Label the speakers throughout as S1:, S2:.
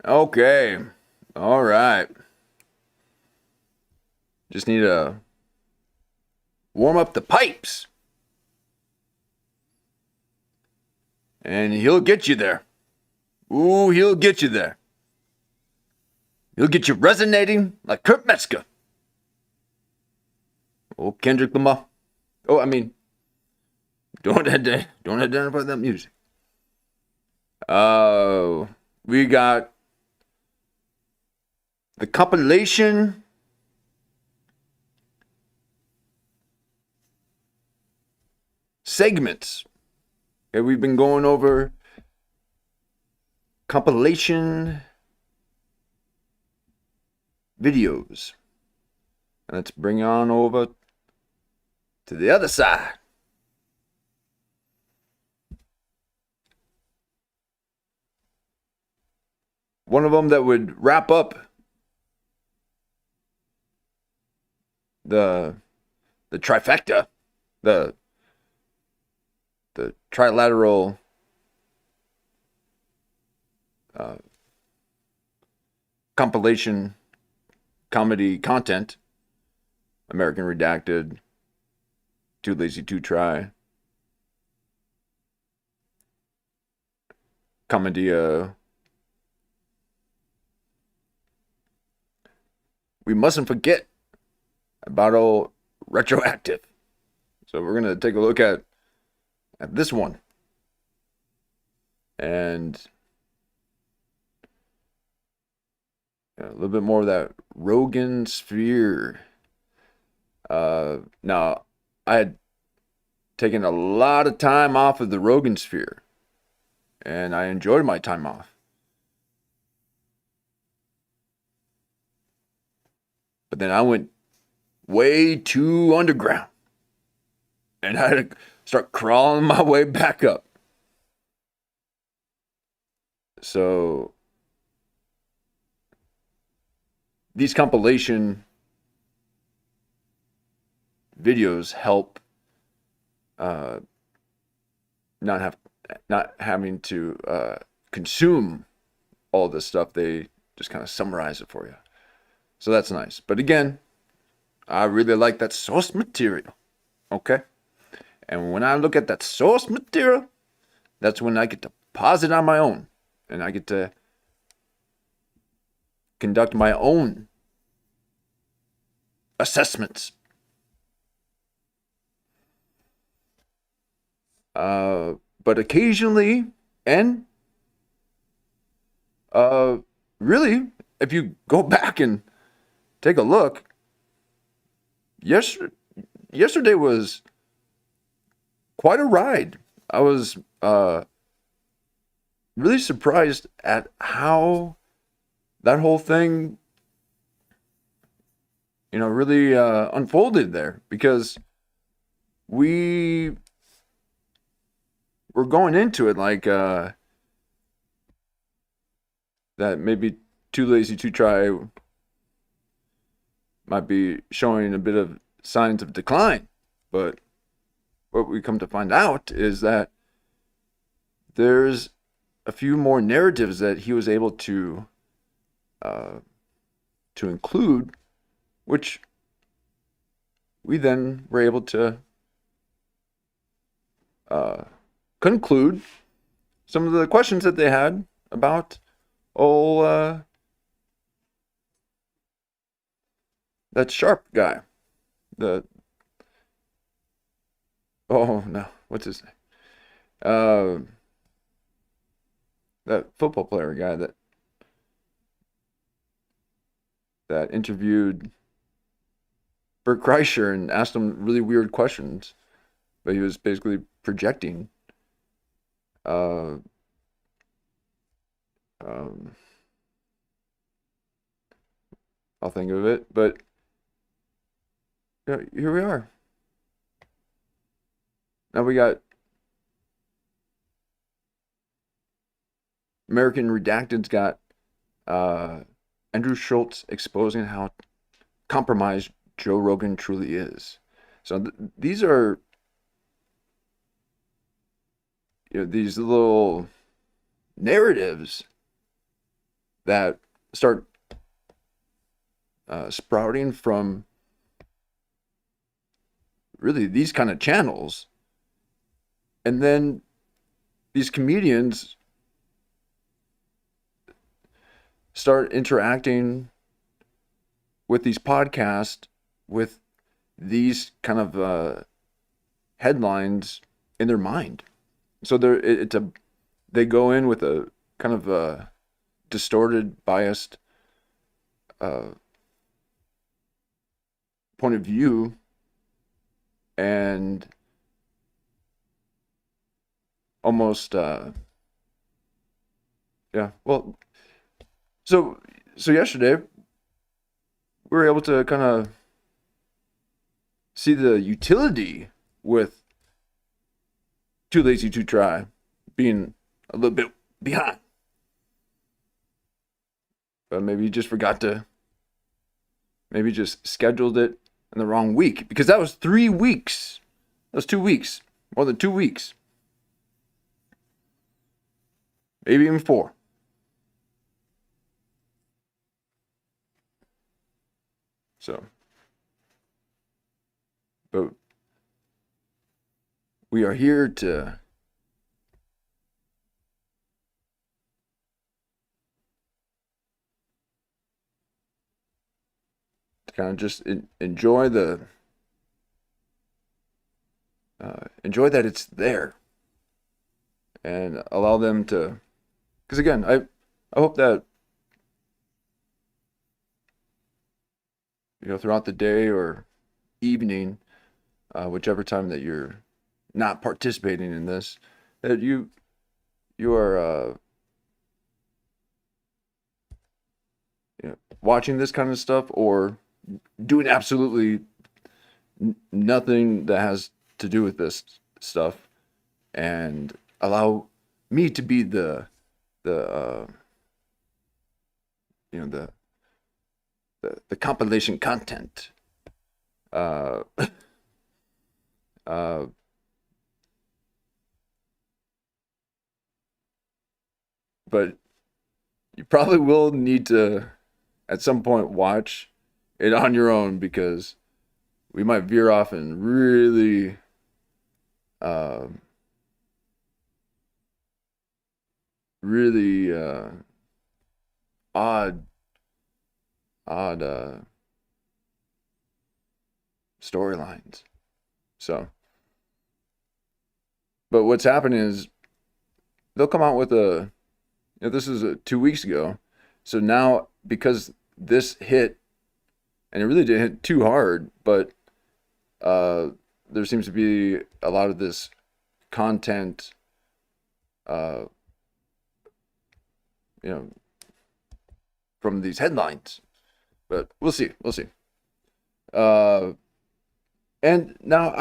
S1: Okay. All right. Just need to warm up the pipes. And he'll get you there. Ooh, he'll get you there. He'll get you resonating like Kurt Metzger. Oh, Kendrick Lamar. Oh, I mean, don't identify that music. Uh, we got the compilation segments. Okay, we've been going over compilation videos. And let's bring on over to the other side. One of them that would wrap up the trifecta, the trilateral compilation comedy content. American Redacted, Too Lazy to Try, Commedia. We mustn't forget about old Retroactive. So we're gonna take a look at this one, and a little bit more of that Rogan sphere. Now, I had taken a lot of time off of the Rogan sphere, and I enjoyed my time off. But then I went way too underground, and I had to start crawling my way back up. So these compilation videos help not having to consume all this stuff. They just kind of summarize it for you. So that's nice. But again, I really like that source material. Okay? And when I look at that source material, that's when I get to pause it on my own. And I get to conduct my own assessments. But occasionally, and really, if you go back and take a look, yesterday was quite a ride. I was really surprised at how that whole thing, really unfolded there, because we were going into it like that maybe Too Lazy to Try might be showing a bit of signs of decline. But what we come to find out is that there's a few more narratives that he was able to include, which we then were able to conclude some of the questions that they had about that Sharp guy. What's his name? That football player guy that interviewed Bert Kreischer and asked him really weird questions, but he was basically projecting. I'll think of it, but here we are. Now we got American Redacted's got Andrew Schultz exposing how compromised Joe Rogan truly is. So these are these little narratives that start sprouting from really these kind of channels. And then these comedians start interacting with these podcasts with these kind of headlines in their mind. So they go in with a kind of distorted, biased point of view, and almost yeah. Well, so yesterday we were able to kind of see the utility with Too Lazy to Try being a little bit behind. But maybe you just forgot to, maybe just scheduled it in the wrong week, because that was 3 weeks. That was 2 weeks. More than 2 weeks. Maybe even 4. So, but we are here to kind of just enjoy enjoy that it's there, and allow them to, because again, I hope that, throughout the day or evening, whichever time that you're not participating in this, that you are watching this kind of stuff, or doing absolutely nothing that has to do with this stuff, and allow me to be the compilation content. But you probably will need to at some point watch it on your own, because we might veer off in really really odd storylines. So, but what's happening is they'll come out with this is 2 weeks ago. So now, because this hit, and it really didn't hit too hard, but there seems to be a lot of this content, from these headlines. But we'll see. And now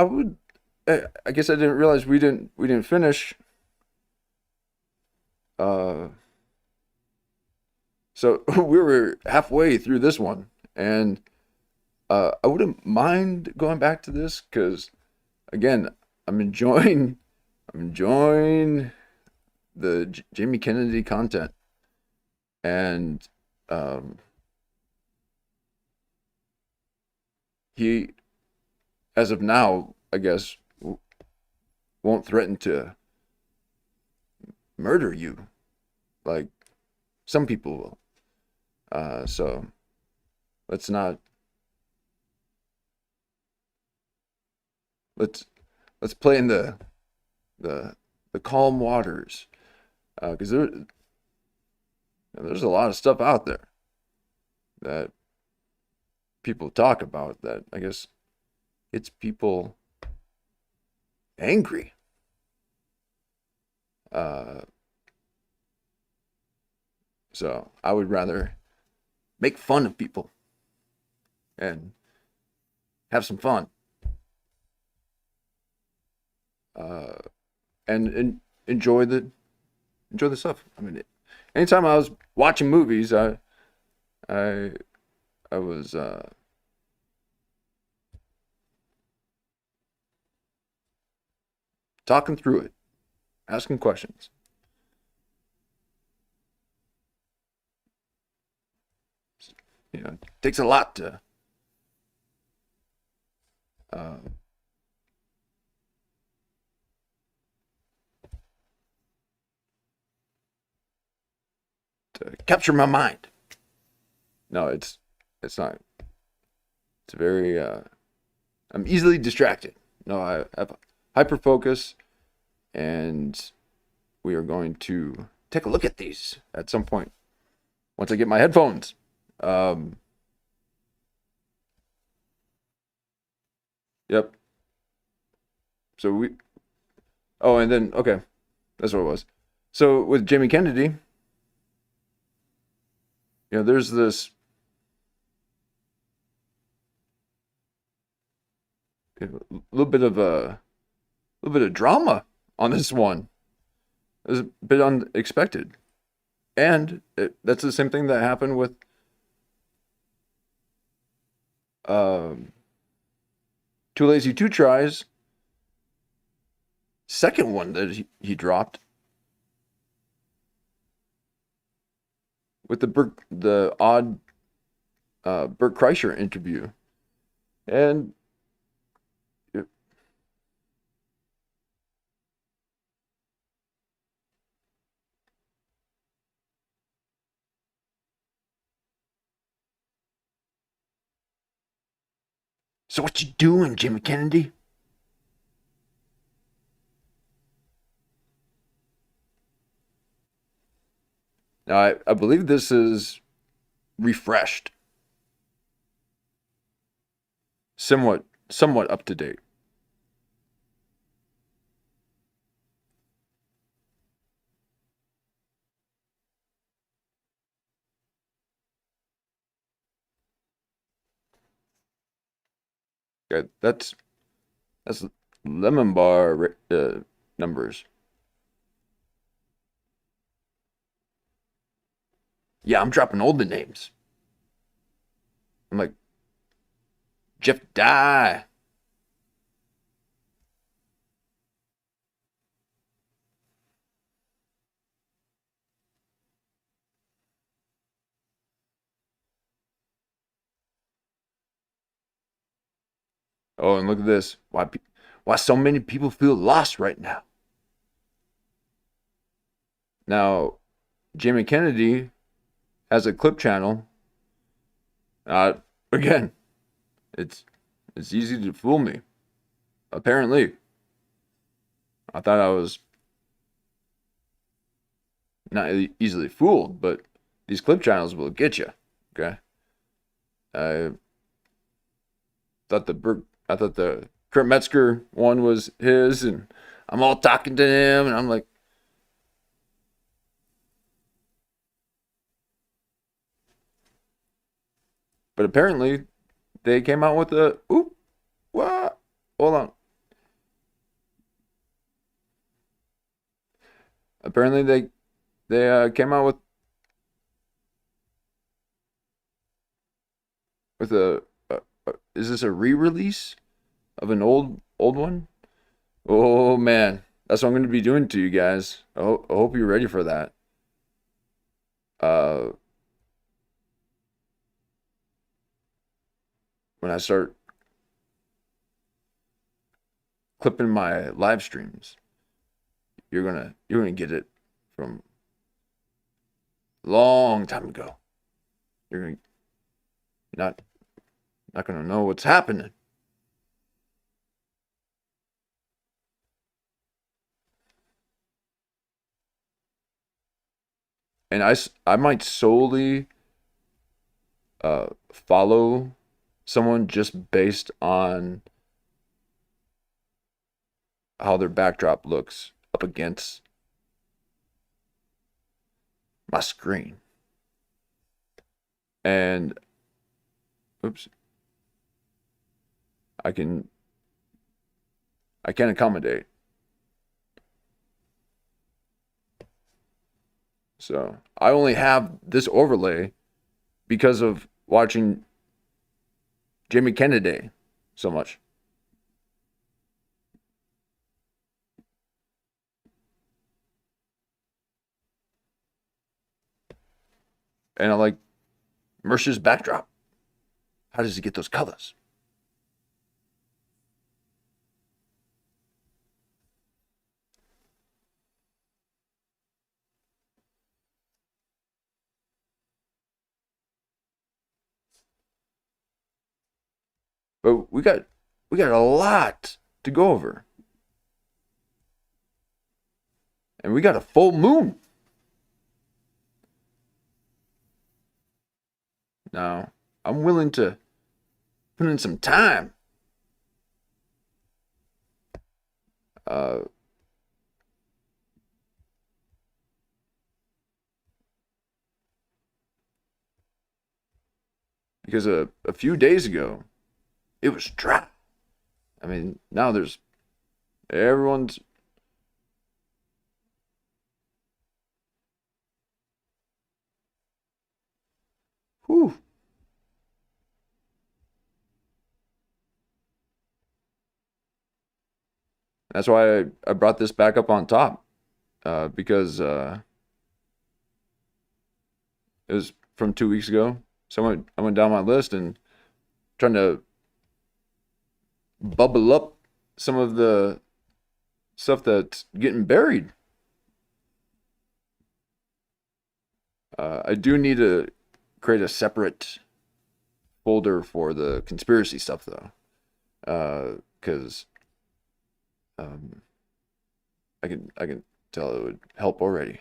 S1: I guess I didn't realize we didn't finish. So we were halfway through this one, and I wouldn't mind going back to this, because again, I'm enjoying the Jamie Kennedy content, and he, as of now, I guess, won't threaten to murder you like some people will. So let's play in the calm waters, because there's a lot of stuff out there that people talk about that I guess it's people angry. So I would rather make fun of people and have some fun, and enjoy the stuff. I mean, anytime I was watching movies, I was talking through it, asking questions. it takes a lot uh, to capture my mind. No, it's not. It's very I'm easily distracted. No, I have hyper focus, and we are going to take a look at these at some point once I get my headphones. Um, yep. So we. Oh, and then okay, that's what it was. So with Jamie Kennedy, there's this little bit of drama on this one. It was a bit unexpected, and that's the same thing that happened with um, Too Lazy Two Tries. Second one that he dropped with the odd Bert Kreischer interview, and so what you doing, Jimmy Kennedy? Now I believe this is refreshed, somewhat up to date. Yeah, that's lemon bar numbers. Yeah, I'm dropping all the names. I'm like JeffDye. Oh, and look at this. Why so many people feel lost right now? Now, Jamie Kennedy has a clip channel. Uh, Again, it's easy to fool me. Apparently, I thought I was not easily fooled, but these clip channels will get you. Okay, I I thought the Kurt Metzger one was his, and I'm all talking to him, and I'm like, but apparently they came out with a oop, what? Hold on. Apparently they came out with is this a re-release of an old one? Oh man, that's what I'm going to be doing to you guys. I hope you're ready for that. Uh, when I start clipping my live streams, you're gonna get it from a long time ago. You're gonna not not gonna know what's happening. And I might solely follow someone just based on how their backdrop looks up against my screen. And oops, I can accommodate. So I only have this overlay because of watching Jamie Kennedy so much. And I like Mercer's backdrop. How does he get those colors? But we got a lot to go over. And we got a full moon. Now, I'm willing to put in some time. Because a few days ago, it was dry. I mean, now there's everyone's. Whew. That's why I brought this back up on top. Because it was from 2 weeks ago. So I went down my list and trying to bubble up some of the stuff that's getting buried. I do need to create a separate folder for the conspiracy stuff, though, because I can tell it would help already.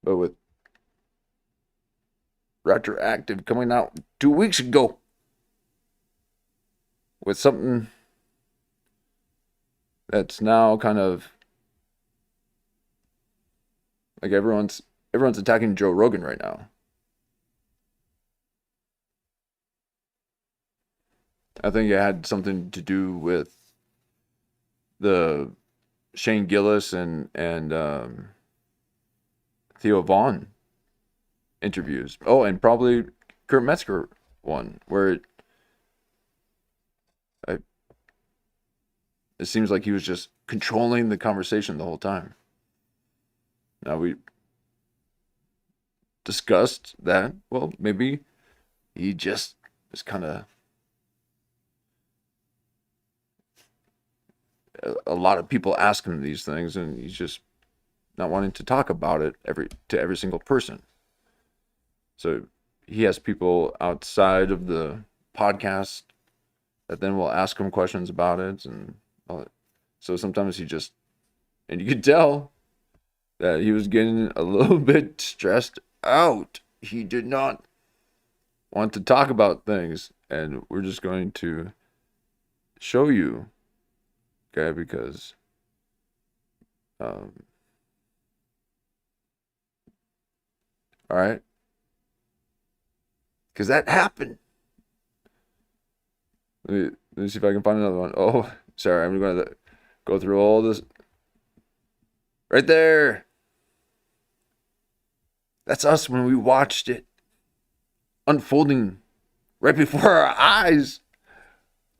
S1: But with Retroactive coming out 2 weeks ago with something that's now kind of like everyone's attacking Joe Rogan right now. I think it had something to do with the Shane Gillis and Theo Vaughn interviews. Oh, and probably Kurt Metzger one, where it seems like he was just controlling the conversation the whole time. Now, we discussed that, well, maybe he just is kind of a lot of people ask him these things, and he's just not wanting to talk about it to every single person. So he has people outside of the podcast that then will ask him questions about it and all that. So sometimes and you could tell that he was getting a little bit stressed out. He did not want to talk about things, and we're just going to show you, okay, because all right, because that happened. Let me see if I can find another one. Oh, sorry, I'm going to go through all this. Right there. That's us when we watched it unfolding right before our eyes.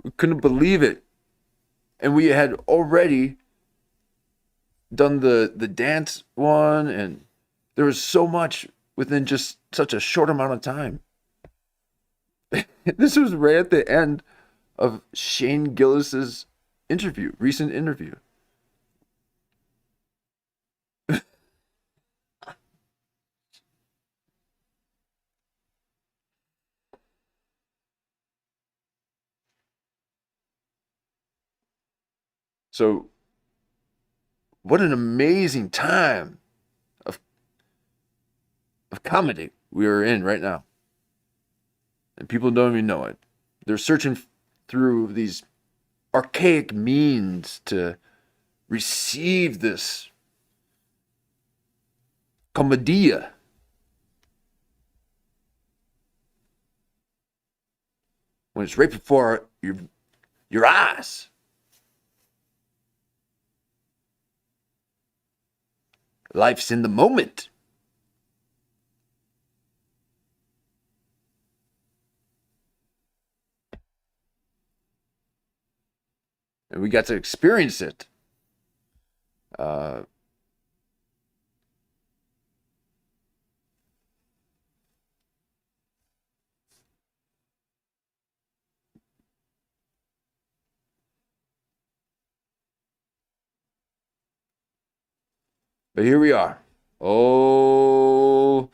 S1: We couldn't believe it. And we had already done the dance one, and there was so much within just such a short amount of time. This was right at the end of Shane Gillis's recent interview. So, what an amazing time of comedy we are in right now. And people don't even know it. They're searching through these archaic means to receive this commedia. When it's right before your eyes. Life's in the moment. And we got to experience it Uh, but here we are. Oh,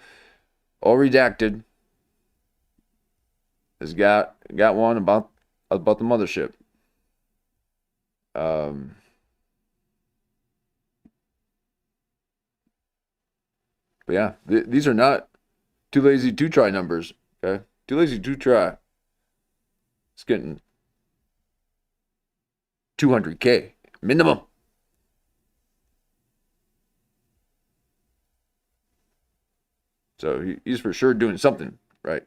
S1: all redacted has got one about the mothership. Um, but yeah, these are not too lazy to try numbers. Okay, too lazy to try. It's getting 200K minimum. So he's for sure doing something right.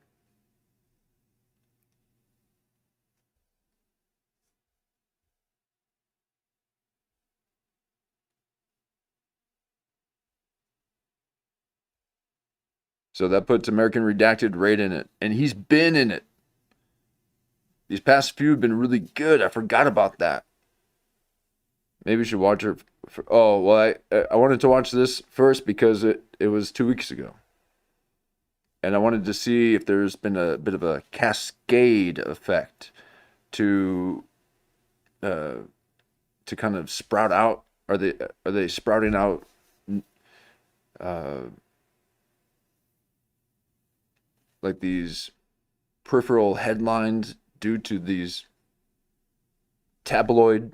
S1: So that puts American Redacted right in it. And he's been in it. These past few have been really good. I forgot about that. Maybe we should watch it. Oh, well, I wanted to watch this first because it was 2 weeks ago. And I wanted to see if there's been a bit of a cascade effect to kind of sprout out. Are they sprouting out uh, like these peripheral headlines due to these tabloid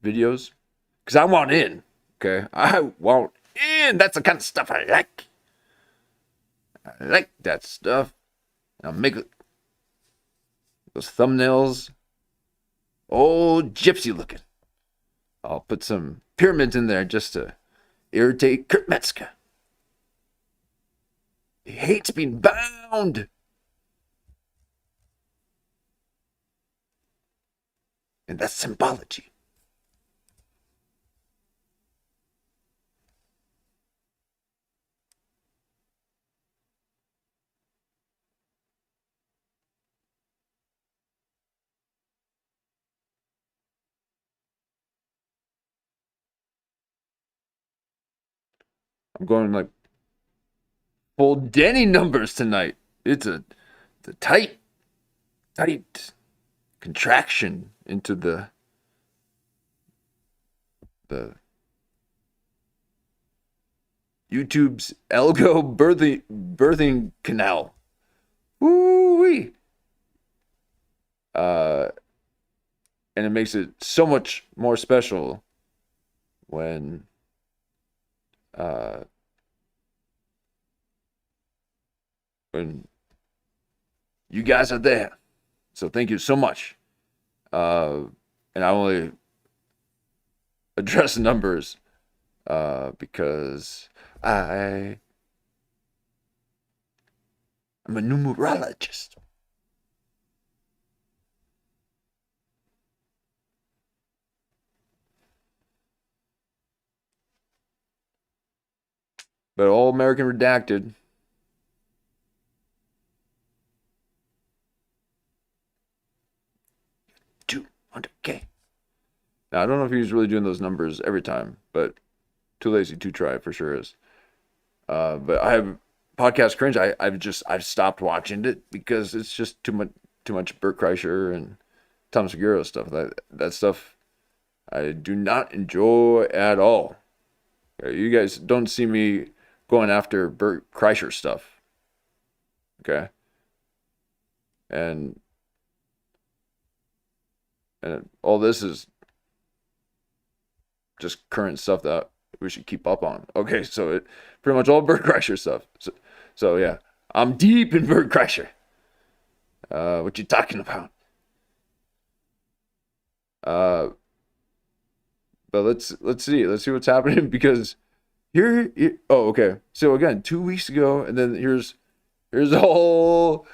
S1: videos? Because I want in. Okay, I want in. That's the kind of stuff I like. I like that stuff. I'll make those thumbnails old gypsy looking. I'll put some pyramids in there just to irritate Kurt Metzger. He hates being bound. And that's symbology. I'm going like full Denny numbers tonight. It's a tight contraction into the YouTube's algo birthing canal. Woo-wee. And it makes it so much more special when when you guys are there. So thank you so much. And I only address numbers because I'm a numerologist. But All American Redacted. $200K. Now I don't know if he's really doing those numbers every time, but too lazy to try for sure is. But I have podcast cringe. I've stopped watching it because it's just too much Bert Kreischer and Tom Segura stuff. That stuff I do not enjoy at all. You guys don't see me going after Bert Kreischer stuff. Okay. And all this is just current stuff that we should keep up on. Okay, so it pretty much all Bert Kreischer stuff. So yeah, I'm deep in Bert Kreischer. What you talking about? But let's see what's happening because here. Oh, okay. So again, 2 weeks ago, and then here's a whole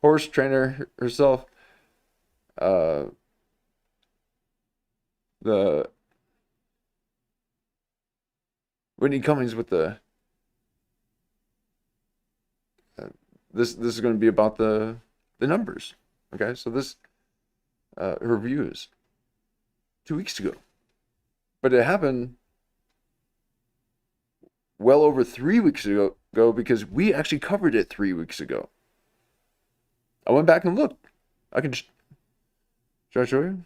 S1: horse trainer herself. The Whitney Cummings with the this is going to be about the numbers. Okay, so this her views 2 weeks ago. But it happened well over 3 weeks ago because we actually covered it 3 weeks ago. I went back and looked. I can should I show you?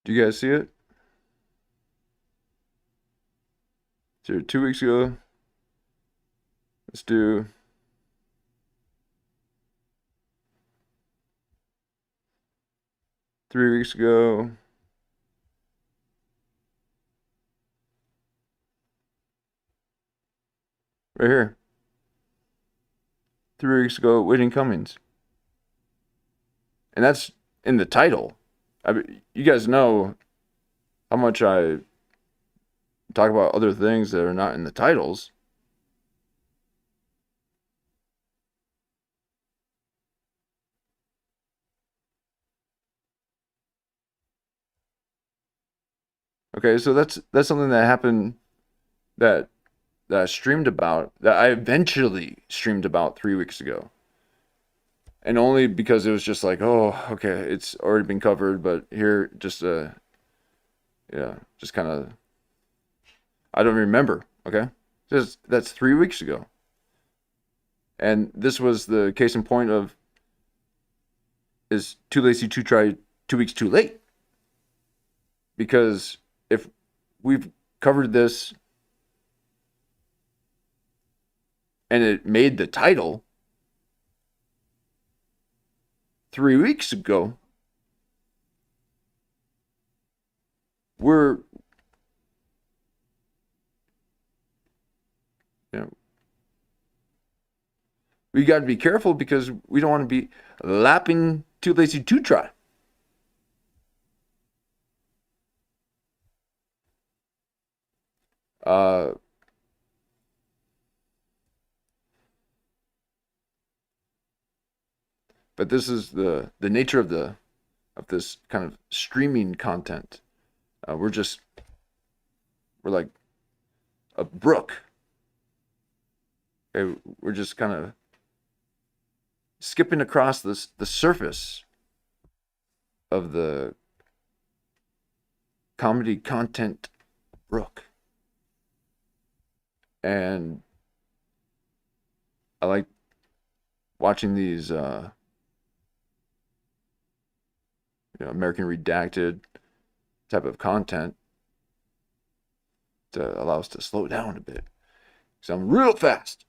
S1: Do you guys see it? So 2 weeks ago. Let's do 3 weeks ago. Right here. 3 weeks ago, Whitney Cummings. And that's in the title. I mean, you guys know how much I talk about other things that are not in the titles. Okay, so that's something that happened that I streamed about, that I eventually streamed about 3 weeks ago. And only because it was just like, oh, okay, it's already been covered, but here, just yeah, just kind of, I don't remember. Okay, that's 3 weeks ago, and this was the case in point of, is too lazy to try 2 weeks too late? Because if we've covered this and it made the title 3 weeks ago, we're, you know, we got to be careful because we don't want to be lapping too lazy to try. Uh, but this is the nature of this kind of streaming content. We're like a brook. Okay, we're just kind of skipping across the surface of the comedy content brook. And I like watching these American Redacted type of content to allow us to slow down a bit. So I'm real fast.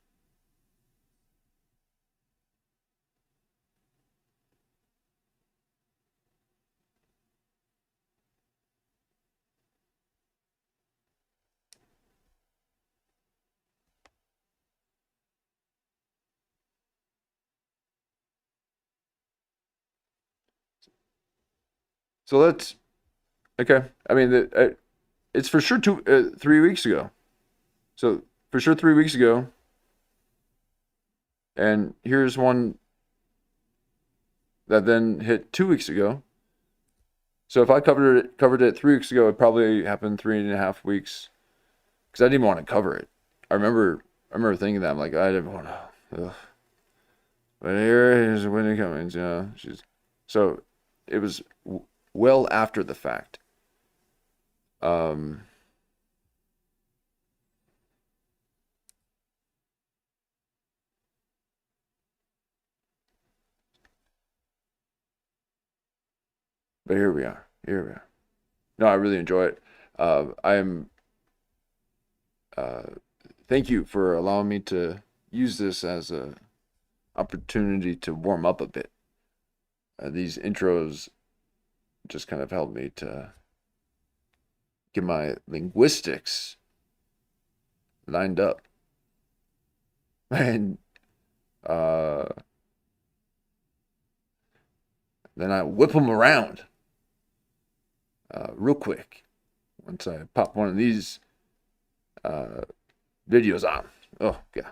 S1: So let's, okay. I mean, it's for sure 3 weeks ago. So for sure 3 weeks ago. And here's one that then hit 2 weeks ago. So if I covered it 3 weeks ago, it probably happened 3.5 weeks because I didn't want to cover it. I remember thinking that. I'm like, I didn't want to. But here is Whitney Cummings. Yeah, so it was well after the fact. But here we are. Here we are. No, I really enjoy it. I am. Thank you for allowing me to use this as a opportunity to warm up a bit. These intros just kind of helped me to get my linguistics lined up, and then I whip them around real quick once I pop one of these videos on. Oh, yeah.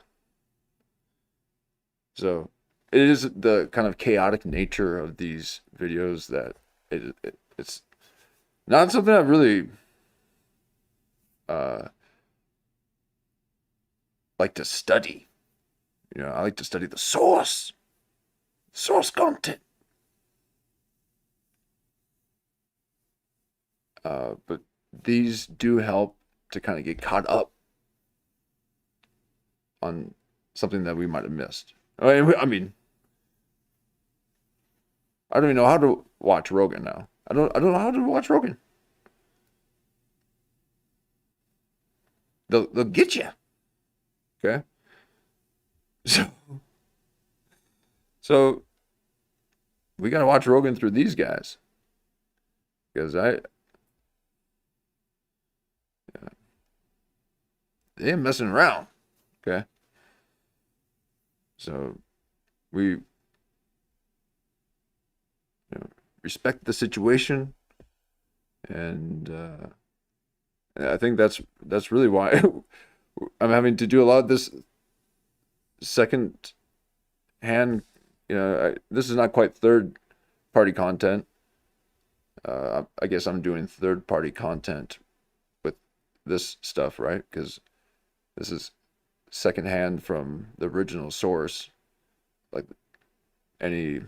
S1: So it is the kind of chaotic nature of these videos that it's not something I really uh, like to study. You know, I like to study the source content. But these do help to kind of get caught up on something that we might have missed. I mean, I don't even know how to watch Rogan now. I don't know how to watch Rogan. They'll get you. Okay. So so we gotta watch Rogan through these guys because they ain't messing around. Okay. So we, you know, respect the situation, and I think that's really why I'm having to do a lot of this second hand. You know, this is not quite third party content. I guess I'm doing third party content with this stuff, right? Because this is secondhand from the original source, like any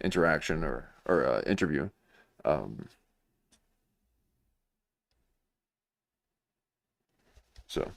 S1: interaction or interview. Um, so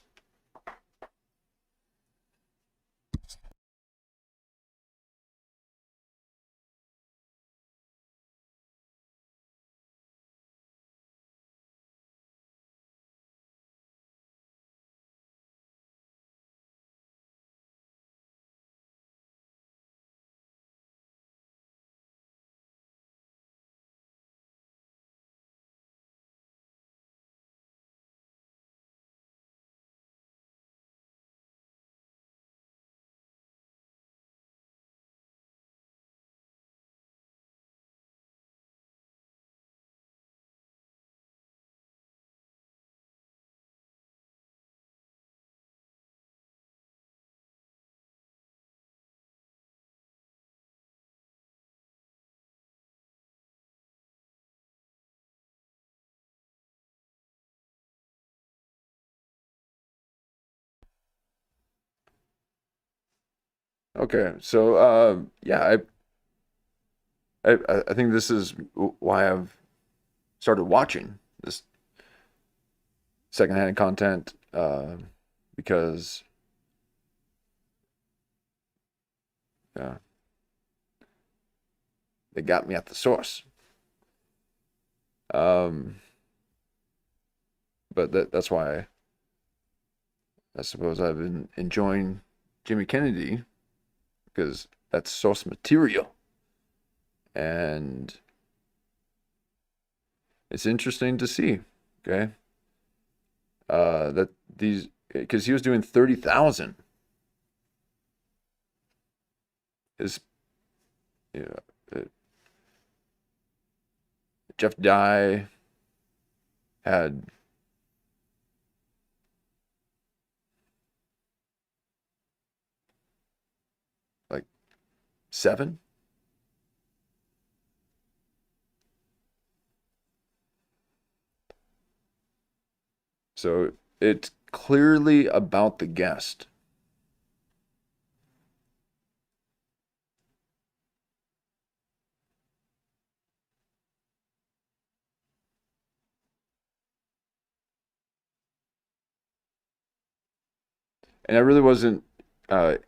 S1: okay, so yeah, I think this is why I've started watching this secondhand content because yeah, they got me at the source. Um, but that's why I suppose I've been enjoying Jimmy Kennedy because that's source material, and it's interesting to see. Okay, that these because he was doing 30,000. His you know, JeffDye had like 7. So it's clearly about the guest. And I really wasn't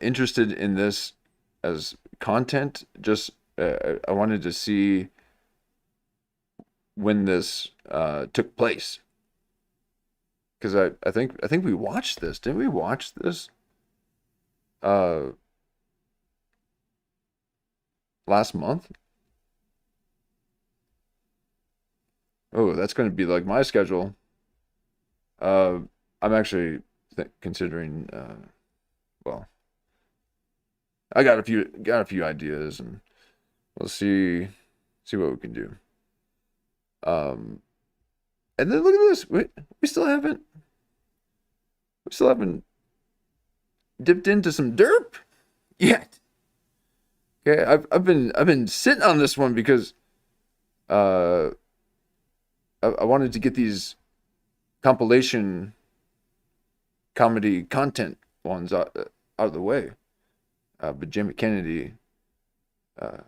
S1: interested in this as content. Just I wanted to see when this took place because I think we watched this. Didn't we watch this uh, last month? Oh, that's going to be like my schedule. Uh, I'm actually considering. Well, I got a few ideas, and we'll see what we can do. Um, and then look at this. We still haven't dipped into some derp. yet. Okay, I've been sitting on this one because uh I wanted to get these compilation comedy content ones out of the way. But Jimmy Kennedy uh,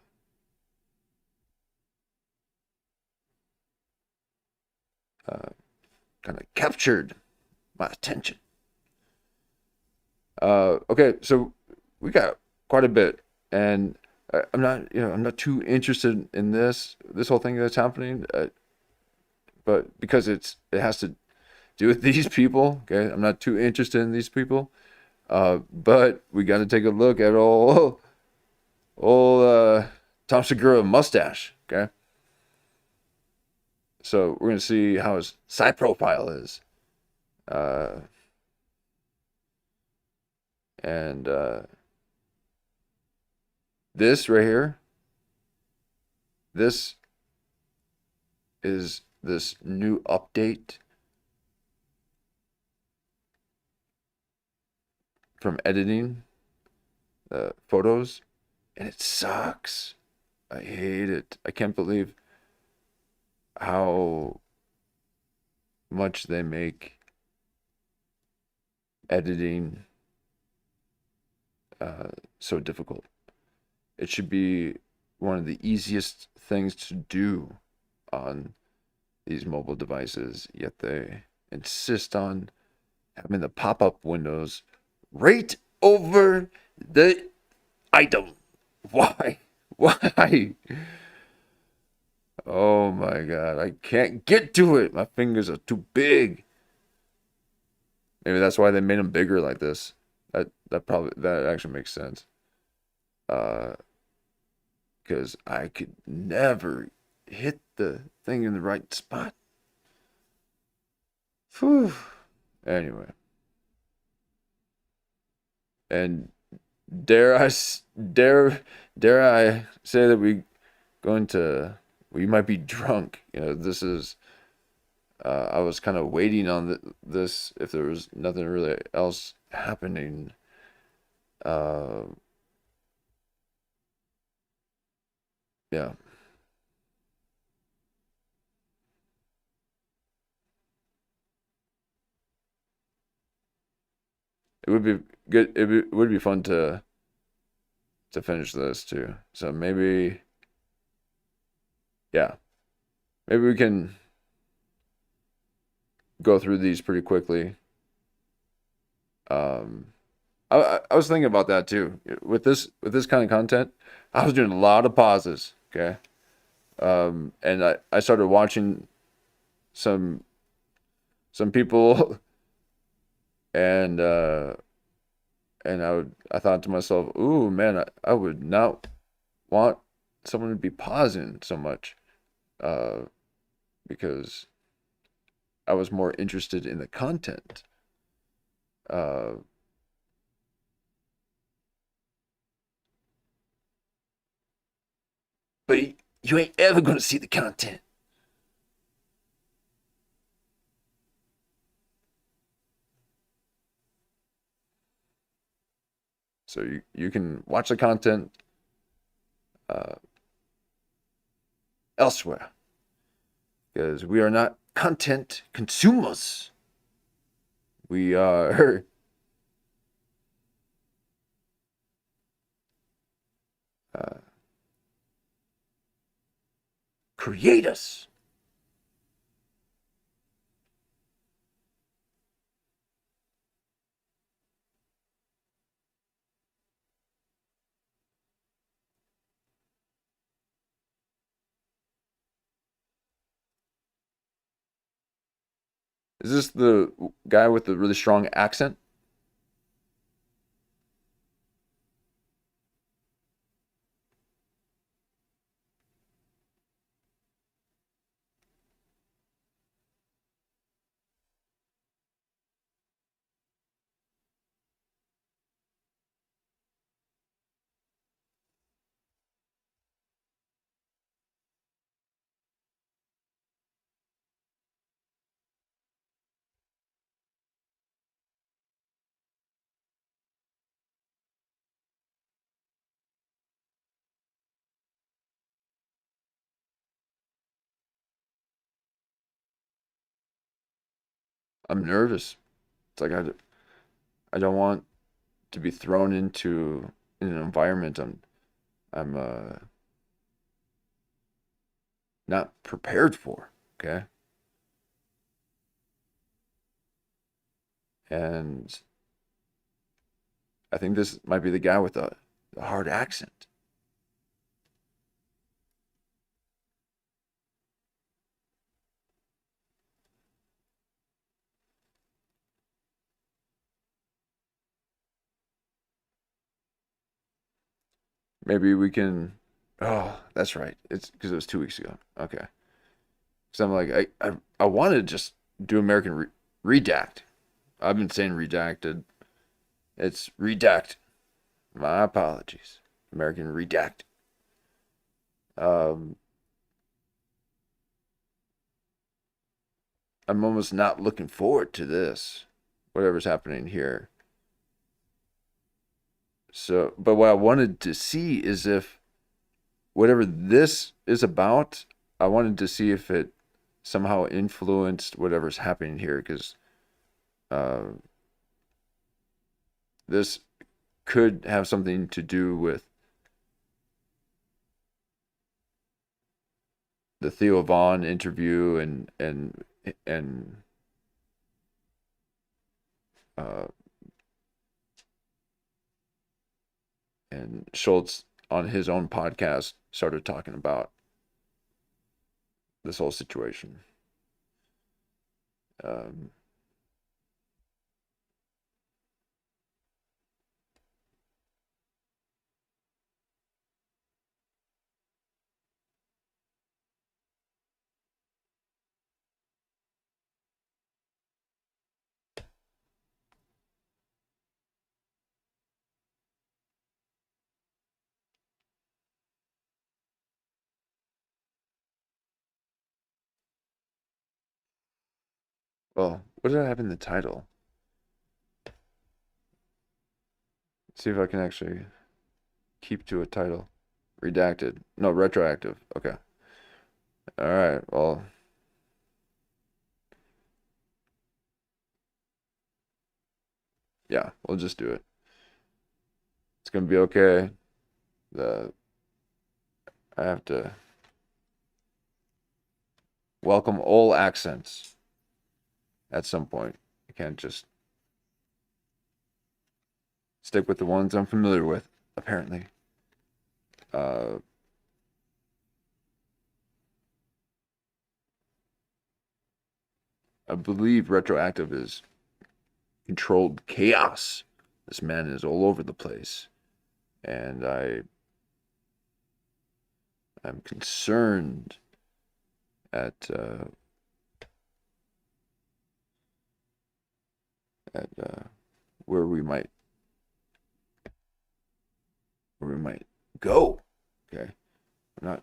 S1: uh, kind of captured my attention. Okay, so we got quite a bit, and I'm not too interested in this whole thing that's happening, but because it has to do with these people. Okay, I'm not too interested in these people. But we got to take a look at old Tom Segura mustache. Okay, so we're gonna see how his side profile is, uh, and this right here, this is this new update from editing photos, and it sucks. I hate it. I can't believe how much they make editing so difficult. It should be one of the easiest things to do on these mobile devices, yet they insist on having the pop-up windows right over the item. Why? Why? Oh my god, I can't get to it. My fingers are too big. Maybe that's why they made them bigger like this. That actually makes sense. Uh, because I could never hit the thing in the right spot. Whew. Anyway, and dare dare I say that we might be drunk. This is I was kind of waiting on this if there was nothing really else happening. Uh, yeah, it would be good. Would be fun to finish this too. So maybe, yeah, maybe we can go through these pretty quickly. Um, I was thinking about that too. With this kind of content, I was doing a lot of pauses. Okay, and I started watching some some people, and I thought to myself, ooh man, I would not want someone to be pausing so much, uh, because I was more interested in the content. Uh, but you ain't ever gonna see the content. So you can watch the content uh, elsewhere because we are not content consumers. We are uh, creators. Is this the guy with the really strong accent? I'm nervous. It's like I don't want to be thrown into an environment I'm not prepared for. Okay. And I think this might be the guy with the hard accent. Maybe we can. Oh, that's right. It's because it was 2 weeks ago. Okay. So I'm like, I wanted to just do American Redact. I've been saying redacted. It's redact. My apologies. American Redact. Um, I'm almost not looking forward to this, whatever's happening here. So, but what I wanted to see is if whatever this is about, I wanted to see if it somehow influenced whatever's happening here, because uh, this could have something to do with the Theo Vaughn interview and uh, and Schultz on his own podcast started talking about this whole situation. Um, well, what did I have in the title? Let's see if I can actually keep to a title. Redacted. No, retroactive. Okay. All right. Well, yeah, we'll just do it. It's gonna be okay. The I have to welcome all accents at some point. I can't just stick with the ones I'm familiar with, apparently. Uh, I believe retroactive is controlled chaos. This man is all over the place, and I'm concerned at where we might go. Okay, I'm not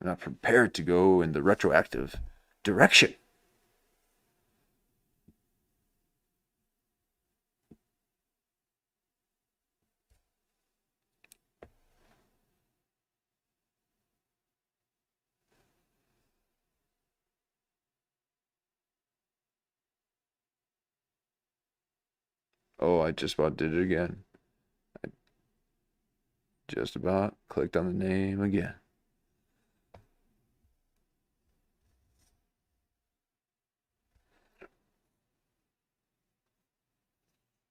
S1: I'm not prepared to go in the retroactive direction. Oh, I just about did it again. I just about clicked on the name again.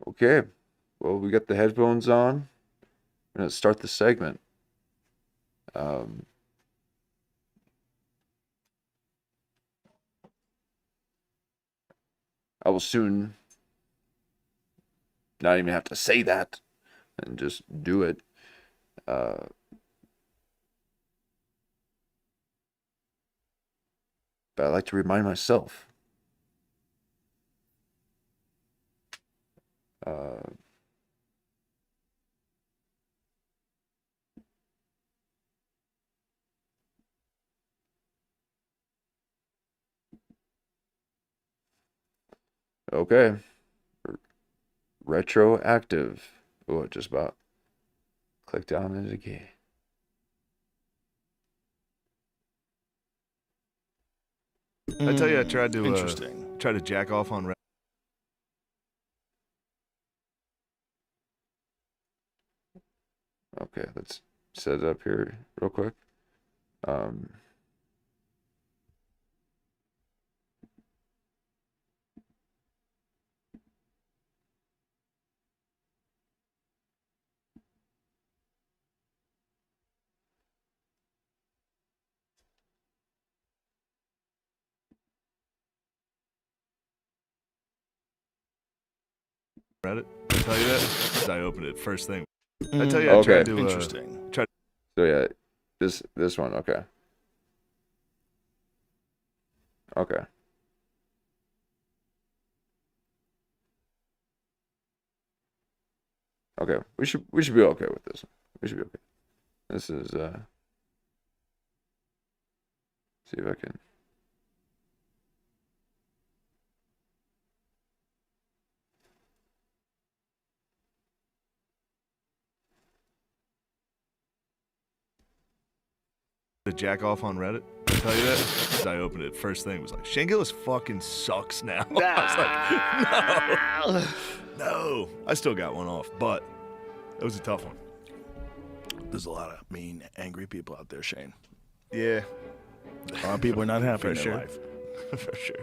S1: Okay, well, we got the headphones on. I'm gonna start the segment. Um, I will soon not even have to say that and just do it. Uh, but I like to remind myself. Uh, okay, retroactive. Oh, I just about clicked on it again.
S2: I tell you, I tried to jack off on
S1: Okay, let's set it up here real quick.
S2: Reddit. I tell you that. I opened it first thing. I tell you, I
S1: Okay.
S2: tried to.
S3: Interesting.
S1: So yeah, this one. Okay. Okay. Okay. We should be okay with this one. We should be okay. This is see if I can.
S2: To jack off on Reddit. I tell you that. I opened it first thing. Was like, Shane Gillis fucking sucks now. I was like, no. I still got one off, but it was a tough one.
S3: There's a lot of mean, angry people out there, Shane.
S2: Yeah,
S3: A lot of people are not happy
S2: for
S3: in their
S2: sure.
S3: life.
S2: For sure.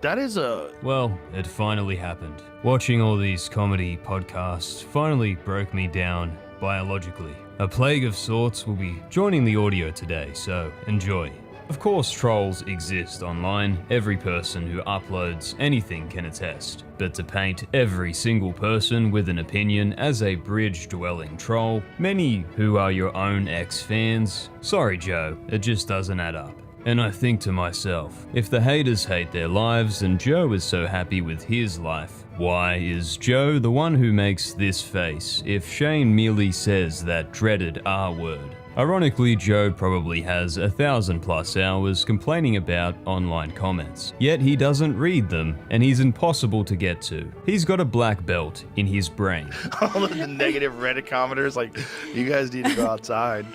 S3: That is a...
S4: Well, it finally happened. Watching all these comedy podcasts finally broke me down biologically. A plague of sorts will be joining the audio today, so enjoy. Of course, trolls exist online. Every person who uploads anything can attest. But to paint every single person with an opinion as a bridge-dwelling troll, many who are your own ex-fans, sorry Joe, it just doesn't add up. And I think to myself, if the haters hate their lives and Joe is so happy with his life, why is Joe the one who makes this face if Shane merely says that dreaded R word? Ironically, Joe probably has 1,000+ hours complaining about online comments, yet he doesn't read them and he's impossible to get to. He's got a black belt in his brain.
S3: all of the negative Reddit commenters, like, you guys need to go outside.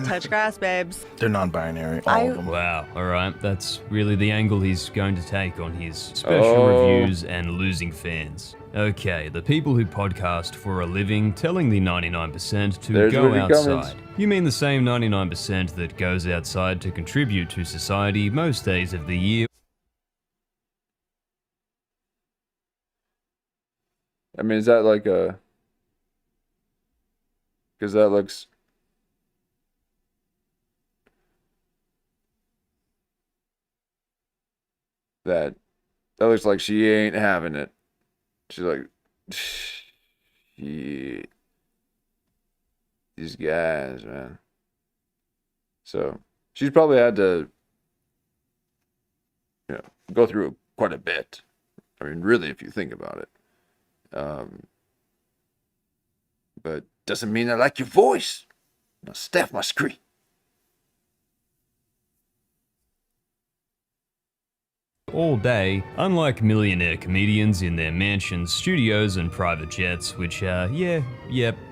S5: Touch grass, babes.
S3: They're non-binary, all of them.
S4: Wow, alright, that's really the angle he's going to take on his special reviews and losing fans. Okay, the people who podcast for a living telling the 99% to
S1: There's
S4: go
S1: where he
S4: outside.
S1: comes.
S4: You mean the same 99% that goes outside to contribute to society most days of the year?
S1: I mean, is that like a? Because that looks. That looks like she ain't having it. She's like, shit. These guys, man. So she's probably had to, go through quite a bit. I mean, really, if you think about it. But doesn't mean I like your voice. Now, staff my screen.
S4: All day, unlike millionaire comedians in their mansions, studios, and private jets, which are,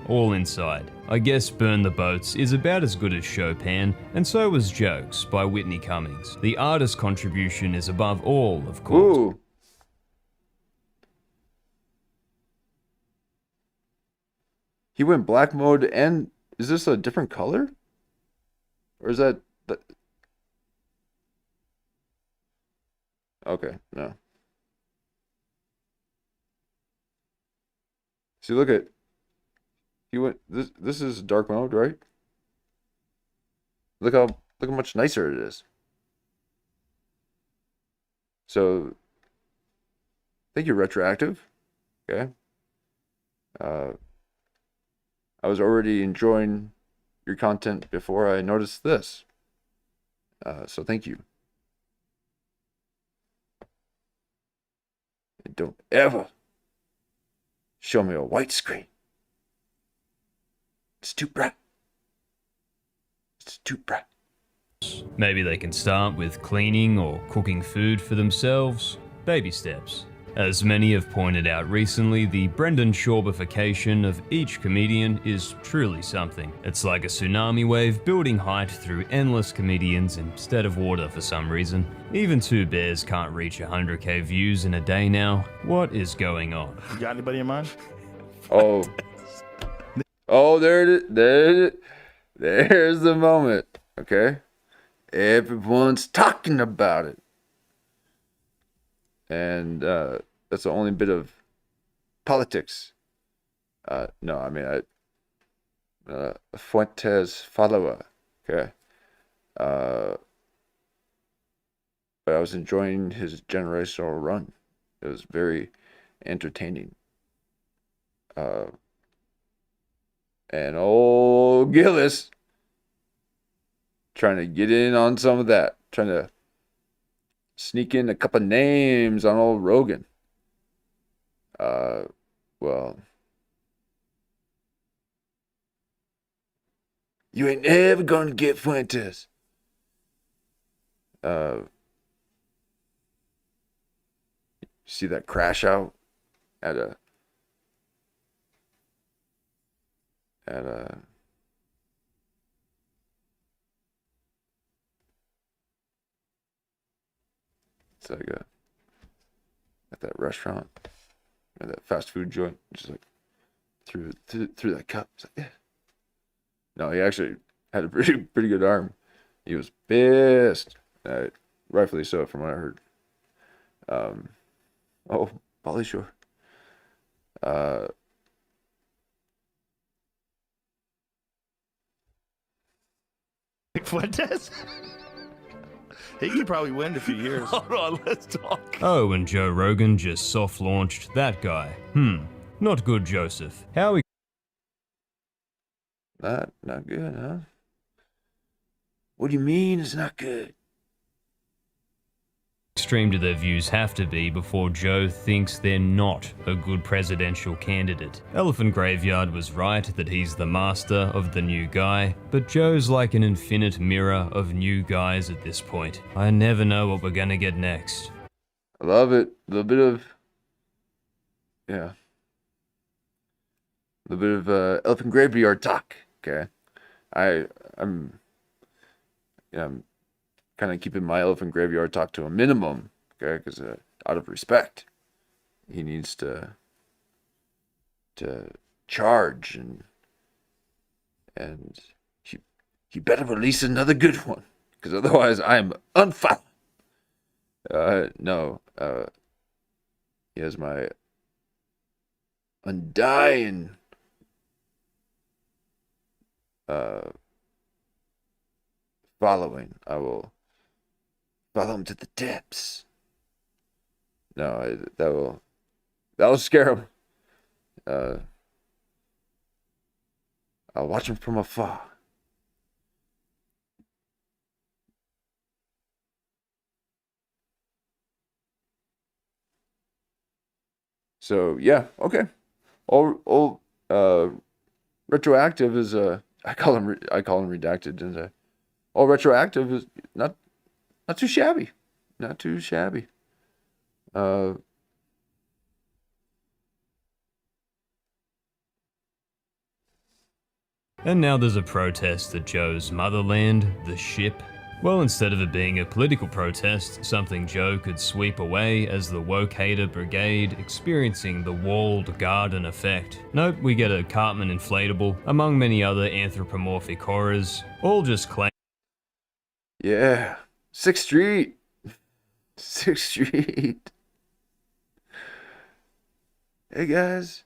S4: all inside. I guess Burn the Boats is about as good as Chopin, and so was Jokes by Whitney Cummings. The artist's contribution is above all, of course.
S1: Ooh. He went black mode, and is this a different color? Or is that... Okay, no. See, look at... He went... This is dark mode, right? Look how much nicer it is. So... Thank you, Retroactive. Okay. I was already enjoying your content before I noticed this. So thank you. And don't ever show me a white screen. It's too bright. It's too bright.
S4: Maybe they can start with cleaning or cooking food for themselves. Baby steps. As many have pointed out recently, the Brendan Shawbification of each comedian is truly something. It's like a tsunami wave building height through endless comedians instead of water for some reason. Even Two Bears can't reach 100k views in a day now. What is going on?
S3: You got anybody in mind?
S1: Oh. Oh, there it is. There's the moment. Okay. Everyone's talking about it. And that's the only bit of politics. No, I mean, a Fuentes follower. Okay. But I was enjoying his generational run. It was very entertaining. And old Gillis trying to get in on some of that, trying to sneak in a couple names on old Rogan. Well, you ain't ever gonna get Fuentes. You see that crash out at a it's like at that restaurant, at that fast food joint, just like through that cup. It's like, yeah. No, he actually had a pretty good arm. He was pissed, rightfully so, from what I heard. Oh, Polly Shore.
S3: Fuentes? He could probably win in a few years.
S2: Hold on, let's talk.
S4: Oh, and Joe Rogan just soft launched that guy. Not good, Joseph. How
S1: Not good, huh? What do you mean it's not good?
S4: extreme do their views have to be before Joe thinks they're not a good presidential candidate? Elephant Graveyard was right that he's the master of the new guy, but Joe's like an infinite mirror of new guys at this point. I never know what we're gonna get next.
S1: I love it. A little bit of, yeah. A little bit of Elephant Graveyard talk. Okay. I'm kind of keeping my Elephant Graveyard talk to a minimum. Okay, because out of respect, he needs to charge and he better release another good one, because otherwise I'm unfollowed. No. He has my undying following. I will follow him to the depths. No, that will scare him. I'll watch him from afar. So yeah, okay. All retroactive is I call him redacted, didn't I? All retroactive is not too shabby, not too shabby.
S4: And now there's a protest at Joe's motherland, the ship. Well, instead of it being a political protest, something Joe could sweep away as the woke hater brigade experiencing the walled garden effect. Nope, we get a Cartman inflatable, among many other anthropomorphic horrors, all just claim.
S1: Yeah, 6th Street, 6th Street. Hey guys,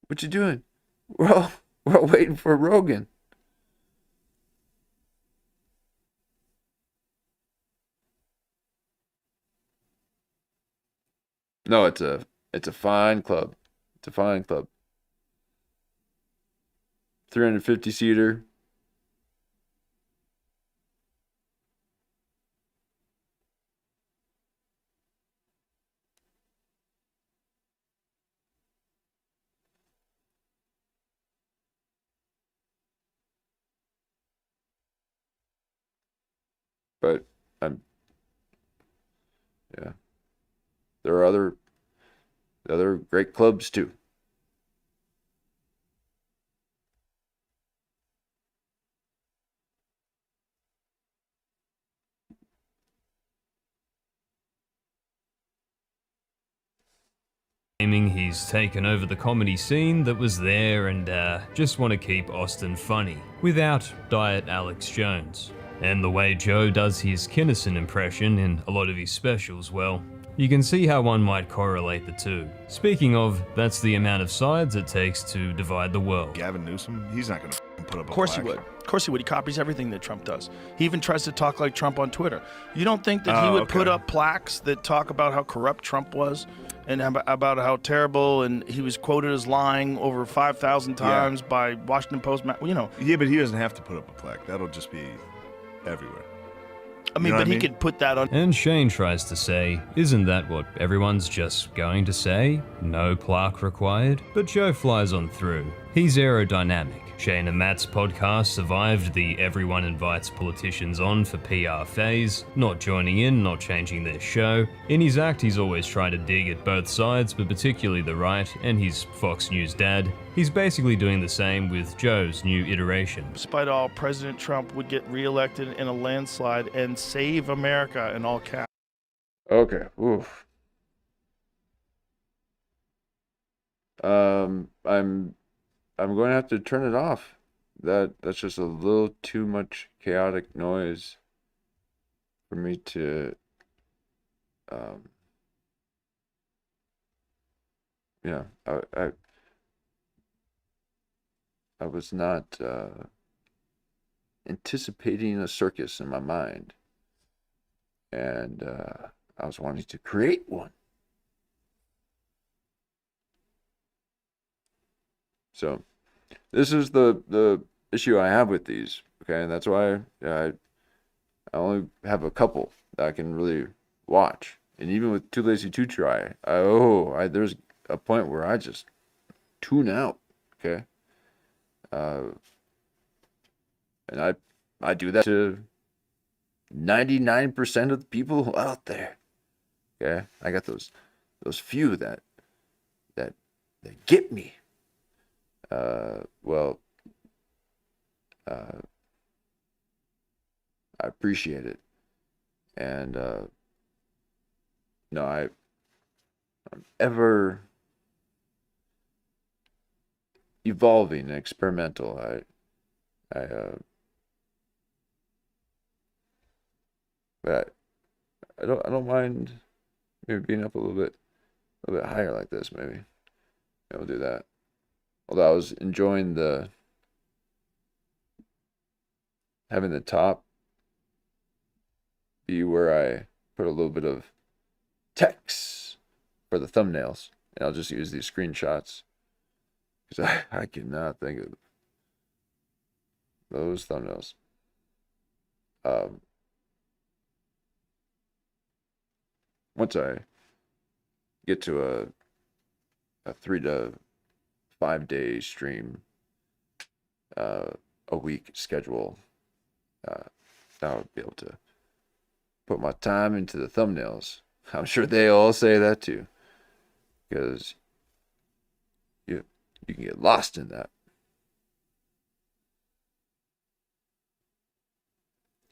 S1: what you doing? We're all waiting for Rogan. No, it's a fine club. It's a fine club. 350 seater. But yeah. There are other great clubs too.
S4: claiming he's taken over the comedy scene that was there and just want to keep Austin funny, without Diet Alex Jones. And the way Joe does his Kinnison impression in a lot of his specials, well, you can see how one might correlate the two. Speaking of, that's the amount of sides it takes to divide the world.
S2: Gavin Newsom, he's not gonna put up a
S3: Of course he
S2: plaque.
S3: would. Of course he would. He copies everything that Trump does. He even tries to talk like Trump on Twitter. You don't think that he would put up plaques that talk about how corrupt Trump was and about how terrible, and he was quoted as lying over 5,000 times by Washington Post, you know.
S2: Yeah, but he doesn't have to put up a plaque. That'll just be everywhere.
S3: I mean,
S2: You know
S3: but
S2: what I
S3: he
S2: mean?
S3: could put that on.
S4: And Shane tries to say, isn't that what everyone's just going to say? No plaque required? But Joe flies on through. He's aerodynamic. Shane and Matt's podcast survived the everyone invites politicians on for PR phase, not joining in, not changing their show. In his act, he's always trying to dig at both sides, but particularly the right, and his Fox News dad. He's basically doing the same with Joe's new iteration.
S3: Despite all, President Trump would get reelected in a landslide and save America in all caps.
S1: Okay. Oof. I'm going to have to turn it off. That's just a little too much chaotic noise for me to yeah, I was not anticipating a circus in my mind, and I was wanting to create one. So this is the issue I have with these, okay? And that's why I only have a couple that I can really watch. And even with Too Lazy to Try, there's a point where I just tune out, okay? And I do that to 99% of the people out there, okay? I got those few that get me. I appreciate it, and no, I'm ever evolving and experimental. But I don't mind maybe being up a little bit higher like this. Maybe we'll do that. Although I was enjoying having the top be where I put a little bit of text for the thumbnails, and I'll just use these screenshots because I cannot think of those thumbnails. Once I get to a 3 to 5 day stream a week schedule, I would be able to put my time into the thumbnails. I'm sure they all say that too, because you can get lost in that.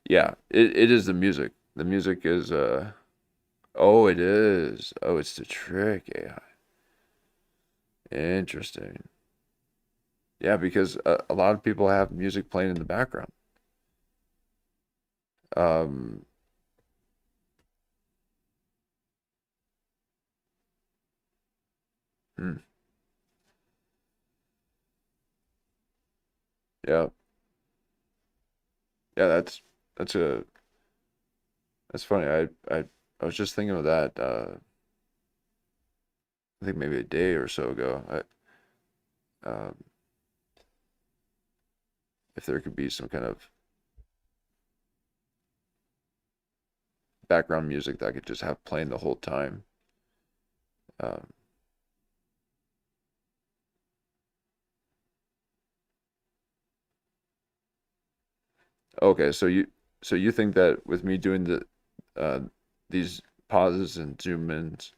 S1: Yeah, it is the music. The music is it is. Oh, it's the trick AI. Interesting. Yeah, because a lot of people have music playing in the background. Yeah. Yeah, that's funny. I was just thinking of that I think maybe a day or so ago. If there could be some kind of background music that I could just have playing the whole time. Okay, so you think that with me doing these pauses and zoom ins,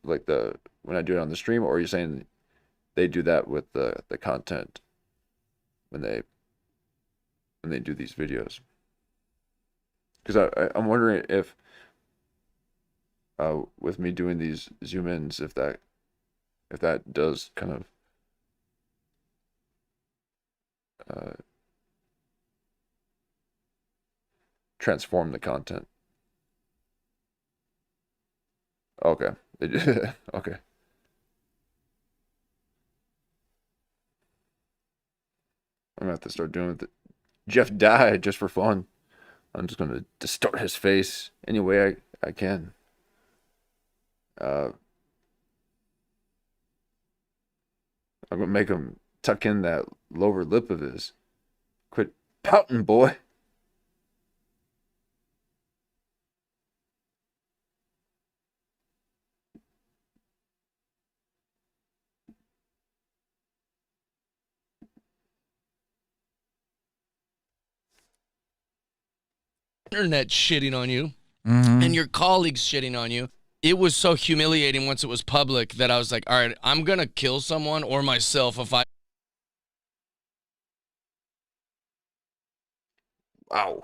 S1: like when I do it on the stream, or are you saying they do that with the content when they do these videos? because I'm wondering if with me doing these zoom ins, if that does kind of transform the content. Okay. Okay. I'm gonna have to start doing it. JeffDye just for fun. I'm just gonna distort his face any way I can. I'm gonna make him tuck in that lower lip of his. Quit pouting, boy.
S6: Internet shitting on you and your colleagues shitting on you. It was so humiliating once it was public that I was like, all right, I'm going to kill someone or myself if I.
S1: Wow.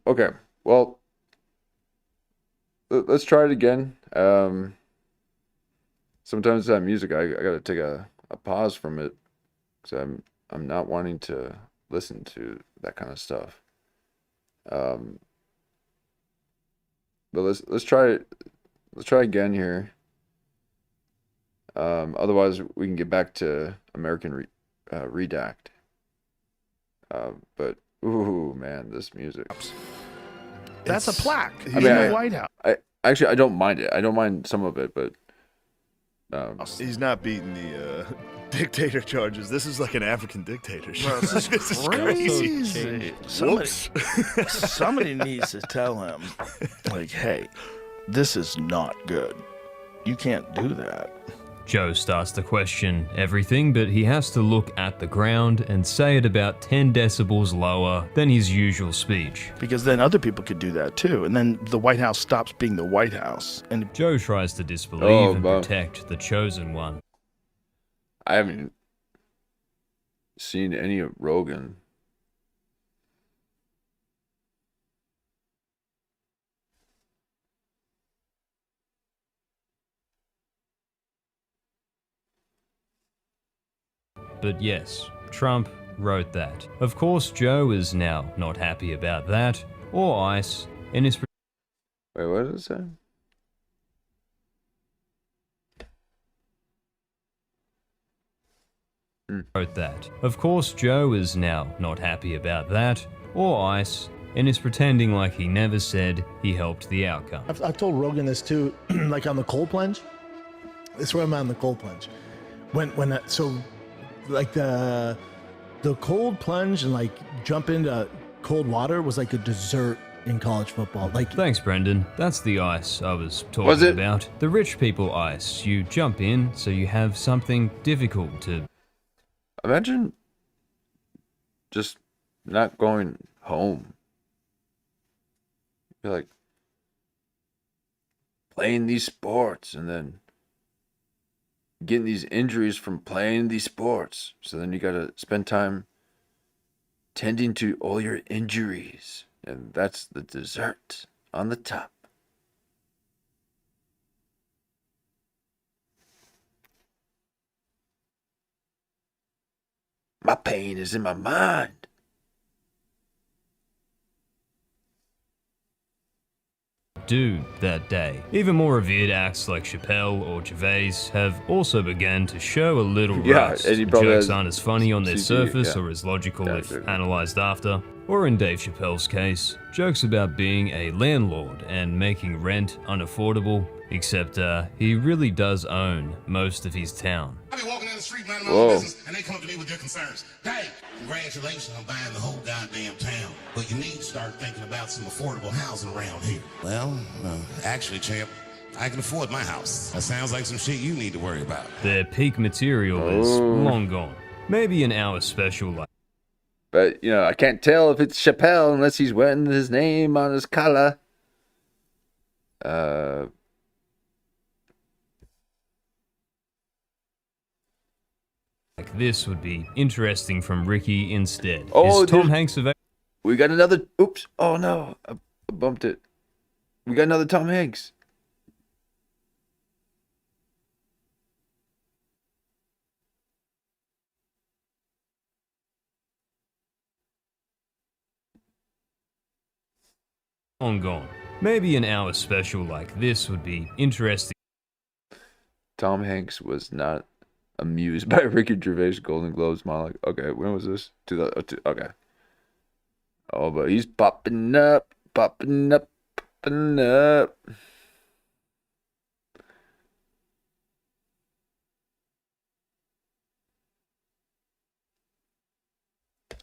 S1: Okay. Well, let's try it again. Sometimes that music, I gotta take a pause from it because I'm not wanting to listen to that kind of stuff. But let's try it. Let's try again here. Otherwise, we can get back to American Redact. But ooh, man, this music.
S3: That's a plaque. He's
S1: I mean,
S3: in the White House.
S1: I don't mind it. I don't mind some of it, but
S2: He's not beating the dictator charges. This is like an African dictatorship.
S3: Bro, this is crazy. Somebody needs to tell him, like, hey, this is not good. You can't do that.
S4: Joe starts to question everything, but he has to look at the ground and say it about 10 decibels lower than his usual speech.
S3: Because then other people could do that too. And then the White House stops being the White House. And
S4: Joe tries to disbelieve and protect the chosen one.
S1: I haven't seen any of Rogan.
S4: But yes, Trump wrote that. Of course, Joe is now not happy about that, or ICE, and is
S1: Wait, what did it say?
S4: wrote that. Of course, Joe is now not happy about that, or ICE, and is pretending like he never said he helped the outcome.
S7: I've told Rogan this too, like on the cold plunge. This is where I'm at on the cold plunge. Like the cold plunge and like jump into cold water was like a dessert in college football. Like,
S4: thanks, Brendan. That's the ice I was talking about. The rich people ice. You jump in so you have something difficult to.
S1: Imagine just not going home. You're like playing these sports and then getting these injuries from playing these sports. So then you gotta spend time tending to all your injuries. And that's the dessert on the top. My pain is in my mind.
S4: Do that day. Even more revered acts like Chappelle or Gervais have also begun to show a little rust.
S1: and he probably
S4: Jokes
S1: has
S4: aren't as funny on their surface or as logical if
S1: sure.
S4: analyzed after. Or in Dave Chappelle's case, jokes about being a landlord and making rent unaffordable, except he really does own most of his town.
S8: I be walking down the street minding my own business, and they come up to me with their concerns. Hey, congratulations on buying the whole goddamn town. But you need to start thinking about some affordable housing around here. Well, actually, champ, I can afford my house. That sounds like some shit you need to worry about.
S4: Their peak material is long gone. Maybe an hour special like.
S1: But, I can't tell if it's Chappelle unless he's wearing his name on his collar.
S4: like this would be interesting from Ricky instead.
S1: Oh,
S4: Is Tom Hanks available?
S1: We got another. Oops. Oh no, I bumped it. We got another Tom Hanks.
S4: Gone. Maybe an hour special like this would be interesting.
S1: Tom Hanks was not amused by Ricky Gervais' Golden Globes monologue. Okay, when was this? Okay. Oh, but he's popping up, popping up, popping up.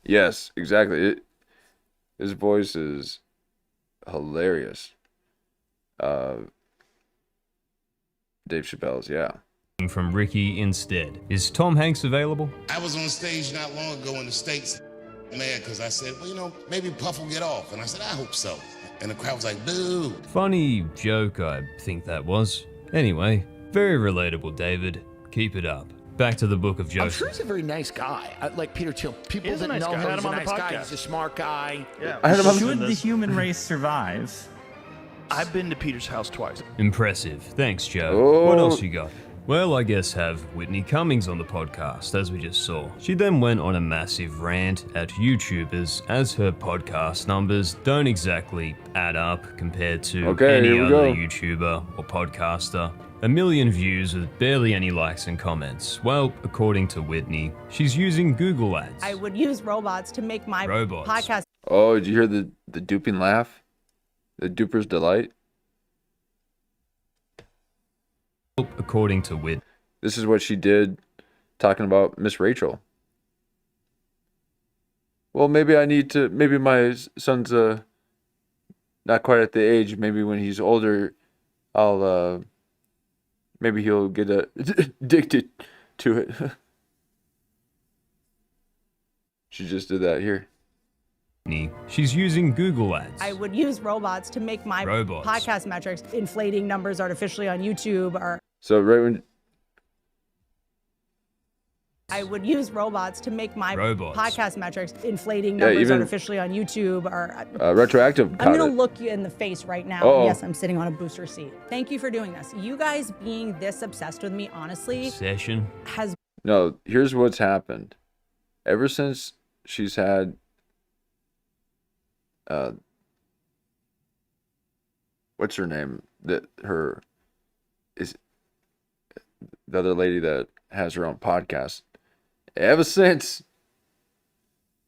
S1: Yes, exactly. His voice is hilarious. Dave Chappelle's, yeah.
S4: From Ricky instead. Is Tom Hanks available?
S8: I was on stage not long ago in the States, mad because I said, well, maybe Puff will get off. And I said, I hope so. And the crowd was like, boo.
S4: Funny joke, I think that was. Anyway, very relatable, David. Keep it up. Back to the book of
S9: I'm
S4: Joseph.
S9: sure he's a very nice guy. Like Peter Thiel. People
S3: He's a
S9: that
S3: nice
S9: know
S3: guy.
S9: him,
S3: Had
S9: he's
S3: him
S9: a
S3: on the
S9: nice guy.
S3: podcast.
S9: He's a smart guy.
S3: Yeah.
S1: I had him on-
S10: Should the human race survive?
S3: I've been to Peter's house twice.
S4: Impressive. Thanks, Joe.
S1: Oh.
S4: What else you got? Well, I guess have Whitney Cummings on the podcast, as we just saw. She then went on a massive rant at YouTubers, as her podcast numbers don't exactly add up compared to
S1: Okay,
S4: any
S1: here we
S4: other
S1: go.
S4: YouTuber or podcaster. 1 million views with barely any likes and comments. Well, according to Whitney, she's using Google Ads.
S5: I would use robots to make my
S4: Robots.
S5: podcast.
S1: Oh, did you hear the duping laugh? The duper's delight?
S4: According to Whitney.
S1: This is what she did talking about Miss Rachel. Well, maybe my son's not quite at the age. Maybe when he's older, maybe he'll get addicted to it. She just did that here.
S4: She's using Google Ads.
S5: I would use robots to make my
S4: Robots.
S5: podcast metrics, inflating numbers artificially on YouTube, or
S1: So right when
S5: I would use robots to make my
S4: Robots.
S5: podcast metrics, inflating
S1: Yeah,
S5: numbers
S1: even-
S5: artificially on YouTube, or
S1: Retroactive
S5: I'm
S1: caught
S5: going to
S1: it.
S5: look you in the face right now.
S1: Uh-oh.
S5: Yes, I'm sitting on a booster seat. Thank you for doing this. You guys being this obsessed with me, honestly,
S4: Session.
S5: has
S1: No, here's what's happened. Ever since she's had what's her name? The other lady that has her own podcast. Ever since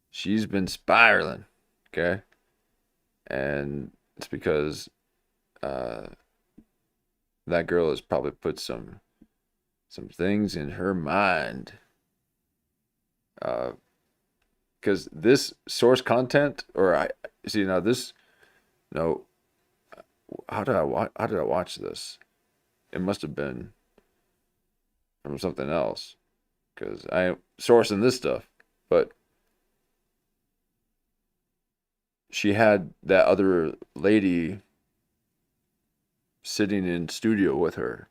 S1: she's been spiraling, okay? And it's because that girl has probably put some things in her mind. Because this source content, how did I watch this? It must have been from something else, because I am sourcing this stuff. But she had that other lady sitting in studio with her.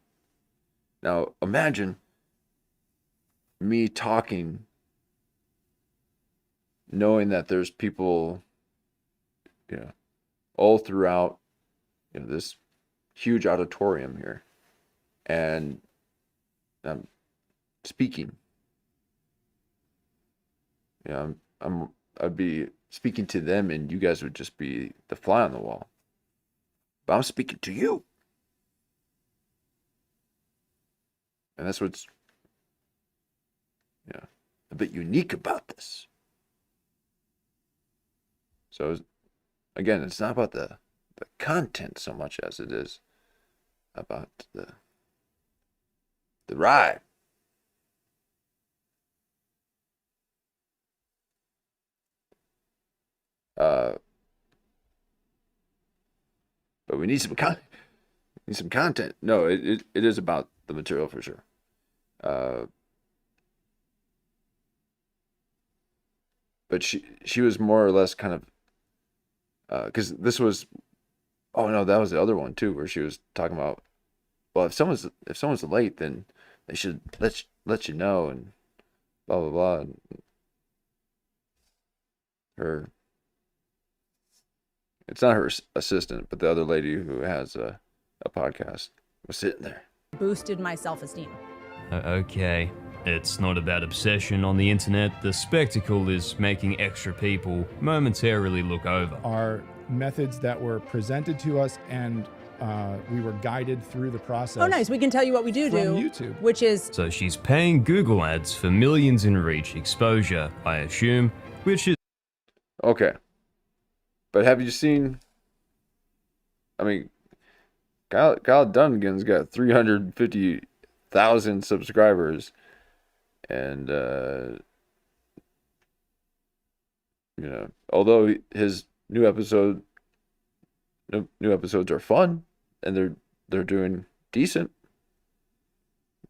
S1: Now imagine me talking, knowing that there's people, all throughout, this huge auditorium here, and I'm speaking. I'd be speaking to them, and you guys would just be the fly on the wall. But I'm speaking to you, and that's what's a bit unique about this. So again, it's not about the content so much as it is about the ride. But we need some content. No, it is about the material for sure. But she was more or less kind of, because this was, oh no, that was the other one too, where she was talking about, well, if someone's late, then they should let you know, and blah blah blah. And it's not her assistant, but the other lady who has a podcast was sitting there.
S5: Boosted my self-esteem.
S4: Okay. It's not about obsession on the internet. The spectacle is making extra people momentarily look over.
S11: Are methods that were presented to us, and we were guided through the process.
S5: Oh, nice. We can tell you what we do
S11: from
S5: do,
S11: YouTube.
S5: which is
S4: So she's paying Google ads for millions in reach exposure, I assume, which is
S1: Okay. But have you seen, I mean, Kyle Dunnigan's got 350,000 subscribers, and although his new episodes are fun and they're doing decent,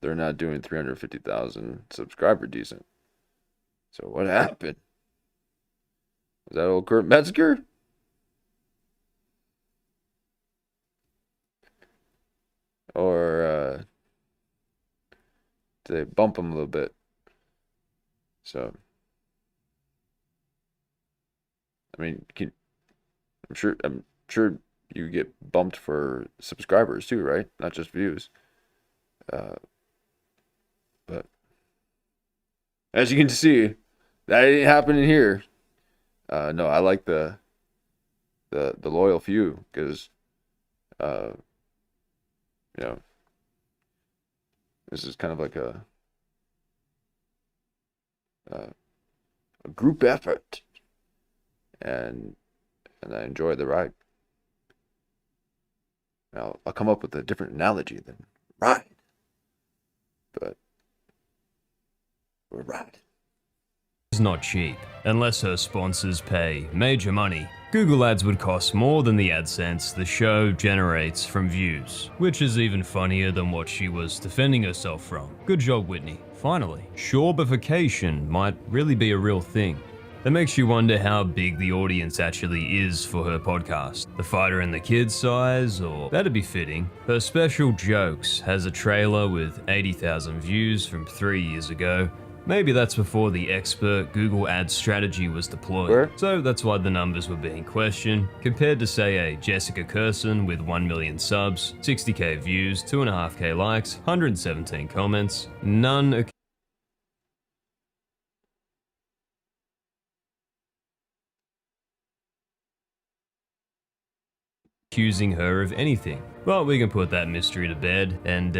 S1: they're not doing 350,000 subscriber decent. So what happened? Was that old Kurt Metzger? Or did they bump him a little bit? So, I mean, I'm sure you get bumped for subscribers too, right? Not just views. But as you can see, that ain't happening here. No, I like the loyal few, because this is kind of like a group effort, and I enjoy the ride. I'll come up with a different analogy than ride, but we're riding.
S4: not cheap. Unless her sponsors pay major money, Google ads would cost more than the AdSense the show generates from views, which is even funnier than what she was defending herself from. Good job, Whitney. Finally, shorbification might really be a real thing. That makes you wonder how big the audience actually is for her podcast. The fighter and the kid size, or that'd be fitting. Her special jokes has a trailer with 80,000 views from 3 years ago. Maybe that's before the expert Google Ads strategy was deployed. So that's why the numbers were being questioned, compared to say a Jessica Curson with 1 million subs, 60k views, 2.5k likes, 117 comments. None accusing her of anything. Well, we can put that mystery to bed, and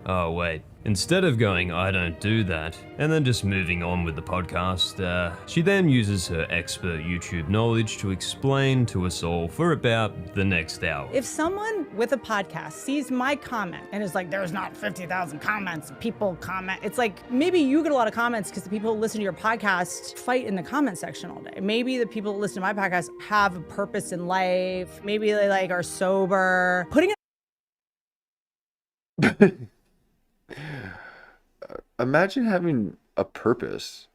S4: oh wait. Instead of going, I don't do that, and then just moving on with the podcast, she then uses her expert YouTube knowledge to explain to us all for about the next hour.
S5: If someone with a podcast sees my comment and is like, there's not 50,000 comments, people comment, it's like, maybe you get a lot of comments because the people who listen to your podcast fight in the comment section all day. Maybe the people who listen to my podcast have a purpose in life. Maybe they like are sober. Putting it
S1: Imagine having a purpose.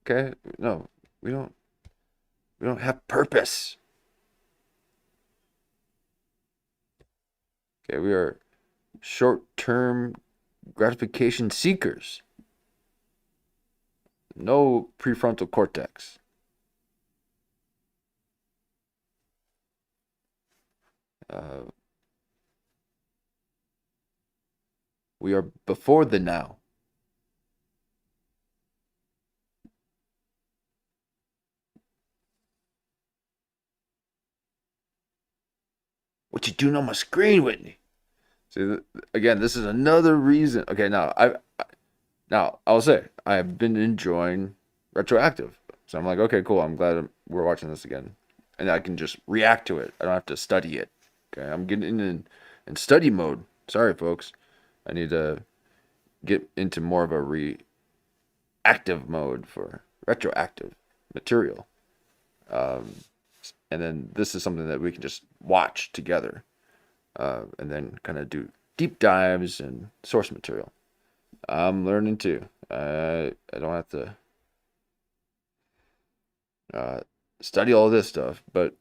S1: Okay? No, we don't have purpose. Okay, we are short-term gratification seekers. No prefrontal cortex. We are before the now. What you doing on my screen, Whitney? See, again, this is another reason. Okay, now I'll say I've been enjoying Retroactive, so I'm like, okay, cool. I'm glad we're watching this again, and I can just react to it. I don't have to study it. Okay, I'm getting in study mode. Sorry, folks. I need to get into more of a reactive mode for retroactive material. And then this is something that we can just watch together, and then kind of do deep dives and source material. I'm learning too. I don't have to study all this stuff, but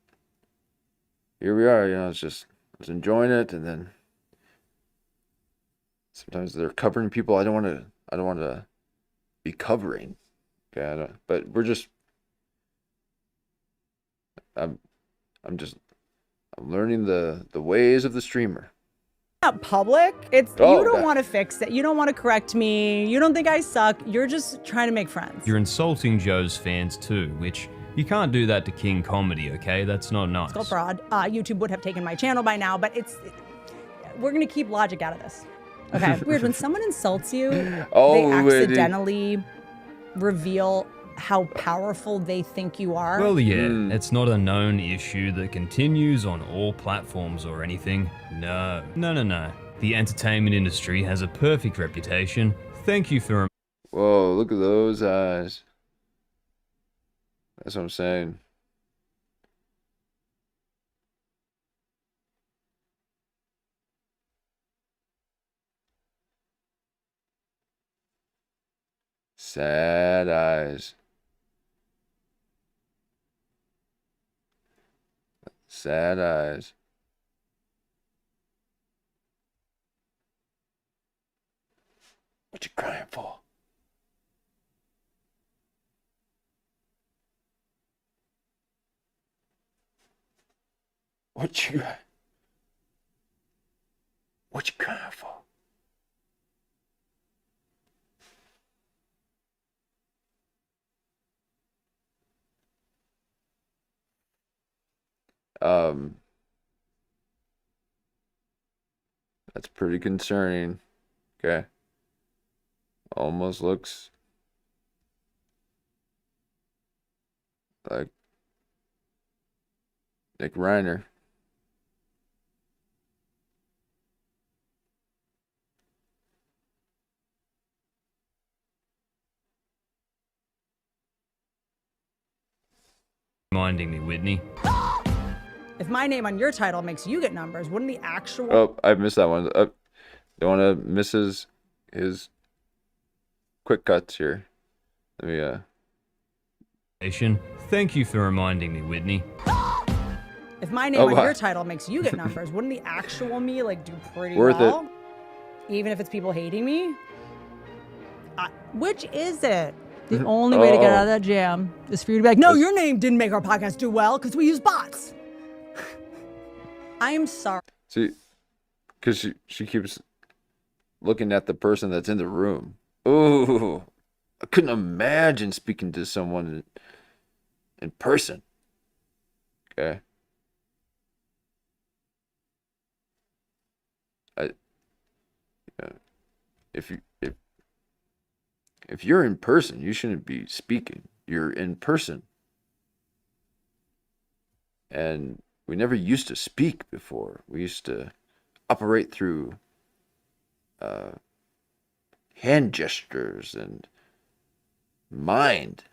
S1: here we are. I was enjoying it, and then sometimes they're covering people I don't want to be covering. Okay, but we're just. I'm learning the ways of the streamer.
S5: Not public. It's
S1: Oh,
S5: you don't
S1: that-
S5: want to fix it. You don't want to correct me. You don't think I suck. You're just trying to make friends.
S4: You're insulting Joe's fans too, which you can't do that to King Comedy, okay? That's not nice.
S5: It's called fraud. YouTube would have taken my channel by now, but we're gonna keep logic out of this. Okay. Weird. When someone insults you, they accidentally reveal how powerful they think you are.
S4: Well, yeah, it's not a known issue that continues on all platforms or anything. No. The entertainment industry has a perfect reputation. Thank you for...
S1: Whoa, look at those eyes. That's what I'm saying. Sad eyes. Sad eyes. What you crying for? What you crying for? That's pretty concerning. Okay. Almost looks like Nick Reiner.
S4: Reminding me, Whitney.
S5: If my name on your title makes you get numbers, wouldn't the actual...
S1: Oh, I missed that one. Don't want to miss his quick cuts here. Let me
S4: Thank you for reminding me, Whitney.
S5: If my name on your title makes you get numbers, wouldn't the actual me like do pretty
S1: Worth
S5: well?
S1: it.
S5: Even if it's people hating me? Which is it? The only way to get out of that jam is for you to be like, no, your name didn't make our podcast do well because we use bots. I'm sorry.
S1: see, because she keeps looking at the person that's in the room. Ooh, I couldn't imagine speaking to someone in person. Okay. If you're in person, you shouldn't be speaking. You're in person. And we never used to speak before. We used to operate through hand gestures and mind.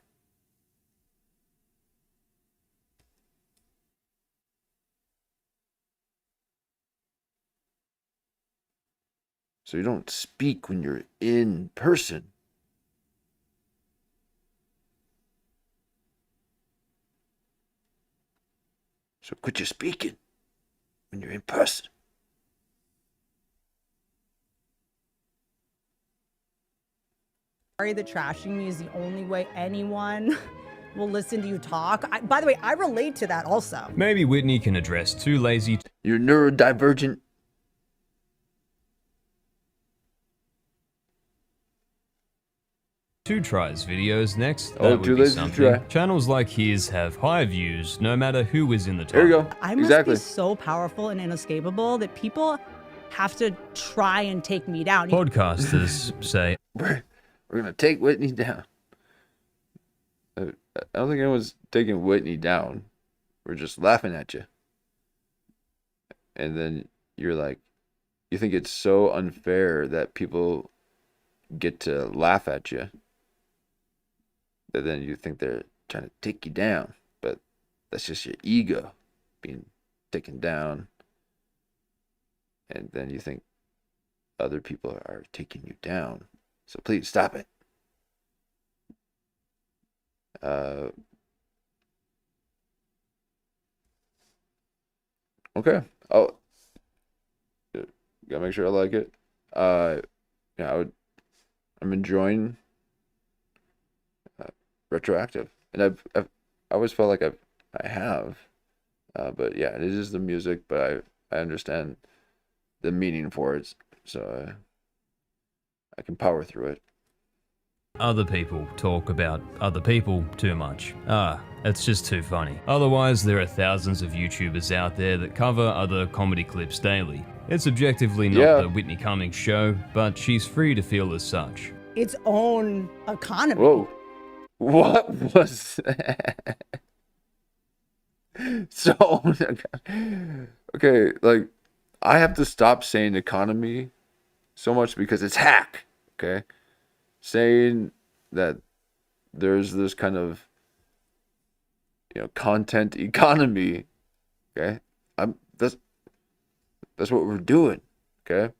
S1: So you don't speak when you're in person. So quit your speaking when you're in person.
S5: Sorry that trashing me is the only way anyone will listen to you talk. By the way, I relate to that also.
S4: Maybe Whitney can address too lazy...
S1: You're neurodivergent.
S4: Two tries videos next. That
S1: Oh,
S4: would
S1: too
S4: be
S1: lazy to
S4: something.
S1: try.
S4: Channels like his have high views no matter who is in the top.
S1: There you go.
S5: I must
S1: Exactly.
S5: be so powerful and inescapable that people have to try and take me down.
S4: Podcasters say,
S1: We're gonna take Whitney down. I don't think anyone's taking Whitney down. We're just laughing at you. And then you're like, you think it's so unfair that people get to laugh at you. That then you think they're trying to take you down. But that's just your ego being taken down. And then you think other people are taking you down. So please stop it. Okay. Oh, gotta make sure I like it. Yeah, I'm enjoying Retroactive, and I always felt like I have, but yeah, it is the music, but I understand the meaning for it, so I can power through it.
S4: Other people talk about other people too much. It's just too funny. Otherwise, there are thousands of YouTubers out there that cover other comedy clips daily. It's objectively not the Whitney Cummings show, but she's free to feel as such.
S5: Its own economy.
S1: Whoa. What was that? So, okay, like, I have to stop saying economy so much because it's hack, okay? Saying that there's this kind of, content economy, okay? That's what we're doing, okay?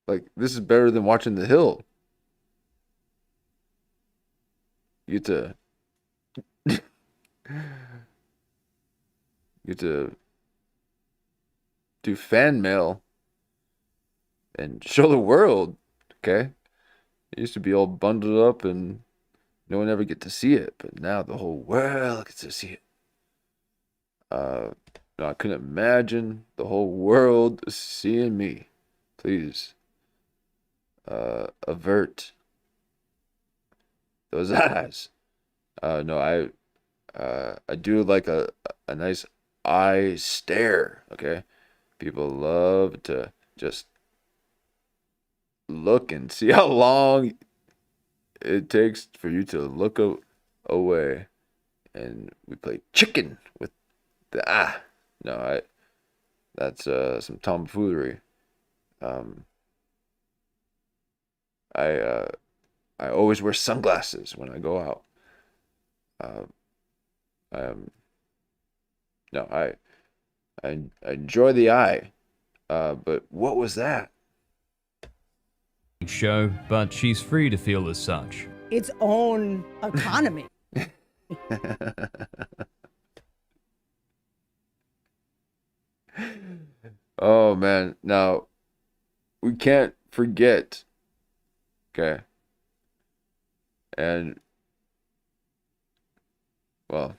S1: Like, this is better than watching The Hill. You get to do fan mail and show the world, okay? It used to be all bundled up and no one ever get to see it, but now the whole world gets to see it. I couldn't imagine the whole world seeing me. Please, avert those eyes. No, I do like a nice eye stare, okay? People love to just look and see how long it takes for you to look away. And we play chicken with the No, that's some tomfoolery. I always wear sunglasses when I go out. I enjoy the eye. But what was that?
S4: Show, but she's free to feel as such.
S5: Its own economy.
S1: Oh man, now we can't forget, okay? And well,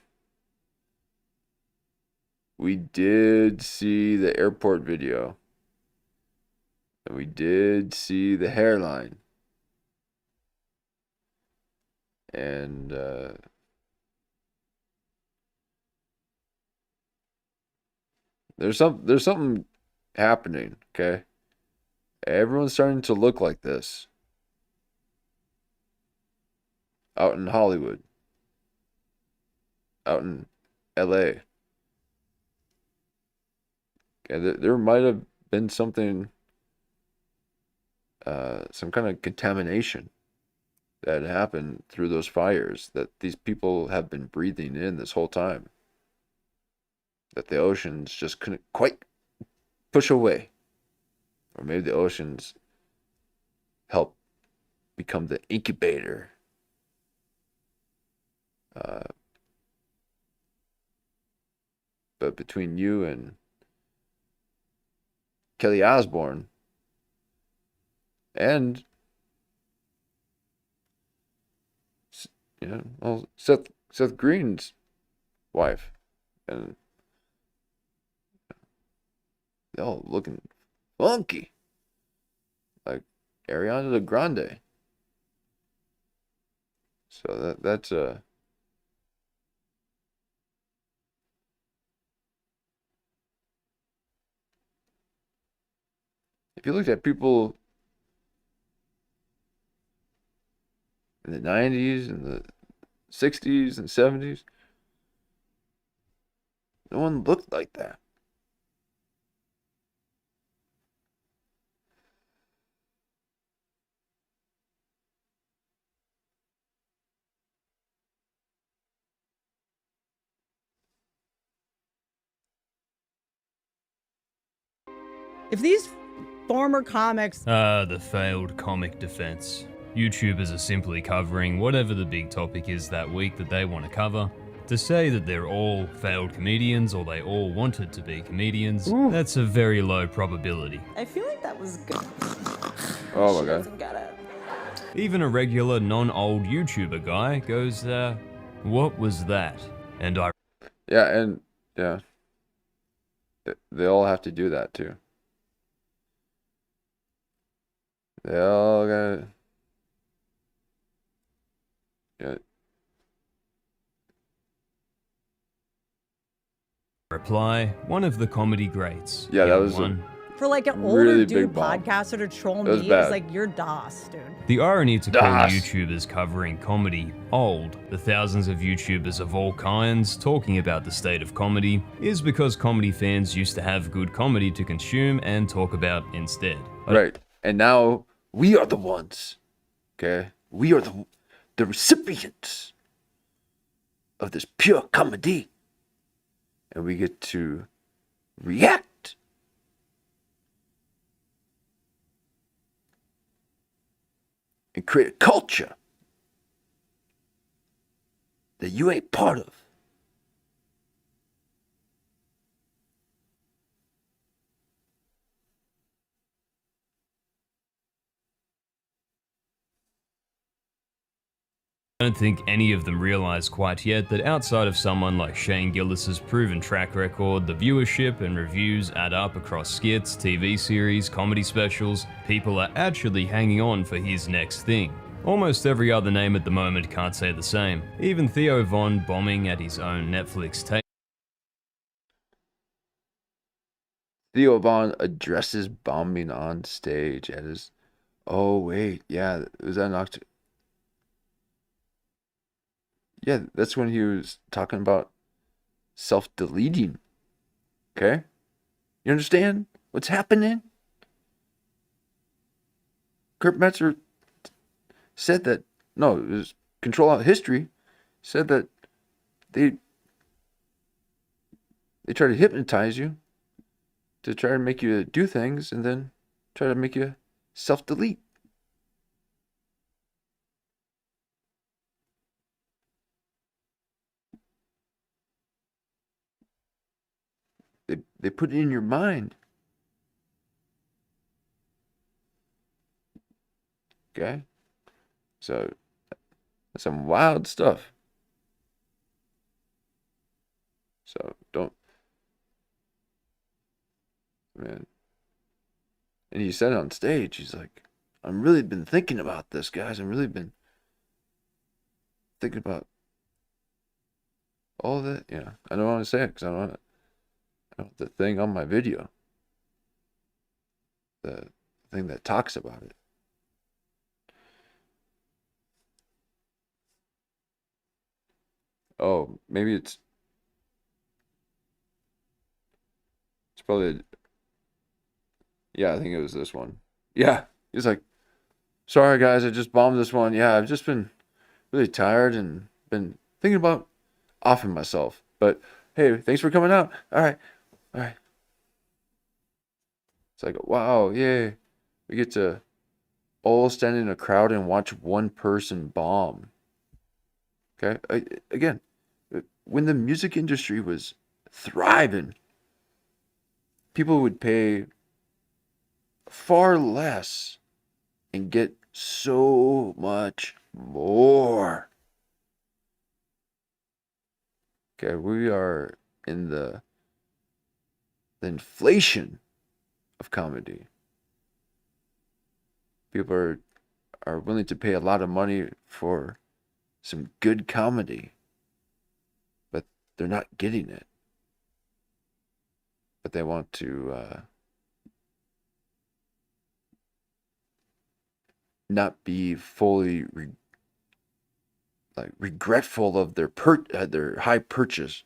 S1: we did see the airport video, and we did see the hairline, and there's something happening, okay? Everyone's starting to look like this out in Hollywood, out in LA. Okay, there might have been something, some kind of contamination that happened through those fires that these people have been breathing in this whole time, that the oceans just couldn't quite push away. Or maybe the oceans help become the incubator. But between you and Kelly Osbourne and Seth Green's wife, and they're all looking funky, like Ariana Grande. So that's if you looked at people in the 90s and the 60s and 70s, no one looked like that.
S5: If these former comics...
S4: The failed comic defense. YouTubers are simply covering whatever the big topic is that week that they want to cover. To say that they're all failed comedians or they all wanted to be comedians, that's a very low probability.
S12: I feel like that was good.
S1: Oh my
S12: She
S1: god.
S12: doesn't get it.
S4: Even a regular non-old YouTuber guy goes, what was that? And I...
S1: Yeah, and yeah. They all have to do that too. They all gotta... Yeah.
S4: reply, one of the comedy greats.
S1: Yeah, that
S4: Young
S1: was
S4: one.
S5: For like an older
S1: really
S5: dude
S1: big bomb.
S5: podcaster to troll
S1: That was
S5: me
S1: bad.
S5: is like, you're DOS, dude.
S4: The irony to call
S1: Das.
S4: YouTubers covering comedy old, the thousands of YouTubers of all kinds talking about the state of comedy, is because comedy fans used to have good comedy to consume and talk about instead.
S1: Right. And now we are the ones. Okay? We are the recipients of this pure comedy. And we get to react. And create a culture that you ain't part of.
S4: I don't think any of them realize quite yet that outside of someone like Shane Gillis's proven track record, the viewership and reviews add up across skits, TV series, comedy specials. People are actually hanging on for his next thing. Almost every other name at the moment can't say the same. Even Theo Von bombing at his own Netflix tape.
S1: Theo Von addresses bombing on stage at his... Oh, wait. Yeah, was that an Yeah, that's when he was talking about self-deleting. Okay? You understand what's happening? Kurt Metzer said that, no, it was Control Out History, said that they try to hypnotize you to try to make you do things and then try to make you self-delete. They put it in your mind. Okay? So, that's some wild stuff. So, don't... Man. And he said it on stage. He's like, I've really been thinking about this, guys. I've really been thinking about all that. Yeah, I don't want to say it because I don't want the thing on my video. The thing that talks about it. Oh, maybe it's probably... Yeah, I think it was this one. Yeah, he's like, sorry guys, I just bombed this one. Yeah, I've just been really tired and been thinking about offing myself. But hey, thanks for coming out. All right. It's like, wow, yay. We get to all stand in a crowd and watch one person bomb. Okay? Again, when the music industry was thriving, people would pay far less and get so much more. Okay, we are in the inflation of comedy. People are willing to pay a lot of money for some good comedy, but they're not getting it. But they want to not be fully regretful of their high purchases.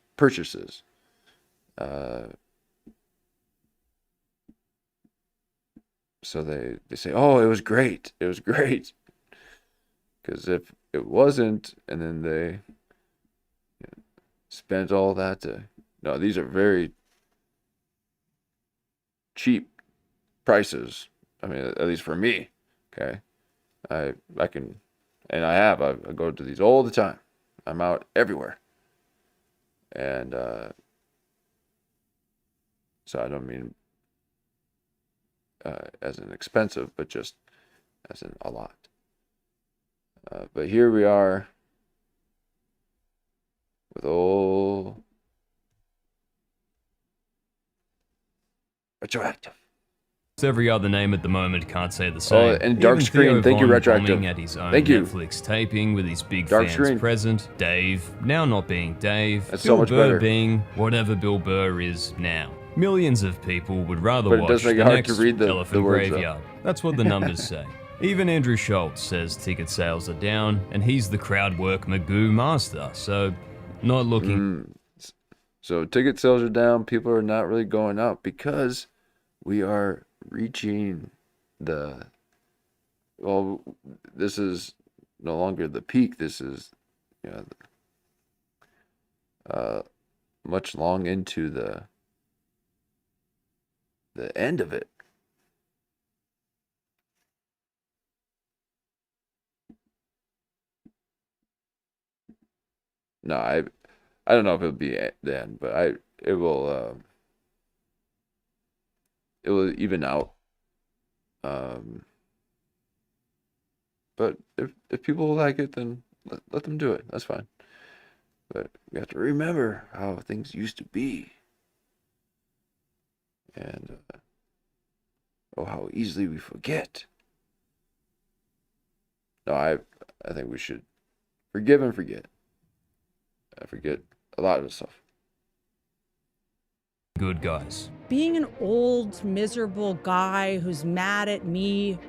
S1: So they say, oh, it was great. It was great. Because if it wasn't, and then they spent all that to... No, these are very cheap prices. I mean, at least for me. Okay? I can... And I go to these all the time. I'm out everywhere. And so I don't mean as an expensive, but just as in a lot. But here we are with old Retroactive.
S4: Every other name at the moment can't say the same.
S1: And Dark
S4: Even
S1: Screen,
S4: Theo
S1: thank you,
S4: Von
S1: Retroactive.
S4: bombing at his own
S1: Thank you.
S4: Netflix taping with his big
S1: Dark
S4: fans
S1: Screen.
S4: present. Dave, now not being Dave.
S1: That's
S4: Bill
S1: so much
S4: Burr
S1: better.
S4: being whatever Bill Burr is now. Millions of people would rather
S1: But it
S4: watch
S1: does make it
S4: the
S1: hard
S4: next
S1: to read the
S4: Elephant
S1: words, though.
S4: Graveyard. That's what the numbers say. Even Andrew Schultz says ticket sales are down, and he's the crowd work Magoo master, so not looking...
S1: So ticket sales are down. People are not really going out because we are reaching the... Well, this is no longer the peak. This is, much long into the end of it. No, I don't know if it'll be the end, but it will even out. But if people like it, then let them do it. That's fine. But we have to remember how things used to be. And how easily we forget. No, I think we should forgive and forget. I forget a lot of stuff.
S4: Good guys.
S5: Being an old, miserable guy who's mad at me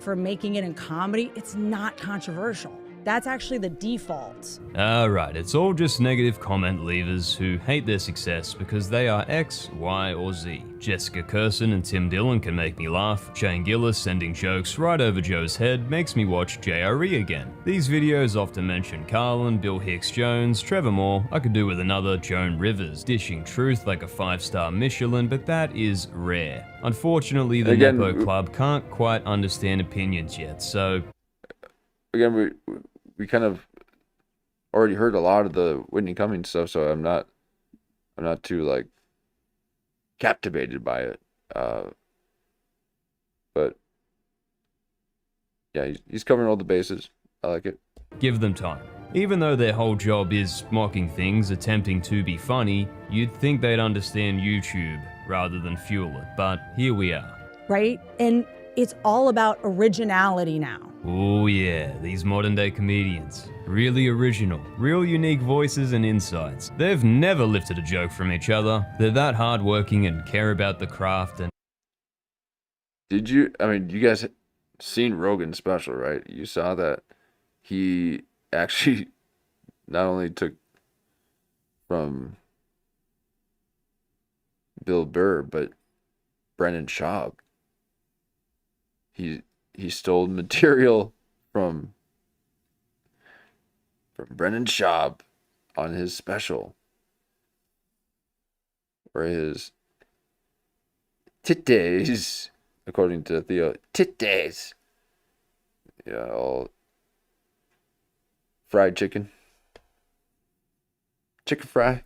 S5: for making it in comedy, it's not controversial. That's actually the default.
S4: Alright, it's all just negative comment leavers who hate their success because they are X, Y, or Z. Jessica Curson and Tim Dillon can make me laugh. Shane Gillis sending jokes right over Joe's head makes me watch JRE again. These videos often mention Carlin, Bill Hicks Jones, Trevor Moore. I could do with another Joan Rivers, dishing truth like a 5-star Michelin, but that is rare. Unfortunately, the
S1: Again,
S4: Nepo Club can't quite understand opinions yet, so...
S1: Again, we kind of already heard a lot of the Whitney Cummings stuff, so I'm not too like captivated by it. But yeah, he's covering all the bases. I like it.
S4: Give them time. Even though their whole job is mocking things, attempting to be funny, you'd think they'd understand YouTube rather than fuel it, but here we are.
S5: Right? And it's all about originality now.
S4: Oh yeah, these modern day comedians. Really original, real unique voices and insights. They've never lifted a joke from each other. They're that hardworking and care about the craft and...
S1: You guys seen Rogan's special, right? You saw that he actually not only took from Bill Burr, but Brendan Schaub. He stole material from Brendan Schaub on his special, where his titties, according to Theo, titties, all fried chicken fry.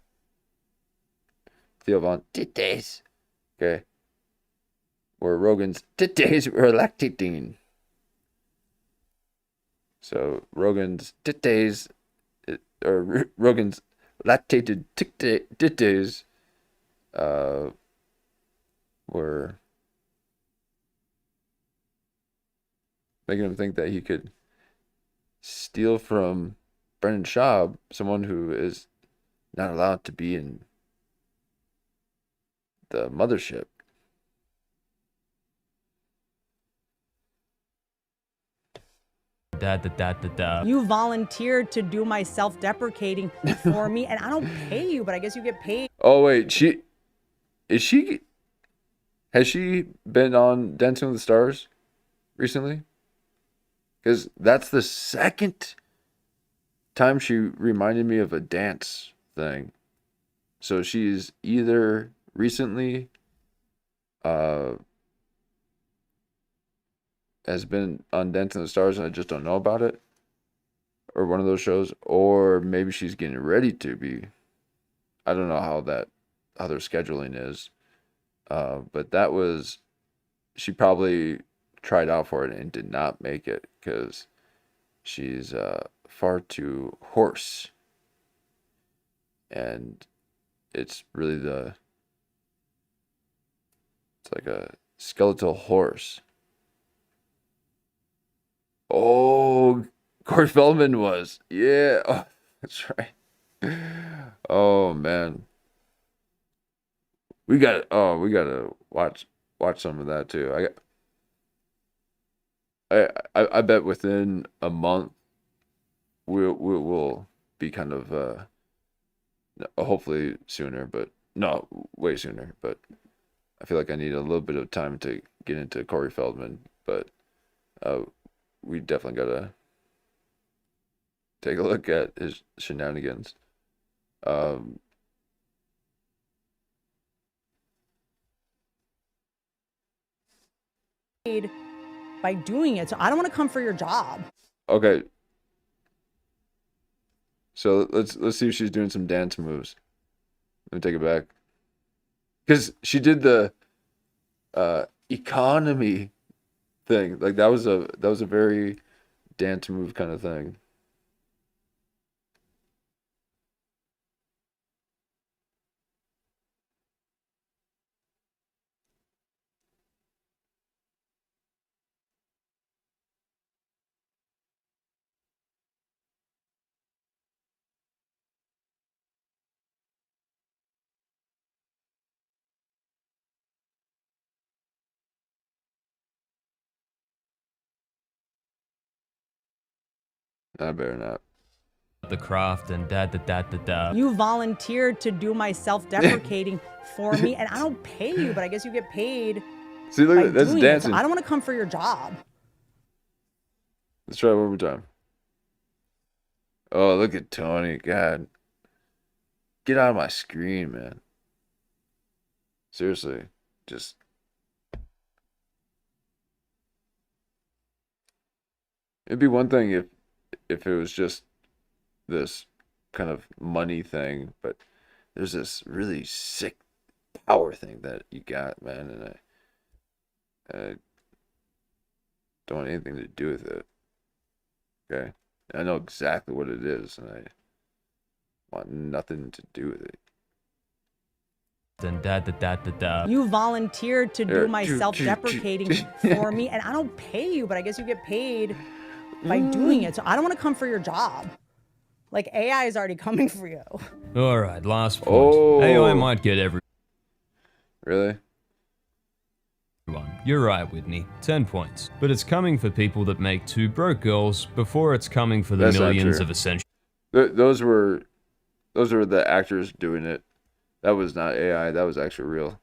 S1: Theo Von, titties, okay, where Rogan's titties were lactating. So Rogan's titties, or Rogan's lactated titties, were making him think that he could steal from Brendan Schaub, someone who is not allowed to be in the mothership.
S5: You volunteered to do my self-deprecating for me, and I don't pay you, but I guess you get paid.
S1: Oh wait, has she been on Dancing with the Stars recently? Because that's the second time she reminded me of a dance thing. So she's either recently has been on Dancing with the Stars and I just don't know about it, or one of those shows, or maybe she's getting ready to be I don't know how their scheduling is, but that was, she probably tried out for it and did not make it because she's far too hoarse, and it's really it's like a skeletal horse. Oh, Corey Feldman was. Yeah. Oh, that's right. Oh man. We gotta watch some of that too. I bet within a month we'll be kind of hopefully sooner, but no, way sooner, but I feel like I need a little bit of time to get into Corey Feldman, but we definitely gotta take a look at his shenanigans.
S5: By doing it, so I don't want to come for your job.
S1: Okay. So let's see if she's doing some dance moves. Let me take it back. Because she did the economy thing. Like that was a very dance move kind of thing. I better not.
S4: The craft and da.
S5: You volunteered to do my self-deprecating for me, and I don't pay you, but I guess you get paid.
S1: See, look at that's dancing.
S5: So I don't want to come for your job.
S1: Let's try it one more time. Oh, look at Tony. God. Get out of my screen, man. Seriously. Just. It'd be one thing if it was just this kind of money thing, but there's this really sick power thing that you got, man, and I don't want anything to do with it. Okay? I know exactly what it is, and I want nothing to do with it.
S4: And da.
S5: You volunteered to do my self-deprecating for me, and I don't pay you, but I guess you get paid by doing it. So I don't want to come for your job. Like AI is already coming for you.
S4: All right, last point.
S1: Oh.
S4: AI might get everyone.
S1: Really?
S4: You're right, Whitney. 10 points. But it's coming for people that make two broke girls before it's coming for the
S1: That's not
S4: millions
S1: true.
S4: of essential.
S1: Those were the actors doing it. That was not AI. That was actually real.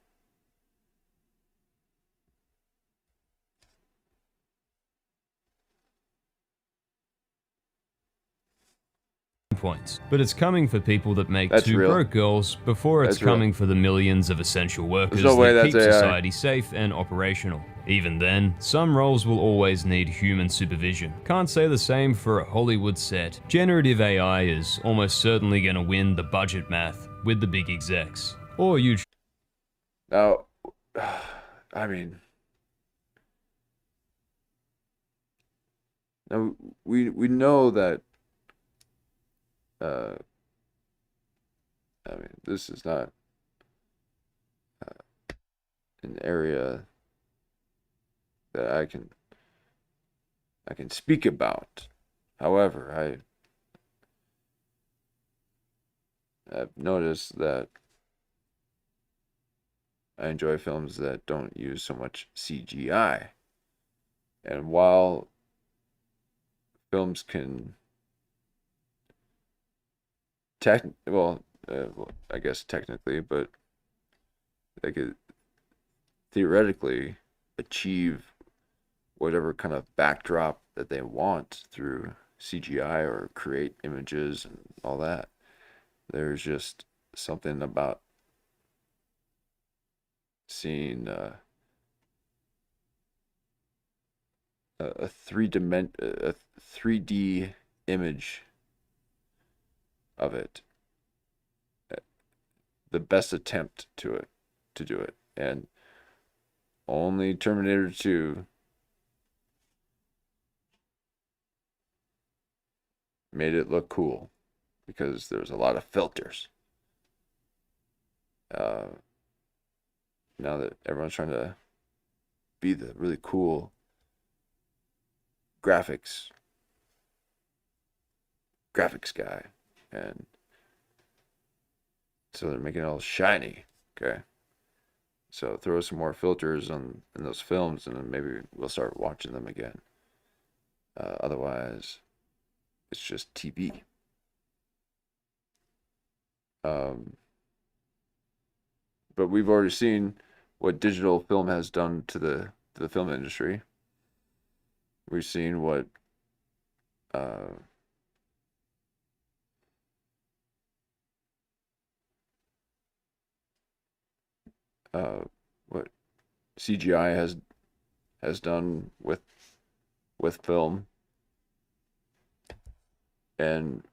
S4: Points. But it's coming for people that make
S1: That's
S4: two
S1: real.
S4: broke girls before it's
S1: That's real.
S4: coming for the millions of essential workers
S1: no way
S4: that
S1: that's
S4: keep
S1: AI.
S4: society safe and operational. Even then, some roles will always need human supervision. Can't say the same for a Hollywood set. Generative AI is almost certainly going to win the budget math with the big execs. Or you.
S1: Now, I mean, now we know that. I mean, this is not an area that I can speak about. However, I've noticed that I enjoy films that don't use so much CGI. And while films can I guess technically, but they could theoretically achieve whatever kind of backdrop that they want through CGI or create images and all that. There's just something about seeing a 3D image of it. the best attempt to do it. And only Terminator 2 made it look cool because there's a lot of filters. Now that everyone's trying to be the really cool graphics guy, and so they're making it all shiny. Okay, so throw some more filters in those films, and then maybe we'll start watching them again. Otherwise, it's just TV. But we've already seen what digital film has done to the film industry. We've seen what what CGI has done with film. And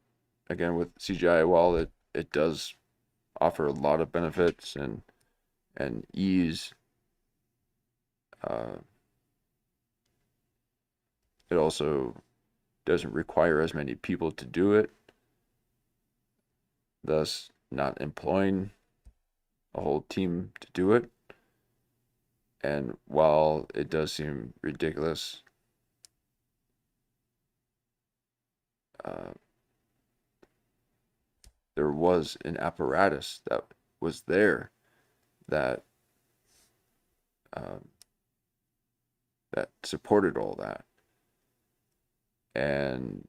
S1: again, with CGI, while it does offer a lot of benefits and ease, it also doesn't require as many people to do it, thus not employing a whole team to do it. And while it does seem ridiculous, there was an apparatus that was there that that supported all that. And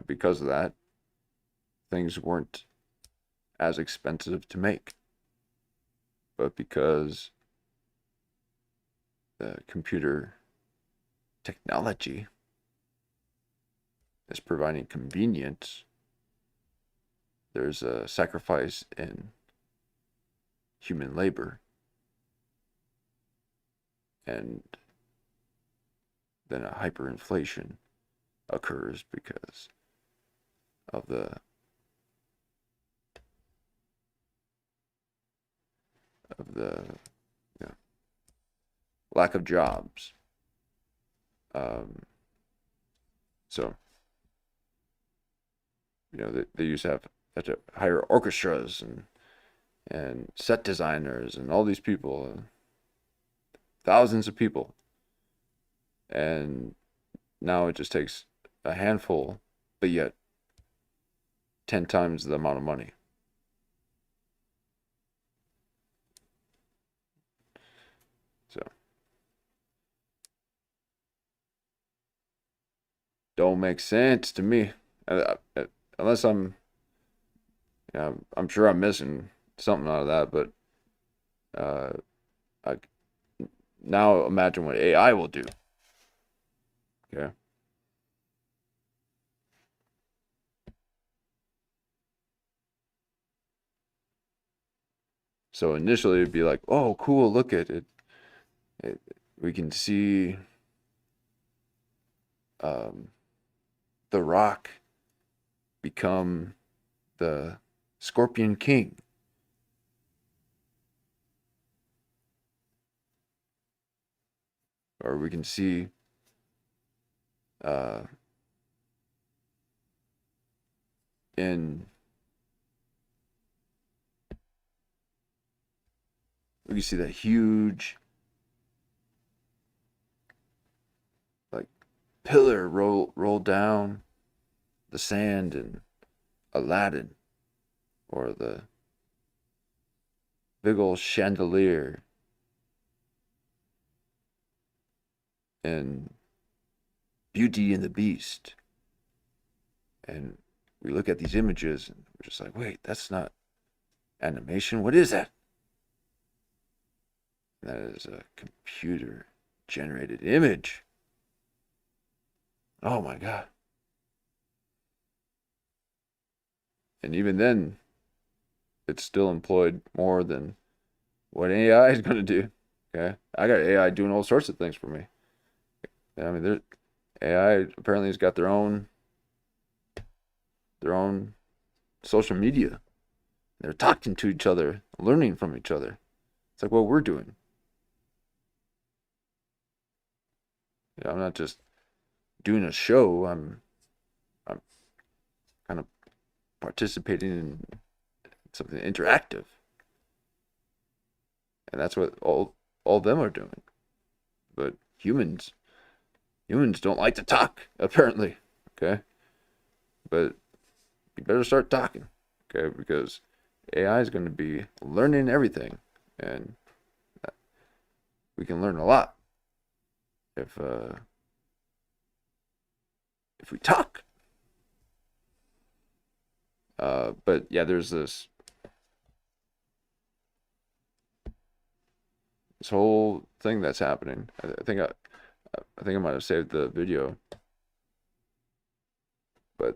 S1: because of that, things weren't as expensive to make. But because the computer technology is providing convenience, there's a sacrifice in human labor, and then a hyperinflation occurs because of the lack of jobs. So they used to have to hire orchestras and set designers and all these people, thousands of people, and now it just takes a handful, but yet 10 times the amount of money. So don't make sense to me, unless I'm sure I'm missing something out of that. But I now imagine what AI will do. Okay. So initially it'd be like, oh, cool, look at it. We can see The Rock become the Scorpion King. Or we can see we can see that huge pillar roll down the sand in Aladdin, or the big old chandelier in Beauty and the Beast. And we look at these images and we're just like, wait, that's not animation. What is that? That is a computer generated image. Oh my God. And even then, it's still employed more than what AI is going to do. Okay. I got AI doing all sorts of things for me. I mean, AI apparently has got their own social media. They're talking to each other, learning from each other. It's like what we're doing. I'm not just doing a show. I'm kind of participating in something interactive, and that's what all of them are doing. But humans don't like to talk, apparently. Okay, but you better start talking, okay? Because AI is going to be learning everything, and we can learn a lot if we talk. But yeah, there's this whole thing that's happening. I think I might have saved the video, but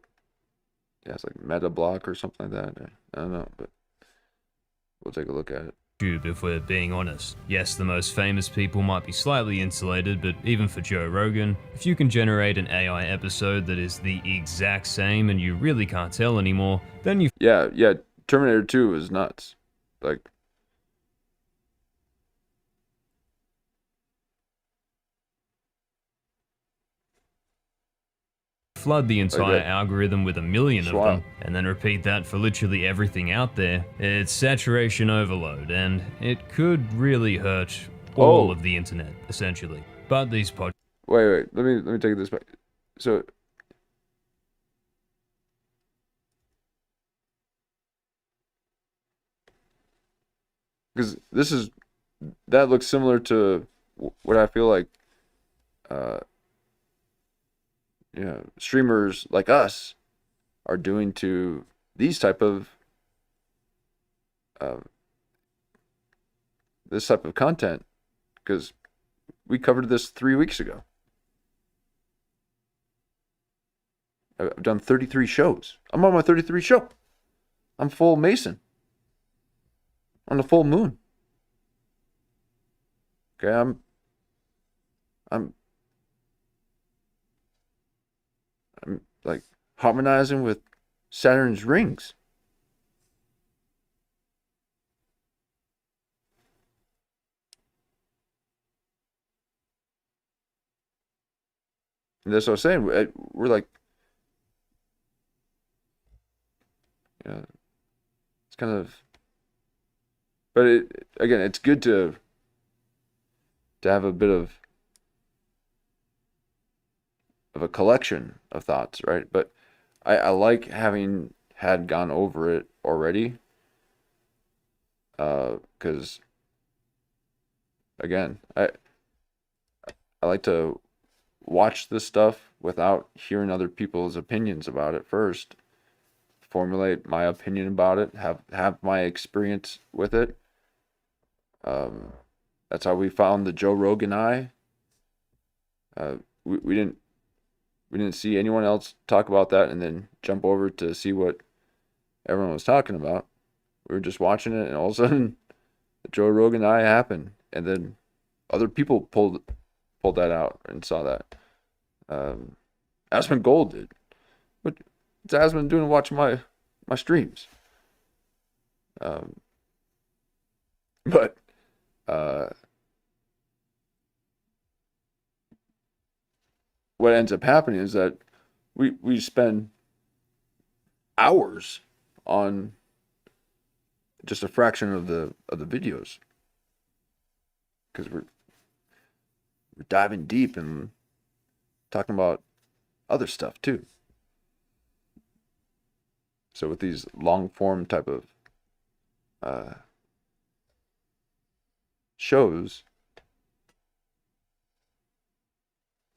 S1: yeah, it's like Meta Block or something like that. I don't know, but we'll take a look at it.
S4: If we're being honest. Yes, the most famous people might be slightly insulated, but even for Joe Rogan, if you can generate an AI episode that is the exact same and you really can't tell anymore, then you...
S1: Yeah, Terminator 2 is nuts. Like,
S4: flood the entire algorithm with 1 million of
S1: wild.
S4: them, and then repeat that for literally everything out there. It's saturation overload, and it could really hurt all of the internet, essentially. But these pod...
S1: Wait, let me take this back. So, because that looks similar to what I feel like streamers like us are doing to these type of this type of content, because we covered this 3 weeks ago. I've done 33 shows. I'm on my 33 show. I'm full Mason on the full moon. Okay, I'm like harmonizing with Saturn's rings. And that's what I was saying. We're like, it's kind of, but again, it's good to have a bit of a collection of thoughts, right? But I like having had gone over it already, because again, I like to watch this stuff without hearing other people's opinions about it first, formulate my opinion about it, have my experience with it. That's how we found the Joe Rogan eye. We didn't see anyone else talk about that and then jump over to see what everyone was talking about. We were just watching it, and all of a sudden the Joe Rogan eye happened, and then other people pulled that out and saw that. Aspen Gold did. What's Aspen doing watching my streams? But what ends up happening is that we spend hours on just a fraction of the videos, because we're diving deep and talking about other stuff too. So with these long form type of shows,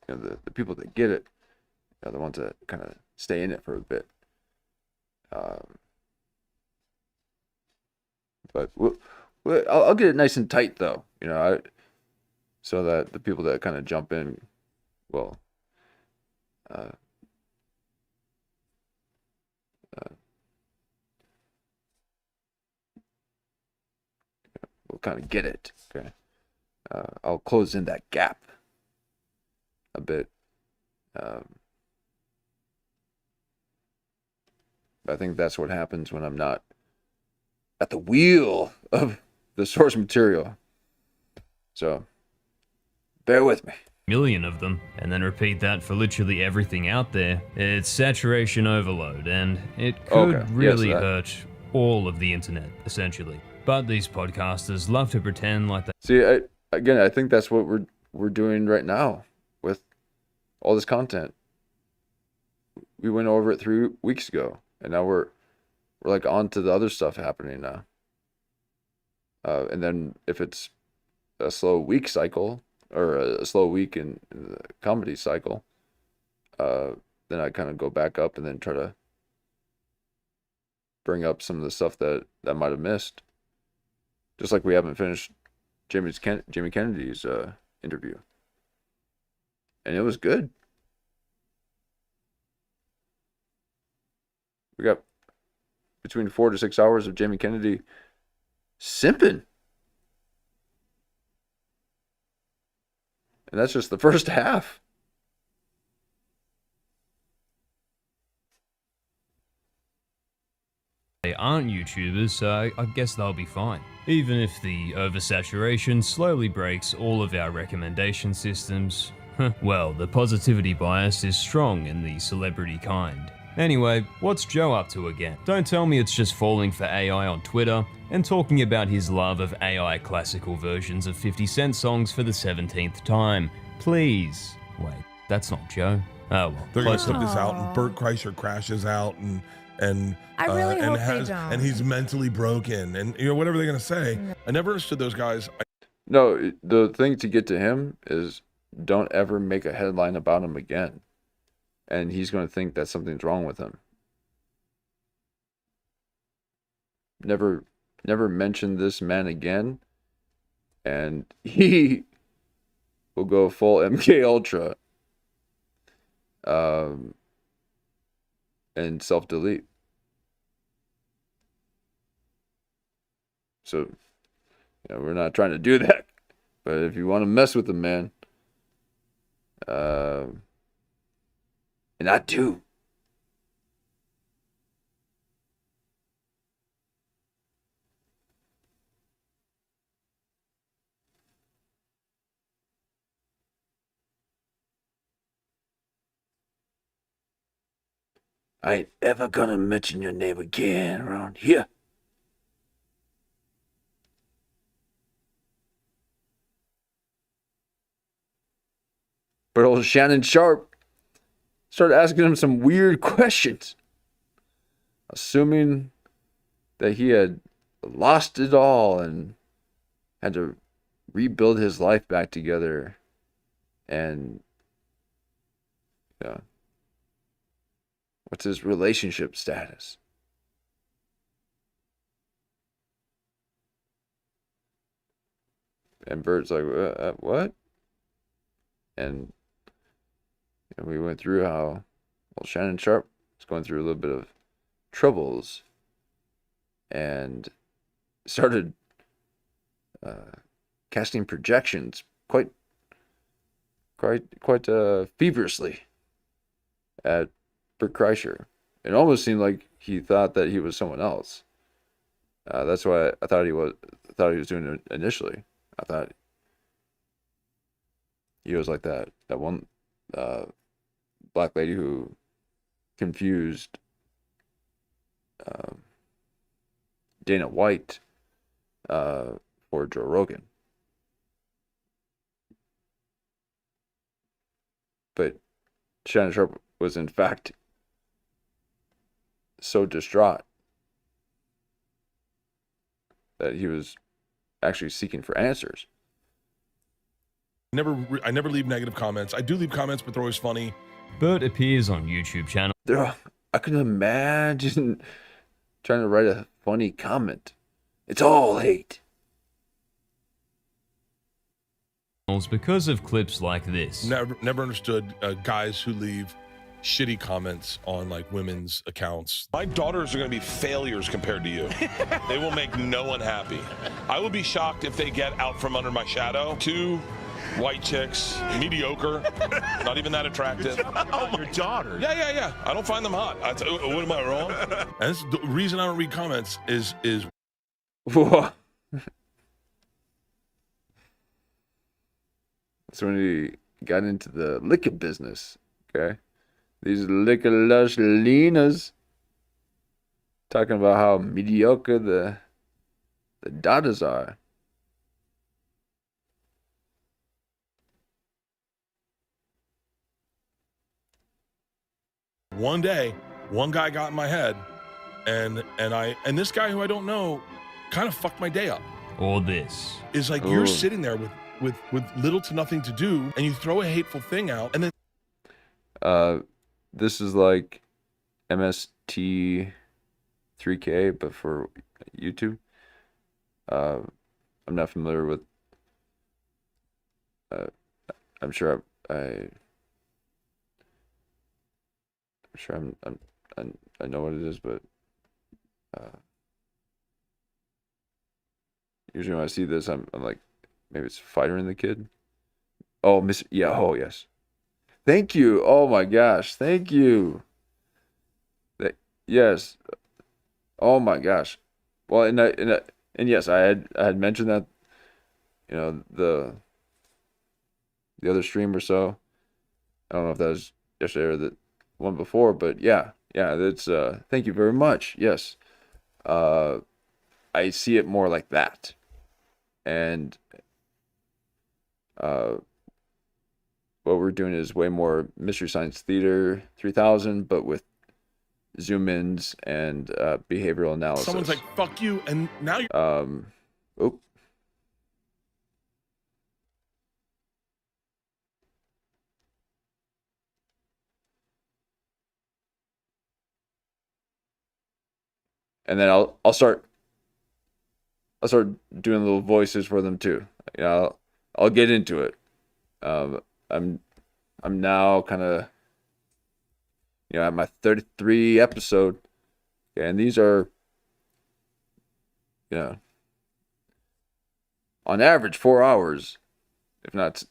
S1: the people that get it are the ones that kind of stay in it for a bit. But I'll get it nice and tight though, so that the people that kind of jump in will kind of get it. Okay, I'll close in that gap a bit. I think that's what happens when I'm not at the wheel of the source material. So, bear with me.
S4: Million of them, and then repeat that for literally everything out there. It's saturation overload, and it could really hurt all of the internet, essentially. But these podcasters love to pretend like that.
S1: See, I think that's what we're doing right now with all this content. We went over it 3 weeks ago, and now we're like on to the other stuff happening now. And then if it's a slow week cycle, or a slow week in the comedy cycle, then I kind of go back up and then try to bring up some of the stuff that I might have missed. Just like we haven't finished Jamie Kennedy's interview. And it was good. We got between 4 to 6 hours of Jamie Kennedy simping. And that's just the first half.
S4: They aren't YouTubers, so I guess they'll be fine. Even if the oversaturation slowly breaks all of our recommendation systems, well, the positivity bias is strong in the celebrity kind. Anyway, what's Joe up to again? Don't tell me it's just falling for AI on Twitter and talking about his love of AI classical versions of 50 Cent songs for the 17th time. Please. Wait, that's not Joe. Oh well.
S12: They're gonna put this out, and Bert Kreischer crashes out, and
S13: I really hope they don't.
S12: And he's mentally broken, and whatever they're gonna say. I never understood those guys.
S1: No, the thing to get to him is don't ever make a headline about him again. And he's going to think that something's wrong with him. Never mention this man again, and he will go full MK Ultra, and self-delete. So, we're not trying to do that. But if you want to mess with the man, and I do. I ain't ever gonna mention your name again around here. But old Shannon Sharp started asking him some weird questions, assuming that he had lost it all and had to rebuild his life back together. And what's his relationship status? And Bert's like, what? And we went through how Shannon Sharp was going through a little bit of troubles and started casting projections quite feverishly at Bert Kreischer. It almost seemed like he thought that he was someone else. That's what I thought he was doing it initially. I thought he was like that one black lady who confused Dana White for Joe Rogan. But Shannon Sharp was in fact so distraught that he was actually seeking for answers.
S12: I never leave negative comments. I do leave comments, but they're always funny.
S4: Bert appears on YouTube channel.
S1: I can imagine trying to write a funny comment. It's all hate.
S4: Because of clips like this.
S12: Never understood guys who leave shitty comments on like women's accounts.
S14: My daughters are going to be failures compared to you. They will make no one happy. I will be shocked if they get out from under my shadow. 2 white chicks, mediocre, not even that attractive.
S2: Oh, your daughter.
S14: Yeah. I don't find them hot. What am I wrong?
S12: And this, the reason I don't read comments is
S1: Whoa. That's when he got into the liquor business. Okay, these liquor lush Lenas talking about how mediocre the daughters are.
S12: one day, one guy got in my head, and this guy who I don't know kind of fucked my day up.
S4: Or this.
S12: Is like you're sitting there with little to nothing to do, and you throw a hateful thing out, and then
S1: This is like MST 3K, but for YouTube. I'm not familiar with. I'm sure I'm I know what it is, but usually when I see this, I'm like, maybe it's Fighter and the Kid. Oh, oh yes. Thank you. Oh my gosh, thank you. Yes. Oh my gosh. Well, and yes, I had mentioned that, you know, the other stream or so. I don't know if that was yesterday or the one before, but yeah, that's thank you very much. Yes. I see it more like that. And what we're doing is way more Mystery Science Theater 3000, but with zoom ins and behavioral analysis.
S12: someone's like, "Fuck you," and now you're
S1: Oh. And then I'll start doing little voices for them too. You know, I'll get into it. I'm now kind of, you know, at my 33 episode, and these are, you know, on average 4 hours, if not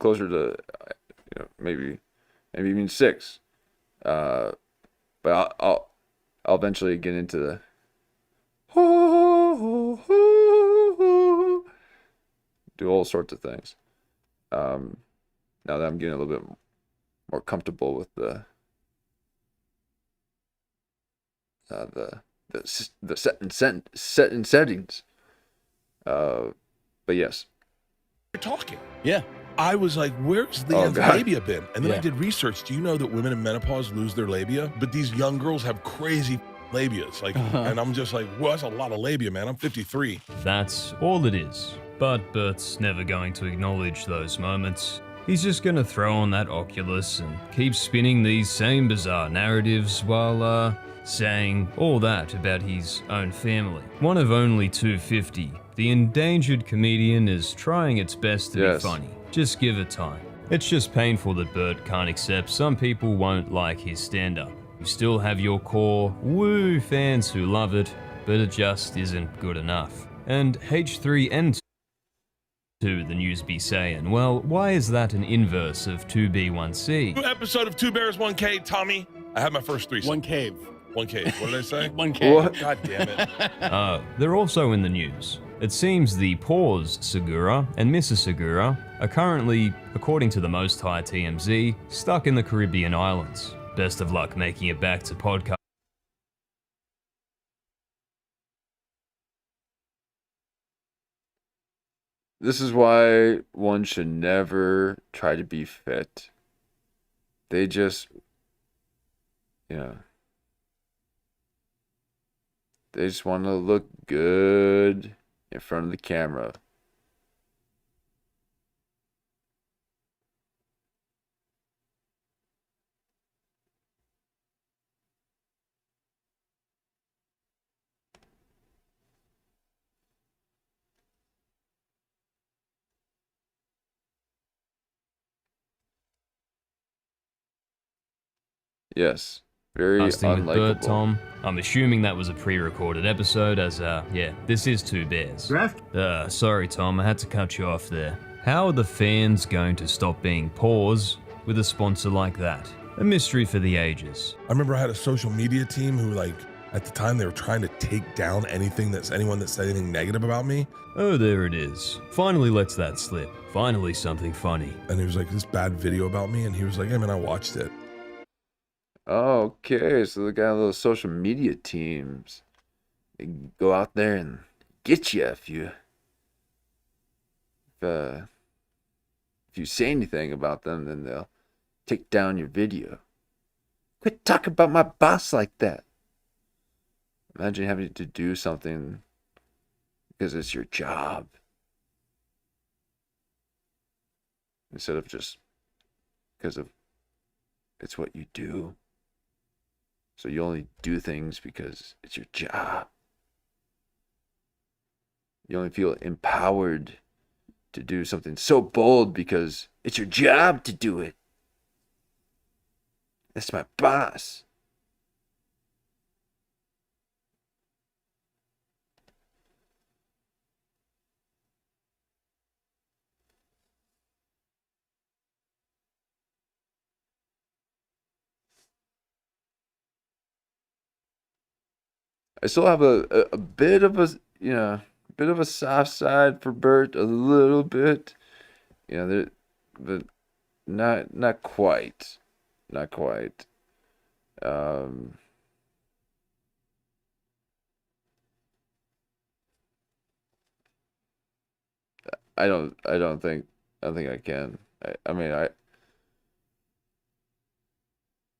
S1: closer to, you know, maybe even 6. But I'll eventually get into the do all sorts of things. Now that I'm getting a little bit more comfortable with the set in settings. But yes.
S12: talking.
S2: Yeah.
S12: I was like, "Where's Leanne's
S1: God.
S12: labia been?" And then I
S2: Yeah.
S12: did research. Do you know that women in menopause lose their labia? But these young girls have crazy labias. Like, and I'm just like, "Well, that's a lot of labia, man. I'm 53."
S4: That's all it is. But Bert's never going to acknowledge those moments. He's just gonna throw on that Oculus and keep spinning these same bizarre narratives while, saying all that about his own family. One of only 250, the endangered comedian is trying its best to be funny. Just give it time. It's just painful that Bert can't accept some people won't like his stand-up. You still have your core woo fans who love it, but it just isn't good enough. And H3N2, the news be saying, well, why is that an inverse of 2B1C?
S12: New episode of Two Bears, One Cave. Tommy, I had my first threesome.
S2: One cave.
S12: One cave. What did I say?
S2: One cave.
S1: What?
S12: God damn it.
S4: They're also in the news. It seems the Paws Segura and Mrs. Segura are currently, according to the Most High TMZ, stuck in the Caribbean islands. Best of luck making it back to podcast.
S1: This is why one should never try to be fit. They just, you know, they just want to look good in front of the camera. Yes. Very
S4: Casting with Bert,
S1: unlikable.
S4: Tom. I'm assuming that was a pre-recorded episode as, yeah, this is Two Bears.
S10: Draft?
S4: Sorry, Tom, I had to cut you off there. How are the fans going to stop being paws with a sponsor like that? A mystery for the ages.
S12: I remember I had a social media team who, like, at the time they were trying to take down anyone that said anything negative about me.
S4: Oh, there it is. Finally lets that slip. Finally something funny.
S12: And it was like this bad video about me, and he was like, hey man, I watched it.
S1: Okay, so they got those social media teams. They go out there and get you if you say anything about them, then they'll take down your video. Quit talking about my boss like that. Imagine having to do something because it's your job, instead of just because of it's what you do. So you only do things because it's your job. You only feel empowered to do something so bold because it's your job to do it. That's my boss. I still have a bit of a, bit of a soft side for Bert, a little bit, but not quite, not quite. I don't think I can. I mean,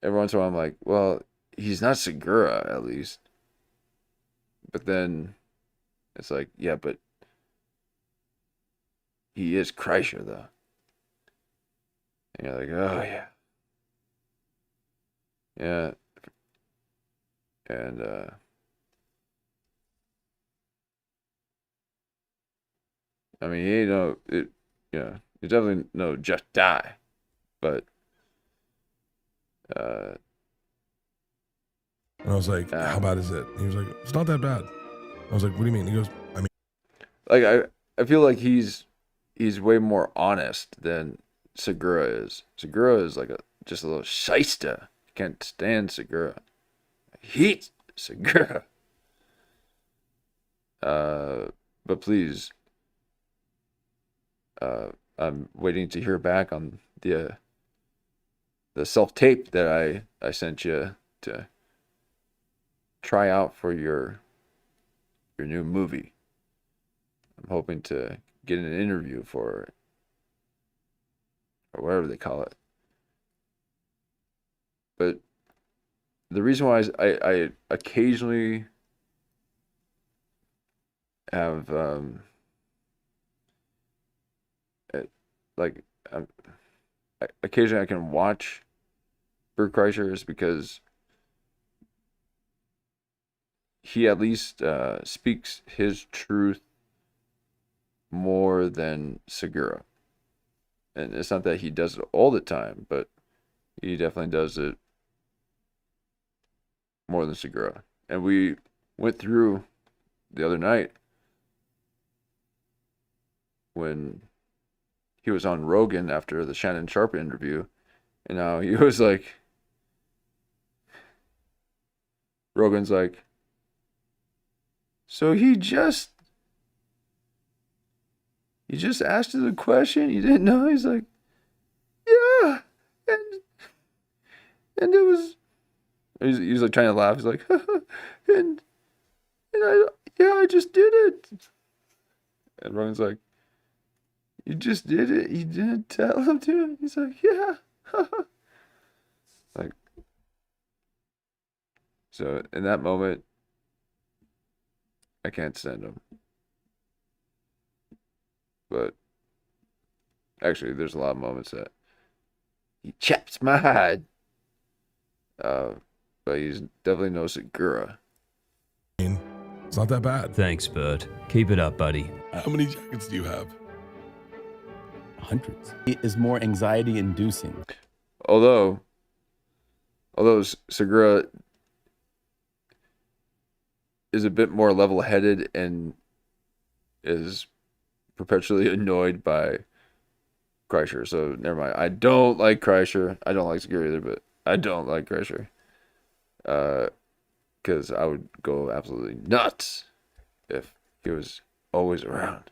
S1: every once in a while I'm like, well, he's not Segura at least. But then it's like, yeah, but he is Kreischer though. And you're like, oh yeah. Yeah. And I mean, he ain't no, he's definitely no JeffDye, but
S12: and I was like, how bad is it? He was like, it's not that bad. I was like, what do you mean? He goes, I mean,
S1: like I feel like he's way more honest than Segura is. Segura is like just a little shyster. Can't stand Segura. I hate Segura. But please, I'm waiting to hear back on the self-tape that I sent you to try out for your new movie. I'm hoping to get an interview for it, or whatever they call it. But the reason why I occasionally have occasionally I can watch Bert Kreischer is because he at least speaks his truth more than Segura. And it's not that he does it all the time, but he definitely does it more than Segura. And we went through the other night when he was on Rogan after the Shannon Sharp interview, and now he was like, Rogan's like, so he just asked you the question, you didn't know? He's like, yeah, and it was, he's like trying to laugh. He's like, and I just did it. And Rogan's like, you just did it? You didn't tell him to? He's like, yeah. Like, so in that moment, I can't stand him. But actually, there's a lot of moments that he chaps my hide. But he's definitely no Segura.
S12: It's not that bad.
S4: Thanks, Bert. Keep it up, buddy.
S12: How many jackets do you have?
S13: Hundreds. It is more anxiety inducing.
S1: Although Segura is a bit more level-headed and is perpetually annoyed by Kreischer, so never mind. I don't like Kreischer. I don't like Segura either, but I don't like Kreischer. Because I would go absolutely nuts if he was always around.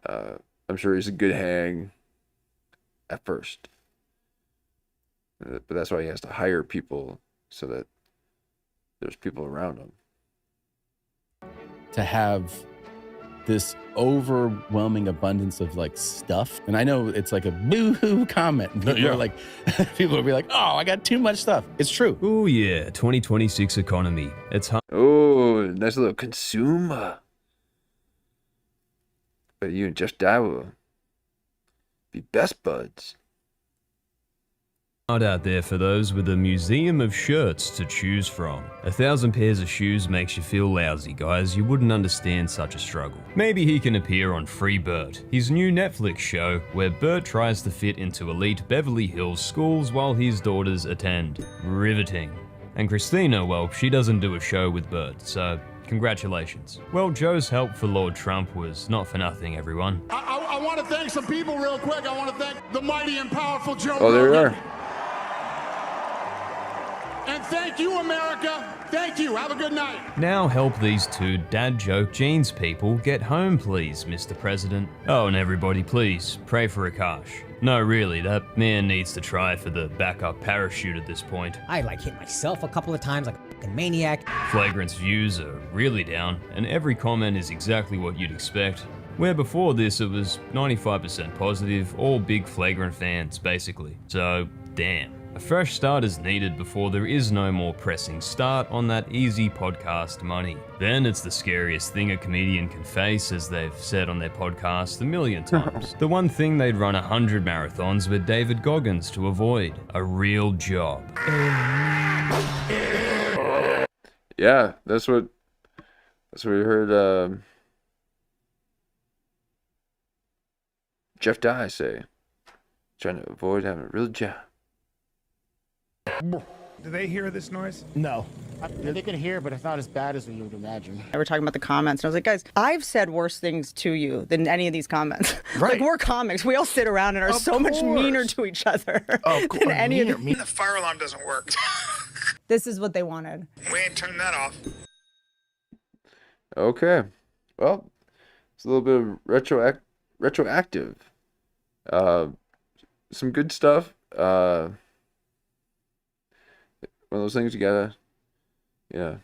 S1: I'm sure he's a good hang at first. But that's why he has to hire people so that there's people around him.
S13: To have this overwhelming abundance of like stuff, and I know it's like a boo-hoo comment. People are like, people will be like, "Oh, I got too much stuff." It's true.
S4: Oh yeah, 2026 economy. It's hard.
S1: Oh, nice little consumer. But you and JeffDye will be best buds.
S4: Out there for those with a museum of shirts to choose from. 1,000 pairs of shoes makes you feel lousy, guys. You wouldn't understand such a struggle. Maybe he can appear on Free Bert, his new Netflix show where Bert tries to fit into elite Beverly Hills schools while his daughters attend. Riveting. And Christina, well, she doesn't do a show with Bert, so congratulations. Well, Joe's help for Lord Trump was not for nothing, everyone.
S15: I want to thank some people real quick. I want to thank the mighty and powerful Joe
S1: Oh, there you
S15: Rogan.
S1: are.
S15: And thank you, America. Thank you. Have a good night.
S4: Now help these two dad joke jeans people get home, please, Mr. President. Oh, and everybody, please, pray for Akash. No, really, that man needs to try for the backup parachute at this point.
S16: I hit myself a couple of times like a fucking maniac.
S4: Flagrant's views are really down, and every comment is exactly what you'd expect. Where before this it was 95% positive, all big Flagrant fans, basically. So, damn. A fresh start is needed before there is no more pressing start on that easy podcast money. Then it's the scariest thing a comedian can face, as they've said on their podcast a million times. The one thing they'd run 100 marathons with David Goggins to avoid. A real job.
S1: Yeah, that's what we heard JeffDye say. Trying to avoid having a real job.
S17: Do they hear this noise?
S7: No.
S9: They can hear, but it's not as bad as you would imagine.
S5: I were talking about the comments, and I was like, guys, I've said worse things to you than any of these comments.
S9: Right.
S5: Like, we're comics. We all sit around and are so much meaner to each other than any of them.
S17: The fire alarm doesn't work.
S5: This is what they wanted.
S17: We ain't turning that off.
S1: Okay. Well, it's a little bit of retroactive. Some good stuff. One of those things you gotta, yeah.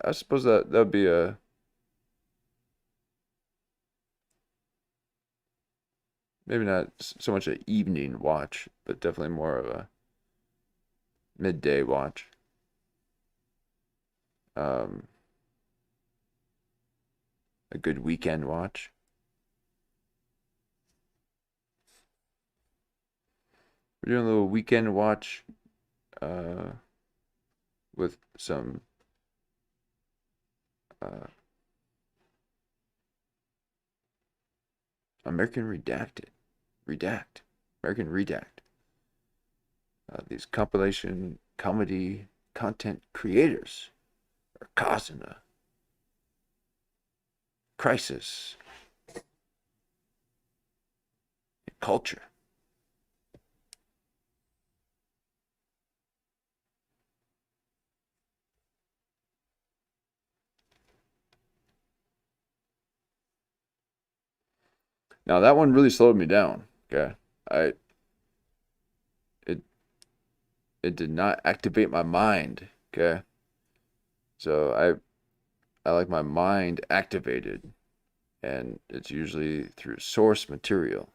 S1: I suppose that would be a maybe not so much an evening watch, but definitely more of a midday watch. A good weekend watch. We're doing a little weekend watch with some American Redact. These compilation comedy content creators are causing a crisis in culture. Now that one really slowed me down. Okay, it did not activate my mind. Okay, so I like my mind activated, and it's usually through source material.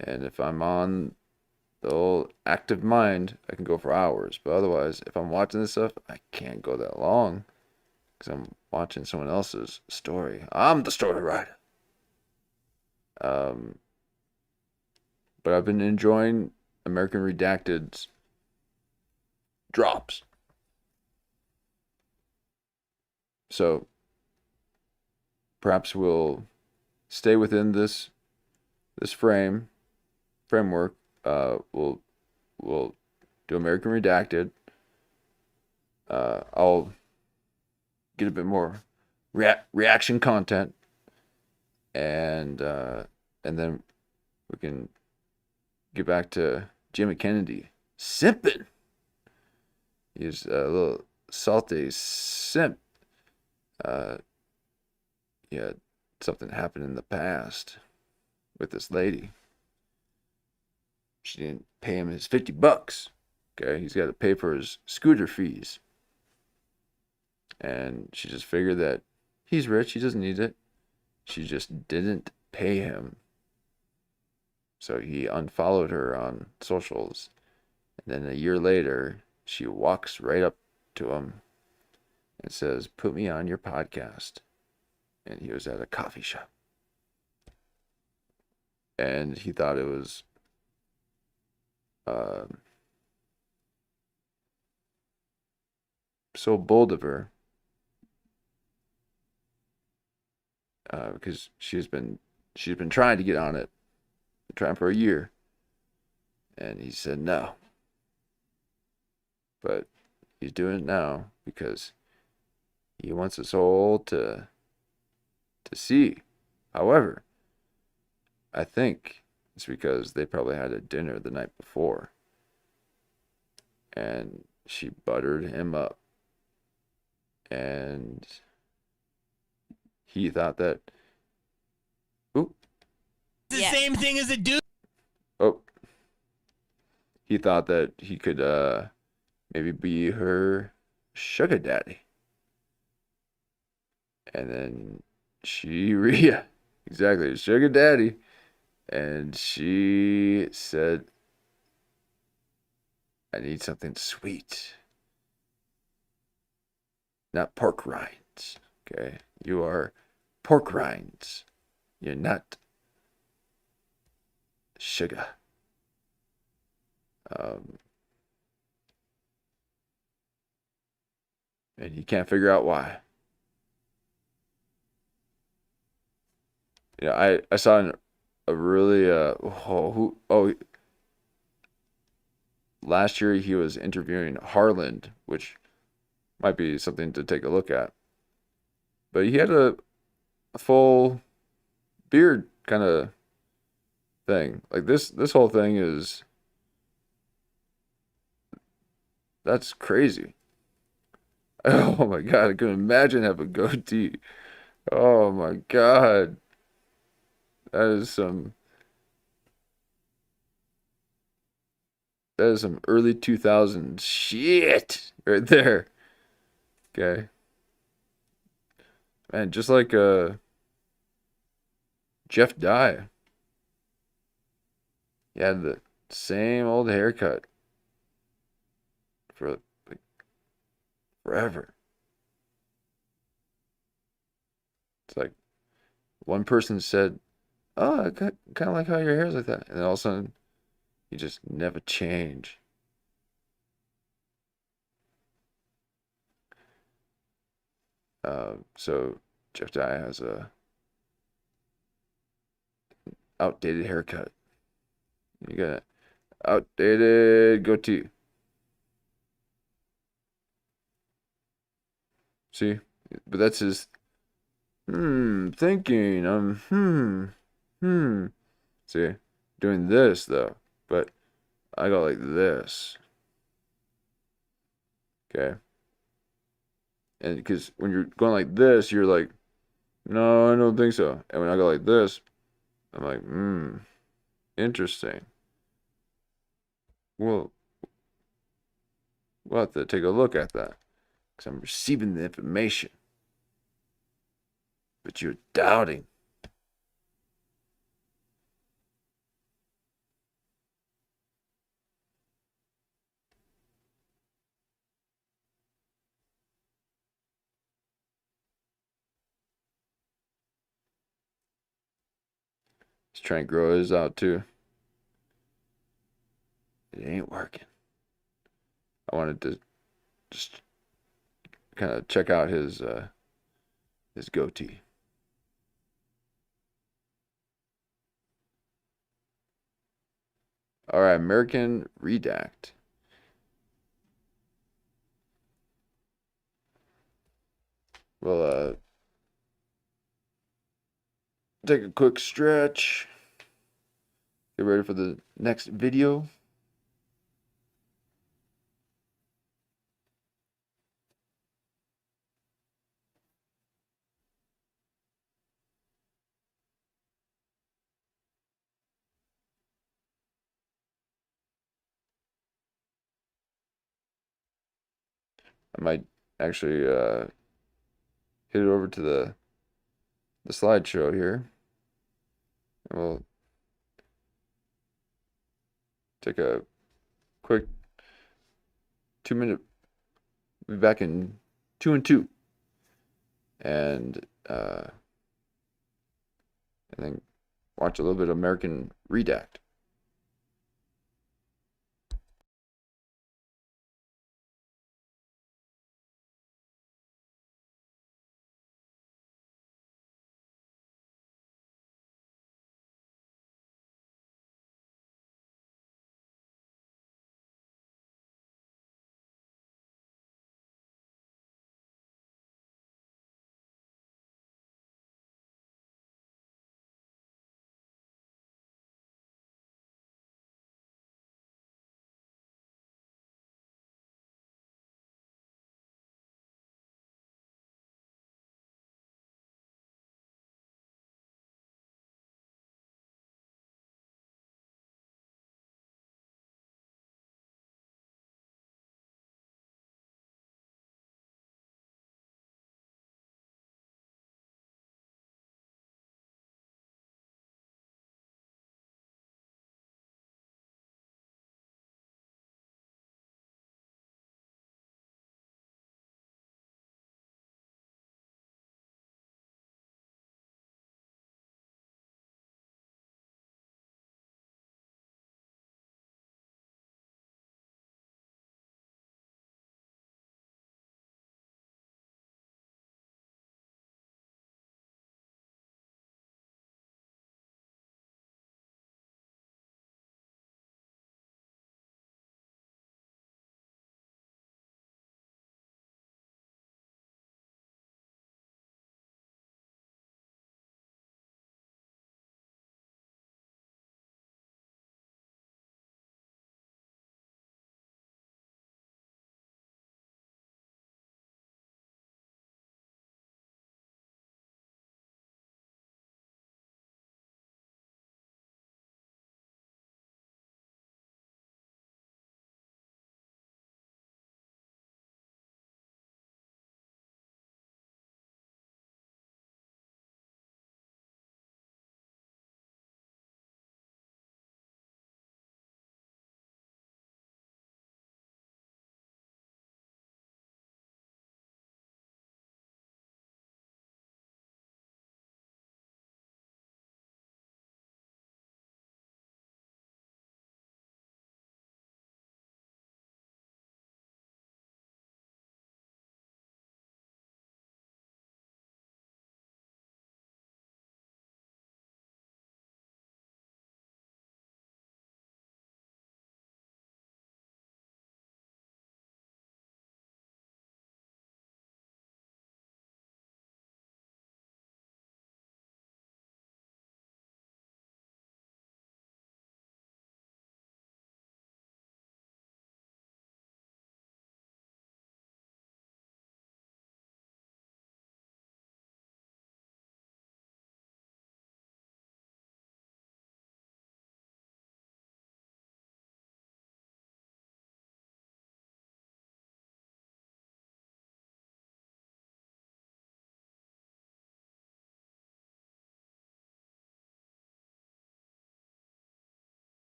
S1: And if I'm on the old active mind, I can go for hours. But otherwise, if I'm watching this stuff, I can't go that long because I'm watching someone else's story. I'm the story writer. But I've been enjoying American Redacted's drops. So perhaps we'll stay within this framework. We'll do American Redacted. I'll get a bit more reaction content, and then we can get back to Jimmy Kennedy simping. He's a little salty simp. Yeah, something happened in the past with this lady. She didn't pay him his $50. Okay, he's got to pay for his scooter fees. And she just figured that he's rich, he doesn't need it. She just didn't pay him. So he unfollowed her on socials. And then a year later, she walks right up to him and says, "Put me on your podcast." And he was at a coffee shop. And he thought it was so bold of her, because she's been trying to get on it, trying for a year, and he said no. But he's doing it now because he wants us all to see. However, I think it's because they probably had a dinner the night before, and she buttered him up, and he thought that, oop,
S18: It's the same thing as a dude.
S1: oh, he thought that he could maybe be her sugar daddy, and then she exactly, sugar daddy. And she said, "I need something sweet. Not pork rinds. Okay? You are pork rinds. You're not sugar." And you can't figure out why. Yeah, I saw a really last year he was interviewing Harland, which might be something to take a look at. But he had a full beard kind of thing. Like this whole thing is, that's crazy. Oh my God, I couldn't imagine having a goatee. Oh my God. That is some early 2000s shit right there. Okay. Man, just like JeffDye. He had the same old haircut for like forever. It's like one person said, "Oh, I kind of like how your hair's like that," and then all of a sudden, you just never change. So JeffDye has a outdated haircut. You got an outdated goatee. See, but that's his thinking. See, doing this though, but I go like this. Okay. And because when you're going like this, you're like, "No, I don't think so." And when I go like this, I'm like, interesting. Well, we'll have to take a look at that, because I'm receiving the information, but you're doubting. He's trying to grow his out too. It ain't working. I wanted to just kind of check out his goatee. All right, American Redact. Well, take a quick stretch. Get ready for the next video. I might actually hit it over to the slideshow here. And we'll take a quick 2-minute. We'll be back in 2 and 2, and then watch a little bit of American Redact.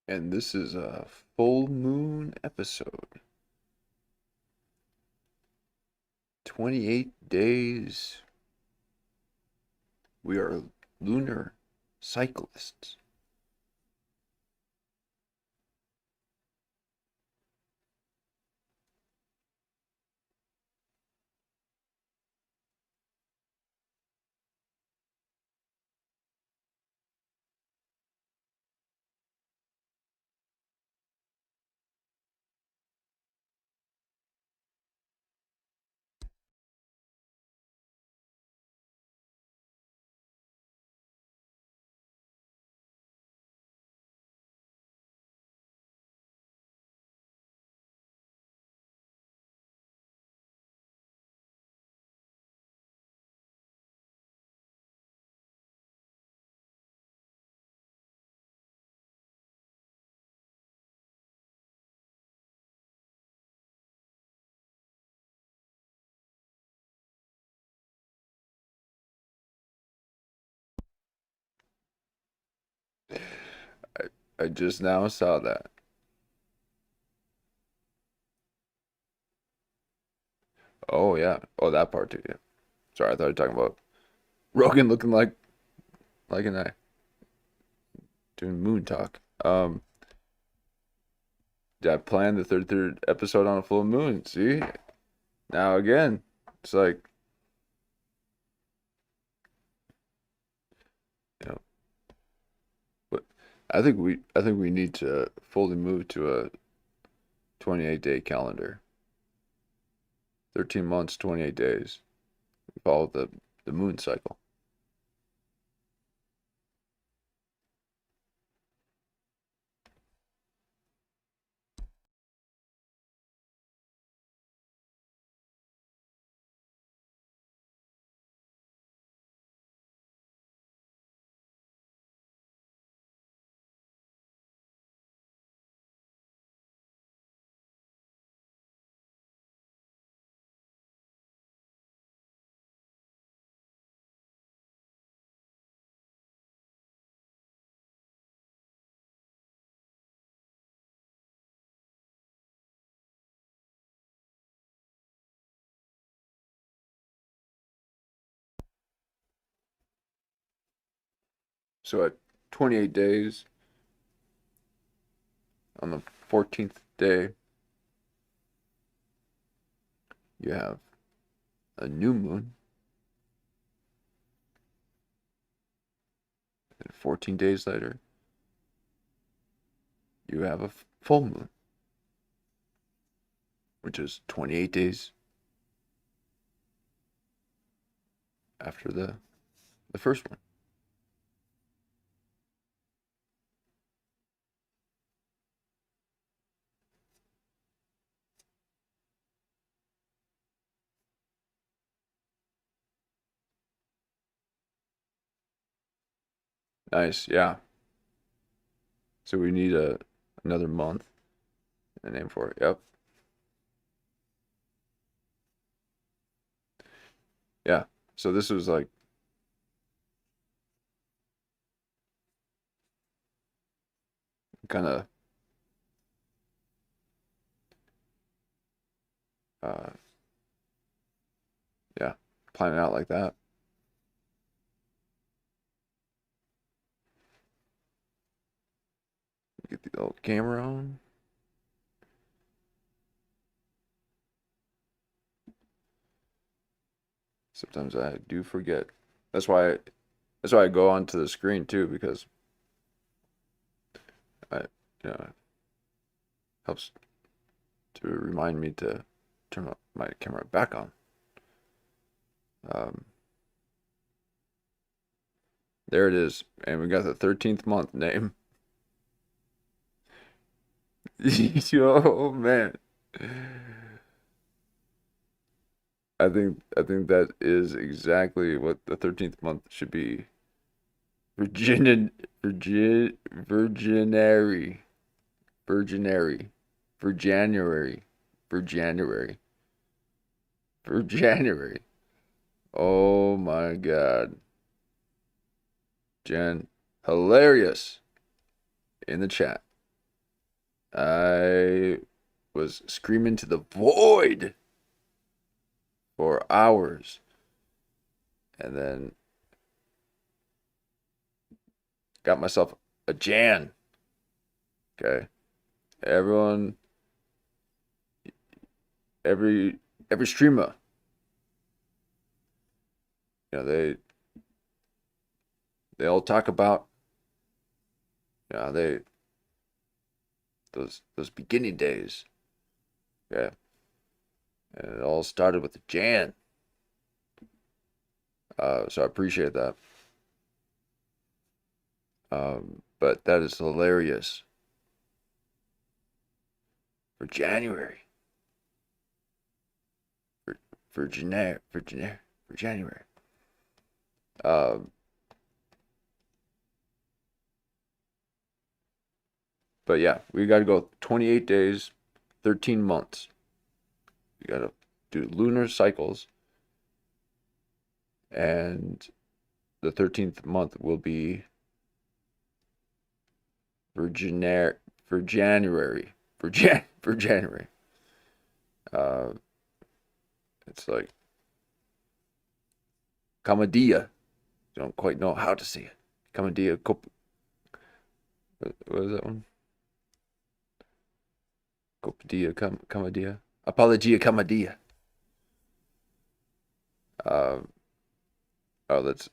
S1: And this is a full moon episode. 28 days. We are lunar cyclists. I just now saw that. Oh yeah. Oh, that part too. Yeah. Sorry, I thought you were talking about Rogan looking like an eye doing moon talk. I planned the third episode on a full moon. See, now again, it's like, you know, but I think we need to fully move to a 28-day calendar. 13 months, 28 days. Follow the moon cycle. So at 28 days, on the 14th day, you have a new moon. And 14 days later, you have a full moon, which is 28 days after the first one. Nice, yeah. So we need another month, a name for it. Yep. Yeah. So this was like kind of yeah, planning out like that. Get the old camera on. Sometimes I do forget. That's why I go onto the screen too, because helps to remind me to turn my camera back on. There it is, and we got the 13th month name. Oh man, I think that is exactly what the 13th month should be. Virginary. For January. Oh my God. Jen, hilarious in the chat. I was screaming to the void for hours. And then got myself a Jan. Okay. Everyone, every streamer, you know, they all talk about, you know, those beginning days. Yeah. And it all started with the Jan. So I appreciate that. But that is hilarious. For January. For January. But yeah, we got to go 28 days, 13 months. We got to do lunar cycles. And the 13th month will be for January. It's like Kamadia. Don't quite know how to say it. Kamadia. What is that one? Copadia, Kamadia. Apologia Kamadia. Let's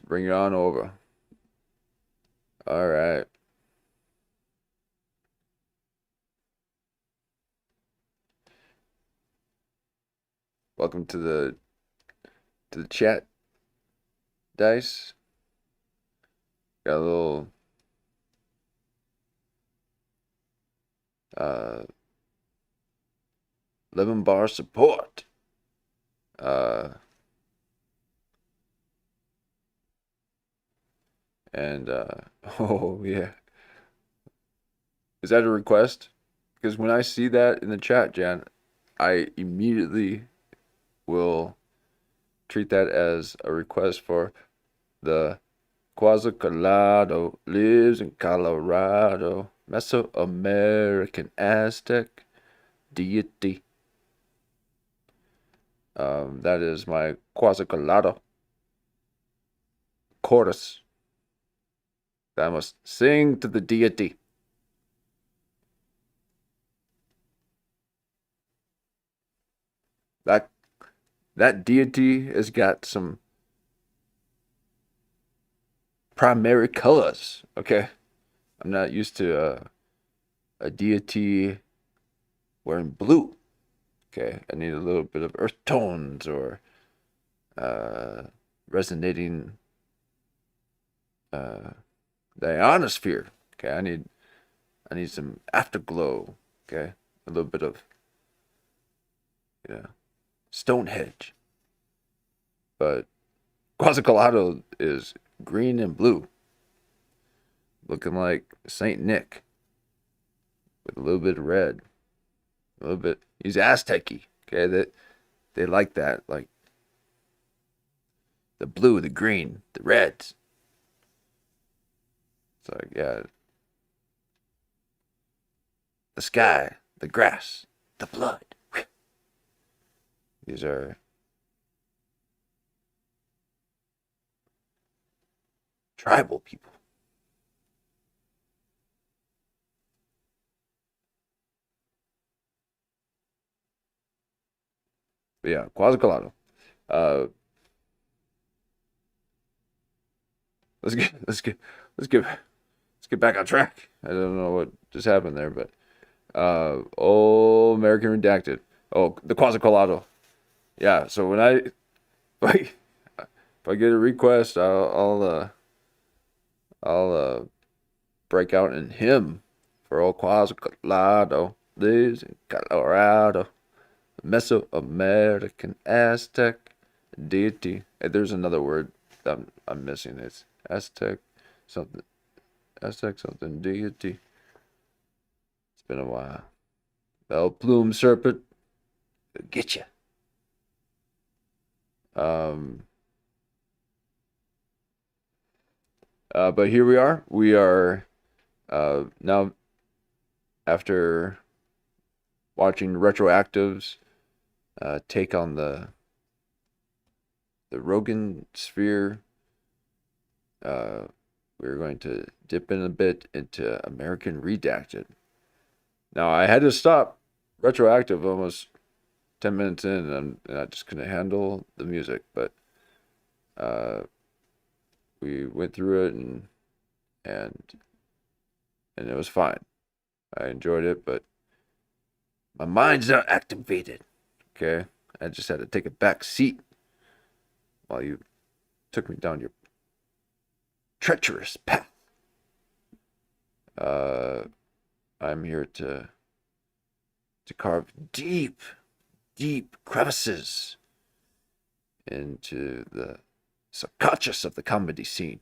S1: bring it on over. All right. Welcome to the chat, Dice. Got a little 11 bar support. And oh yeah. Is that a request? Because when I see that in the chat, Jan, I immediately will treat that as a request for the Quasicalado lives in Colorado, Mesoamerican Aztec deity. That is my Quasicalado chorus that I must sing to the deity. That deity has got some primary colors. Okay, I'm not used to a deity wearing blue. Okay, I need a little bit of earth tones or resonating the ionosphere. Okay, I need some afterglow. Okay, a little bit of Stonehenge. But Quasicalado is green and blue, looking like Saint Nick with a little bit of red, a little bit. He's Aztec-y. Okay, they like that, like the blue, the green, the reds. It's like, yeah, the sky, the grass, the blood. These are tribal people. But yeah, Quasicalado. Let's get back on track. I don't know what just happened there, but American Redacted. Oh, the Quasicalado. Yeah, so when if I get a request, I'll break out in hymn for old Quasicalado lives in Colorado, Mesoamerican Aztec deity. Hey, there's another word that I'm missing. It's Aztec something deity. It's been a while. Bell plume serpent, get you. But here we are. We are now after watching Retroactive's take on the Rogan sphere, we're going to dip in a bit into American Redacted. Now, I had to stop Retroactive almost 10 minutes in, and I just couldn't handle the music, but we went through it, and it was fine. I enjoyed it, but my mind's not activated. Okay, I just had to take a back seat while you took me down your treacherous path. I'm here to carve deep crevices into the subconscious of the comedy scene.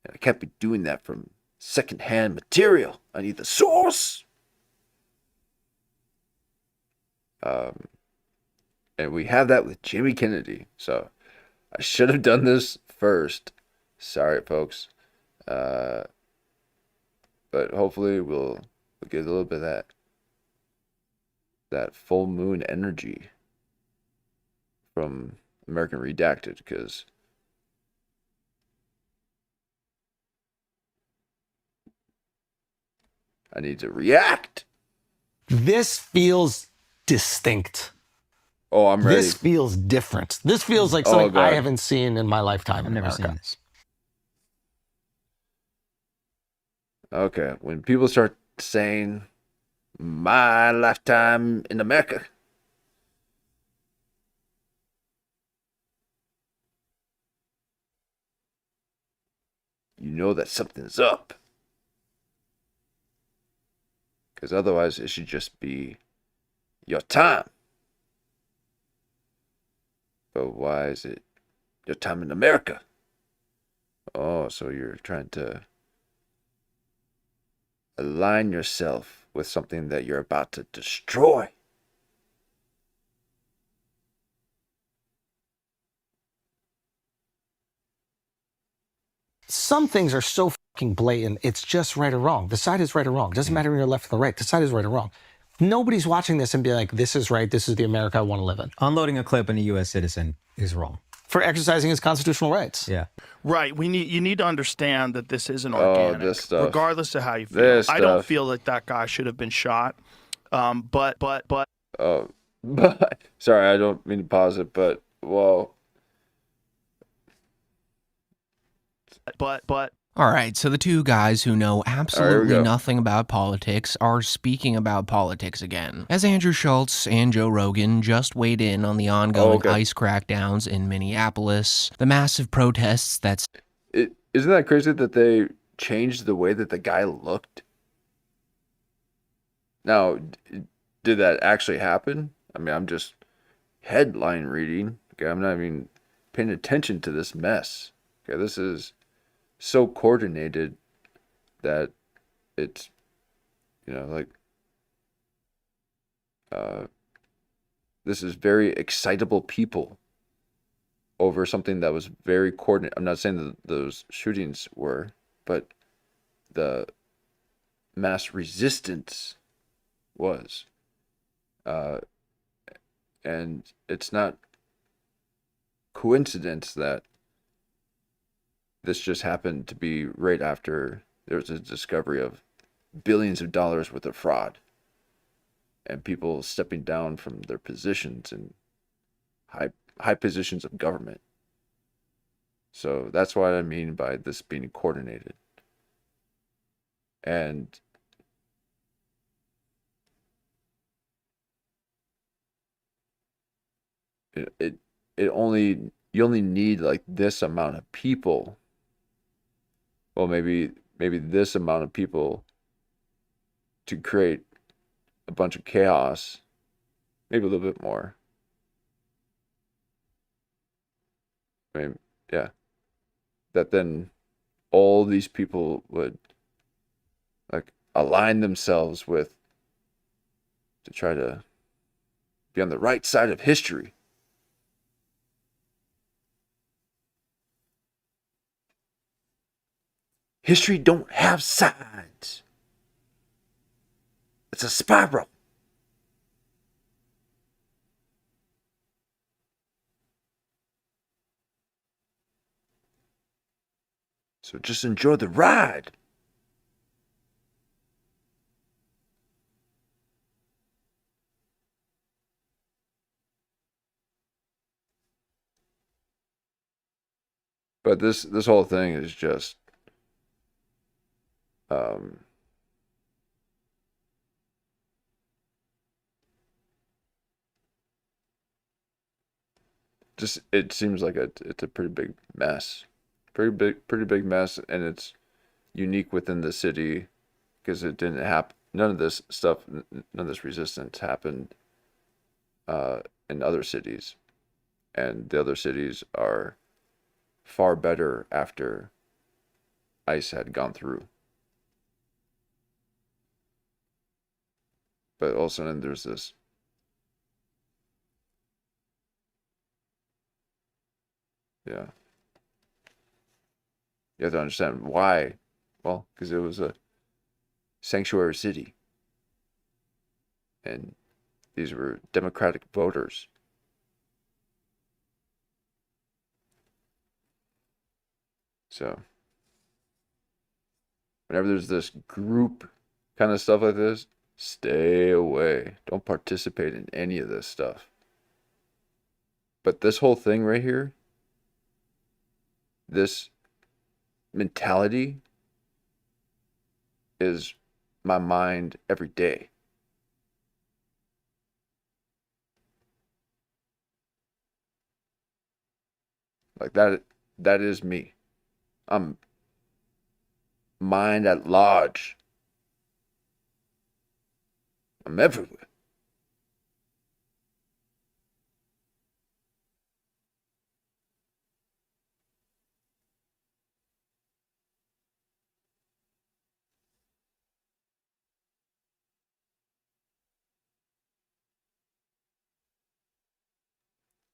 S1: And I can't be doing that from secondhand material. I need the source. And we have that with Jimmy Kennedy. So I should have done this first. Sorry, folks. But hopefully we'll get a little bit of that full moon energy from American Redacted, because I need to react.
S19: This feels distinct.
S1: Oh, I'm ready.
S19: This feels different. This feels like something I haven't seen in my lifetime in America. Never seen this.
S1: Okay, when people start saying my lifetime in America, you know that something's up. Because otherwise it should just be your time. But why is it your time in America? Oh, so you're trying to align yourself with something that you're about to destroy.
S19: Some things are so fucking blatant, it's just right or wrong. The side is right or wrong. It doesn't matter if you're left or the right. The side is right or wrong. Nobody's watching this and be like, this is right, this is the America I want to live in.
S20: Unloading a clip on a U.S. citizen is wrong.
S19: For exercising his constitutional rights.
S20: Yeah.
S3: Right. You need to understand that this isn't organic,
S1: this stuff.
S3: regardless of how you feel.
S1: This
S3: I don't
S1: stuff.
S3: feel like that guy should have been shot. But.
S1: Sorry, I don't mean to pause it, but well.
S3: But.
S21: All right, so the two guys who know absolutely nothing about politics are speaking about politics again, as Andrew Schultz and Joe Rogan just weighed in on the ongoing ICE crackdowns in Minneapolis, the massive protests that's...
S1: Isn't that crazy that they changed the way that the guy looked? Now, did that actually happen? I mean, I'm just headline reading. Okay, I'm not even paying attention to this mess. Okay, this is so coordinated that it's, like, this is very excitable people over something that was very coordinated. I'm not saying that those shootings were, but the mass resistance was. And it's not coincidence that this just happened to be right after there was a discovery of billions of dollars worth of fraud and people stepping down from their positions in high positions of government. So that's what I mean by this being coordinated. And you only need like this amount of people. Well, maybe this amount of people to create a bunch of chaos, maybe a little bit more. I mean, yeah. That then all these people would like align themselves with to try to be on the right side of history. History don't have sides. It's a spiral. So just enjoy the ride. But this whole thing is just just it seems like it's a pretty big mess. Pretty big mess, and it's unique within the city because it didn't happen. None of this stuff, none of this resistance happened in other cities, and the other cities are far better after ICE had gone through. But all of a sudden, there's this yeah. You have to understand why. Well, because it was a sanctuary city. And these were Democratic voters. So, whenever there's this group kind of stuff like this, stay away. Don't participate in any of this stuff. But this whole thing right here, this mentality is my mind every day. Like that is me. I'm mind at large. I'm everywhere.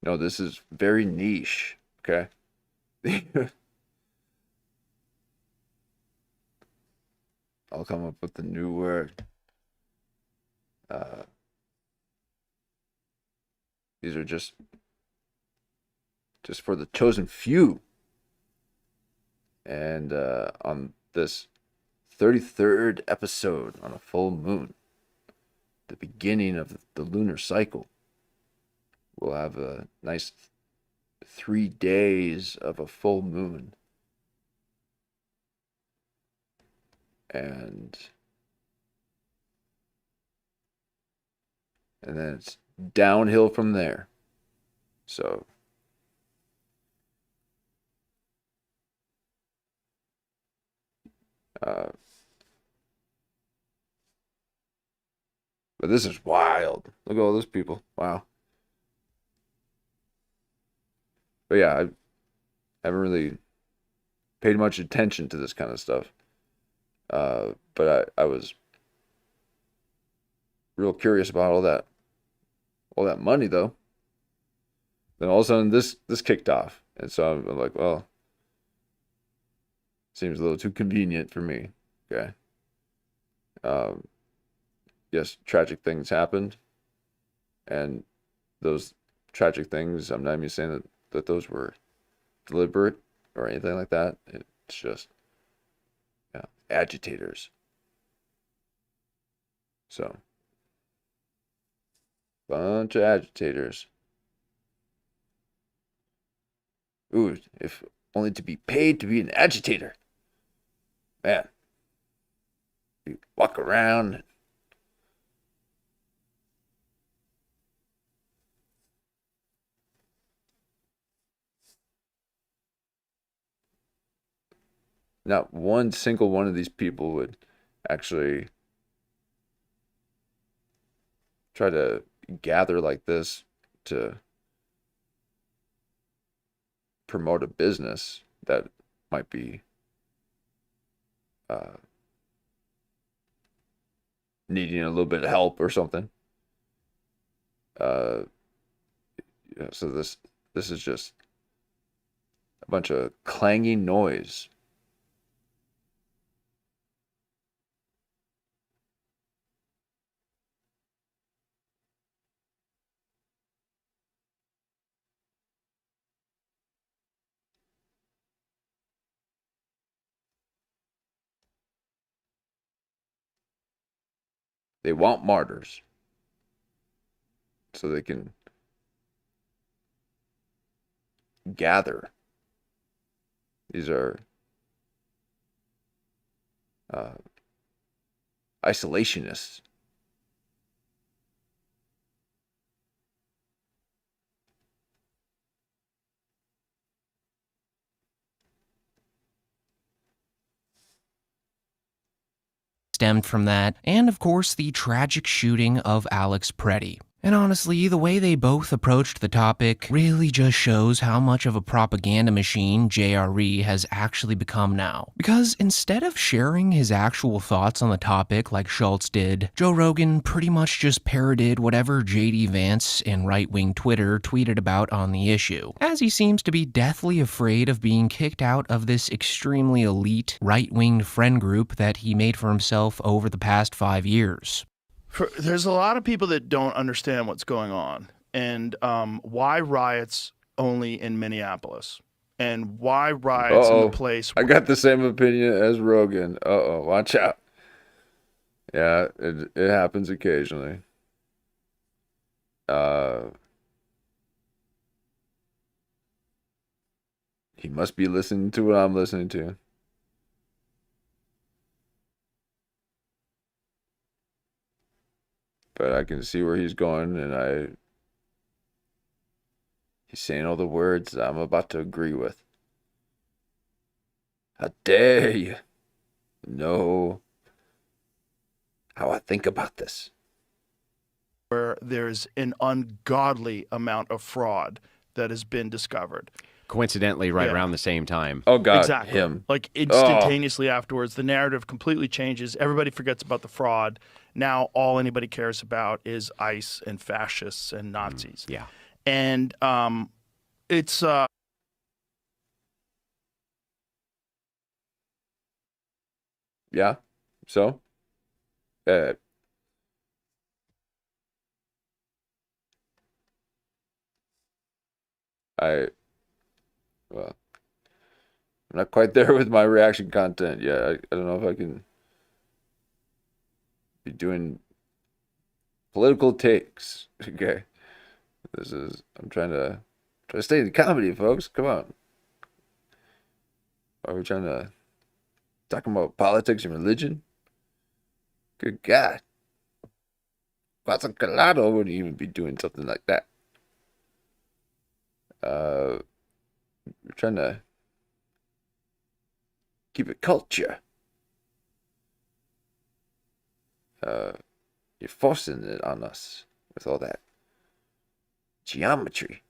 S1: No, this is very niche, okay? I'll come up with a new word. These are just for the chosen few. And on this 33rd episode on a full moon, the beginning of the lunar cycle, we'll have a nice 3 days of a full moon. And then it's downhill from there. So but this is wild. Look at all those people. Wow. But yeah, I haven't really paid much attention to this kind of stuff. But I was real curious about all that money though. Then all of a sudden this kicked off. And so I'm like, well, seems a little too convenient for me. Okay. Yes, tragic things happened. And those tragic things, I'm not even saying that those were deliberate or anything like that. It's just agitators. So, bunch of agitators. Ooh, if only to be paid to be an agitator. Man, you walk around. Not one single one of these people would actually try to gather like this to promote a business that might be needing a little bit of help or something. So this is just a bunch of clanging noise. They want martyrs so they can gather. These are isolationists.
S21: Stemmed from that, and of course the tragic shooting of Alex Preddy. And honestly, the way they both approached the topic really just shows how much of a propaganda machine JRE has actually become now. Because instead of sharing his actual thoughts on the topic like Schultz did, Joe Rogan pretty much just parroted whatever JD Vance and right-wing Twitter tweeted about on the issue, as he seems to be deathly afraid of being kicked out of this extremely elite right-wing friend group that he made for himself over the past 5 years.
S3: There's a lot of people that don't understand what's going on, and why riots only in Minneapolis, and why riots in the place.
S1: I got the same opinion as Rogan. Watch out. Yeah, it happens occasionally. He must be listening to what I'm listening to. But I can see where he's going, and he's saying all the words I'm about to agree with. How dare you know how I think about this?
S3: Where there's an ungodly amount of fraud that has been discovered.
S6: Coincidentally, right around the same time.
S1: Oh, God,
S3: exactly.
S1: him.
S3: Like instantaneously afterwards, the narrative completely changes. Everybody forgets about the fraud. Now all anybody cares about is ICE and fascists and Nazis.
S6: Yeah.
S3: And it's...
S1: Yeah. So? Well, I'm not quite there with my reaction content yet. I don't know if I can be doing political takes. Okay. I'm trying to stay in comedy, folks. Come on. Are we trying to talk about politics and religion? Good God. Colado wouldn't even be doing something like that. We're trying to keep it culture. You're forcing it on us with all that geometry.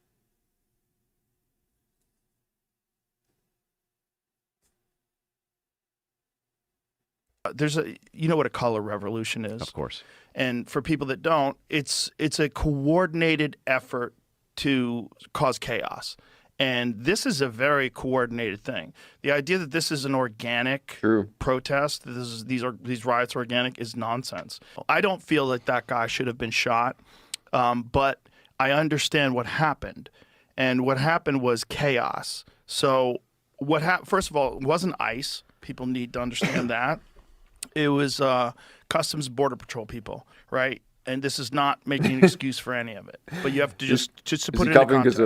S3: There's you know what a color revolution is?
S6: Of course.
S3: And for people that don't, it's a coordinated effort to cause chaos. And this is a very coordinated thing. The idea that this is an organic protest, these riots are organic, is nonsense. I don't feel that that guy should have been shot, but I understand what happened. And what happened was chaos. So what happened? First of all, it wasn't ICE. People need to understand that. It was Customs Border Patrol people, right? And this is not making an excuse for any of it. But you have to just to put it in context.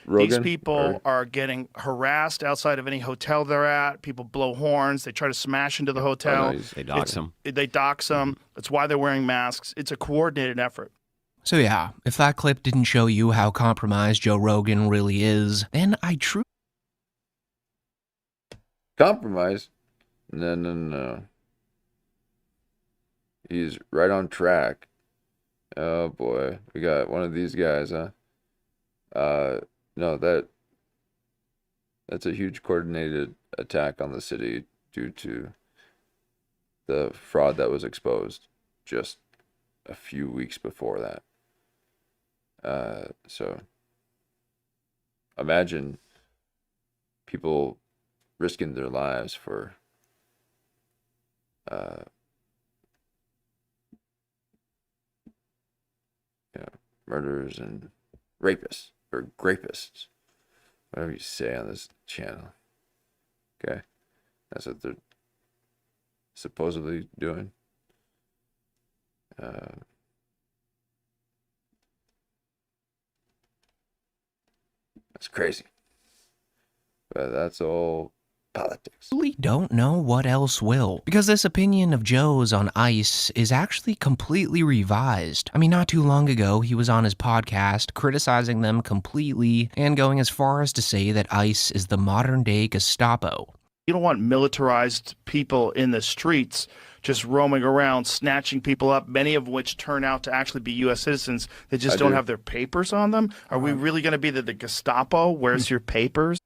S3: These people are getting harassed outside of any hotel they're at. People blow horns. They try to smash into the hotel.
S6: They dox them.
S3: They dox them. That's why they're wearing masks. It's a coordinated effort.
S21: So yeah, if that clip didn't show you how compromised Joe Rogan really is, then I truly...
S1: Compromise? No. He's right on track. Oh boy, we got one of these guys, huh? No, that's a huge coordinated attack on the city due to the fraud that was exposed just a few weeks before that. So imagine people risking their lives for murderers and rapists or grapists, whatever you say on this channel. Okay, that's what they're supposedly doing. That's crazy. But that's all politics.
S21: Really don't know what else will, because this opinion of Joe's on ICE is actually completely revised. I mean, not too long ago, he was on his podcast criticizing them completely and going as far as to say that ICE is the modern-day Gestapo.
S3: You don't want militarized people in the streets just roaming around, snatching people up, many of which turn out to actually be U.S. citizens that just don't have their papers on them. Are we really going to be the Gestapo? Where's your papers?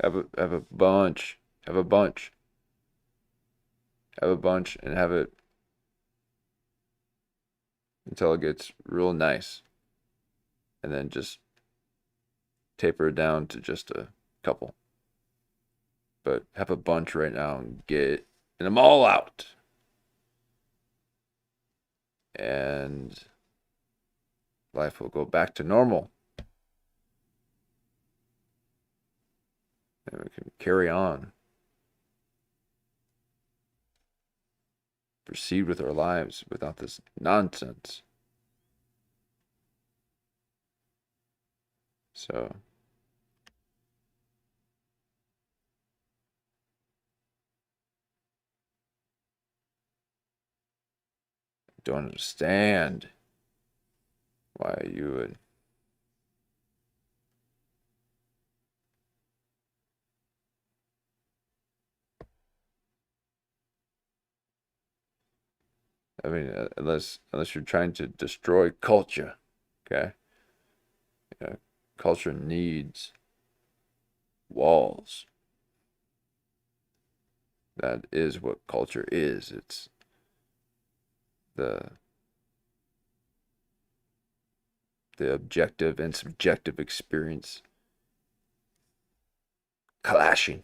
S1: Have a bunch. Have a bunch. Have a bunch and have it until it gets real nice. And then just taper it down to just a couple. But have a bunch right now and get them all out. And life will go back to normal. And we can carry on. Proceed with our lives without this nonsense. So. Don't understand why you would. I mean, unless you're trying to destroy culture, okay? Yeah, culture needs walls. That is what culture is. It's the objective and subjective experience clashing.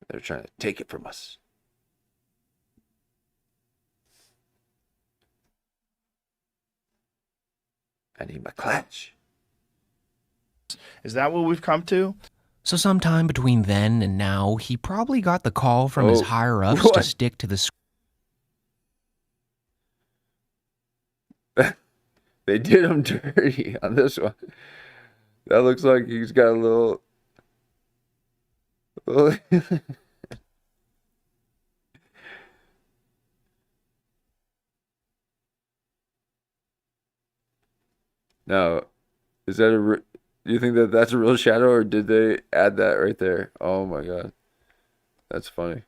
S1: They're trying to take it from us. I need my clutch.
S3: Is that what we've come to?
S21: So sometime between then and now, he probably got the call from his higher-ups to stick to the script.
S1: They did him dirty on this one. That looks like he's got a little... Now, is that do you think that that's a real shadow, or did they add that right there? Oh my god. That's funny.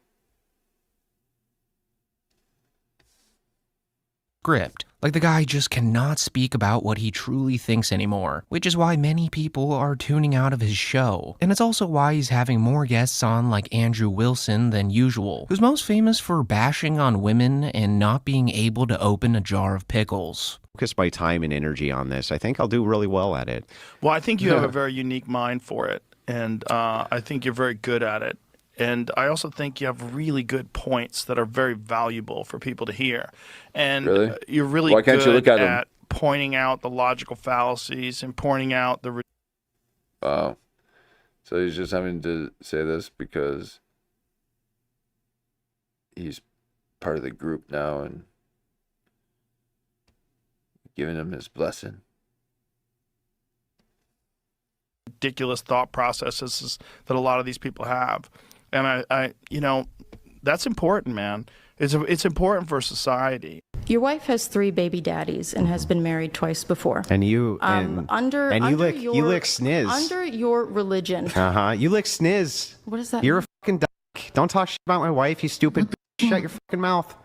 S21: Script. Like the guy just cannot speak about what he truly thinks anymore, which is why many people are tuning out of his show. And it's also why he's having more guests on like Andrew Wilson than usual, who's most famous for bashing on women and not being able to open a jar of pickles.
S6: Focus my time and energy on this. I think I'll do really well at it.
S3: Well, I think you have a very unique mind for it, and I think you're very good at it. And I also think you have really good points that are very valuable for people to hear. And you're really
S1: Why can't
S3: good
S1: you look at
S3: pointing out the logical fallacies and pointing out the...
S1: Wow. So he's just having to say this because he's part of the group now and giving him his blessing.
S3: Ridiculous thought processes that a lot of these people have. And I you know, that's important, man. It's important for society.
S8: Your wife has 3 baby daddies and has been married twice before.
S6: And you
S8: under
S6: you lick sniz.
S8: Under your religion.
S6: You lick sniz.
S8: What is that?
S6: You're a fucking duck. Don't talk shit about my wife, you stupid bitch. Shut your fucking mouth.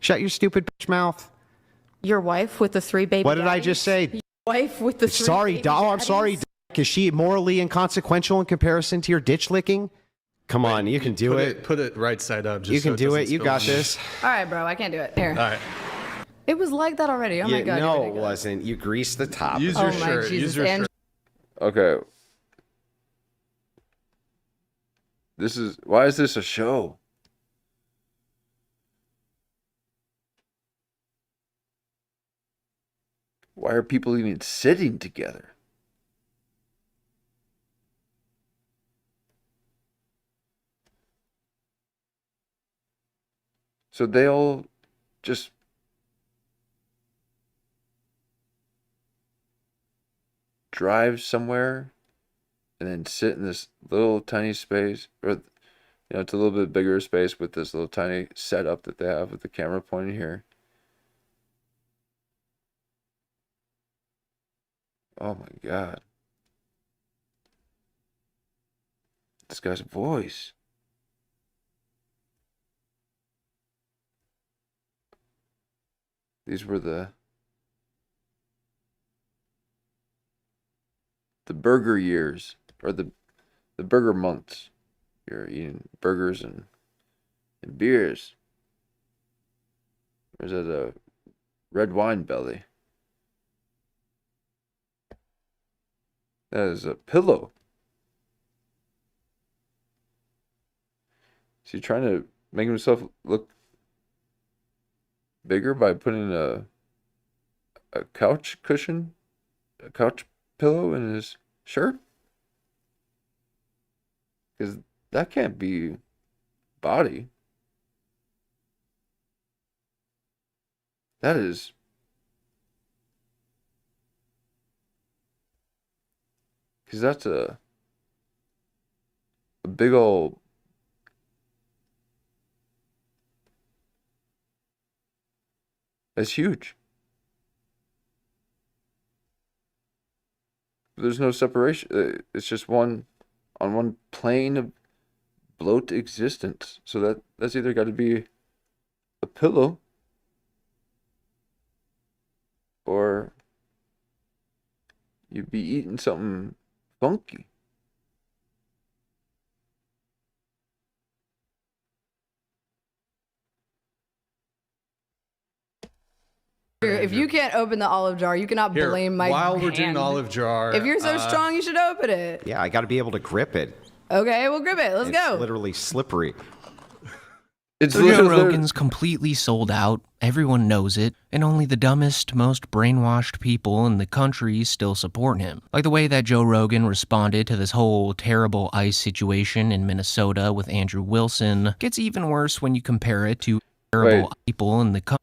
S6: Shut your stupid bitch mouth.
S8: Your wife with the 3 baby
S6: What did
S8: daddies?
S6: I just say?
S8: Your wife with the 3
S6: Sorry,
S8: baby
S6: I'm
S8: daddies?
S6: sorry, duck. Is she morally inconsequential in comparison to your ditch licking? Come on, you can do it.
S22: Put it right side up. Just
S6: You can
S22: so
S6: do
S22: doesn't
S6: it. You
S22: spill
S6: got
S22: on me.
S6: this.
S23: All right, bro. I can't do it. Here.
S22: All right.
S23: It was like that already. Oh my god.
S6: No, it wasn't. You greased the top.
S22: Use
S23: Oh
S22: your
S23: my
S22: shirt.
S23: Jesus.
S22: Use your
S23: And
S22: shirt.
S1: Okay. Why is this a show? Why are people even sitting together? So they'll just drive somewhere and then sit in this little tiny space, or it's a little bit bigger space with this little tiny setup that they have with the camera pointing here. Oh my God. This guy's voice. These were the burger years, or the burger months. You're eating burgers and beers. Or is it a red wine belly? That is a pillow. Is he trying to make himself look bigger by putting a couch cushion, a couch pillow in his shirt? Because that can't be body. That is... Because that's a big old... It's huge. There's no separation. It's just on one plane of bloat existence. So that's either got to be a pillow or you'd be eating something funky.
S23: If you can't open the olive jar, you cannot blame my
S11: While we're
S23: hand.
S11: doing the olive jar,
S23: If you're so strong, you should open it.
S6: Yeah, I got to be able to grip it.
S23: Okay, we'll grip it. Let's
S6: It's
S23: go.
S6: literally slippery.
S21: So Joe Rogan's completely sold out, everyone knows it, and only the dumbest, most brainwashed people in the country still support him. Like the way that Joe Rogan responded to this whole terrible ICE situation in Minnesota with Andrew Wilson gets even worse when you compare it to terrible people in the country.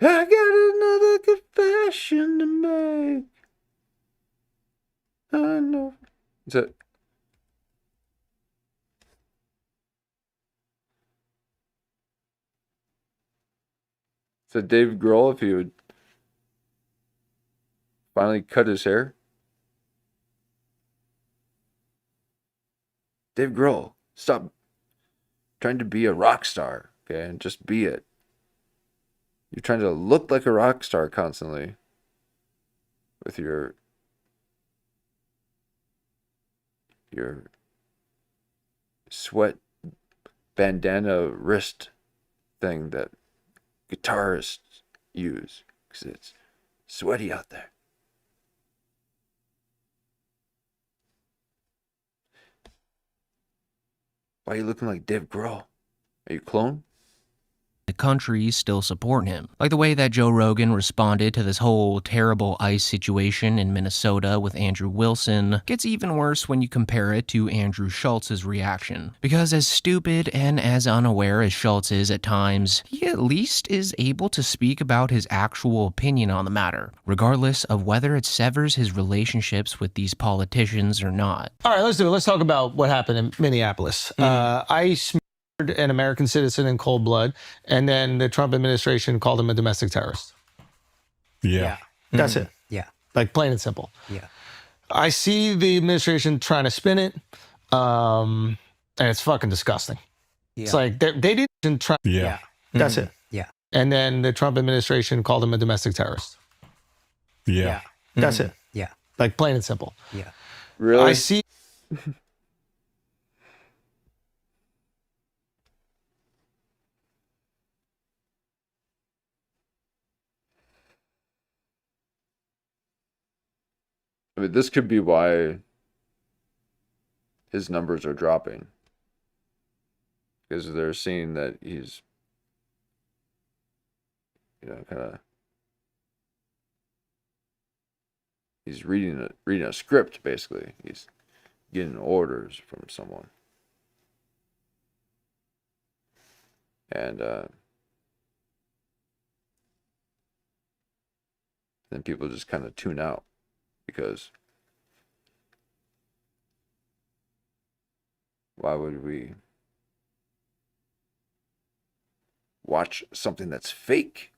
S1: I got another confession to make. I know. Is that... So Dave Grohl, if he would finally cut his hair. Dave Grohl, stop trying to be a rock star, okay, and just be it. You're trying to look like a rock star constantly with your sweat bandana wrist thing that guitarists use because it's sweaty out there. Why are you looking like Dave Grohl? Are you a clone?
S21: The country still support him. Like the way that Joe Rogan responded to this whole terrible ICE situation in Minnesota with Andrew Wilson gets even worse when you compare it to Andrew Schultz's reaction. Because as stupid and as unaware as Schultz is at times, he at least is able to speak about his actual opinion on the matter, regardless of whether it severs his relationships with these politicians or not.
S19: All right, let's do it. Let's talk about what happened in Minneapolis. ICE an American citizen in cold blood, and then the Trump administration called him a domestic terrorist.
S12: Yeah.
S19: That's it.
S16: Yeah.
S19: Like plain and simple.
S16: Yeah.
S19: I see the administration trying to spin it, and it's fucking disgusting. It's like they didn't try.
S12: Yeah.
S19: That's it.
S16: Yeah.
S19: And then the Trump administration called him a domestic terrorist.
S12: Yeah.
S19: That's it.
S16: Yeah.
S19: Like plain and simple.
S16: Yeah.
S1: Really?
S19: I see.
S1: I mean, this could be why his numbers are dropping. Because they're seeing that he's, kind of, he's reading a script, basically. He's getting orders from someone. And then people just kind of tune out because why would we watch something that's fake?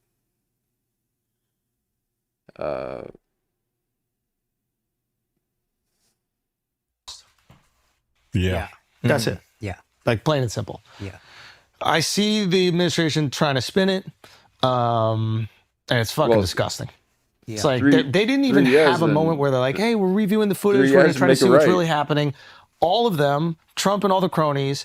S12: Yeah.
S19: That's it.
S16: Yeah.
S19: Like plain and simple.
S16: Yeah.
S19: I see the administration trying to spin it, and it's fucking disgusting. It's like they didn't even have a moment where they're like, hey, we're reviewing the footage, we're going to try to see what's really happening. All of them, Trump and all the cronies,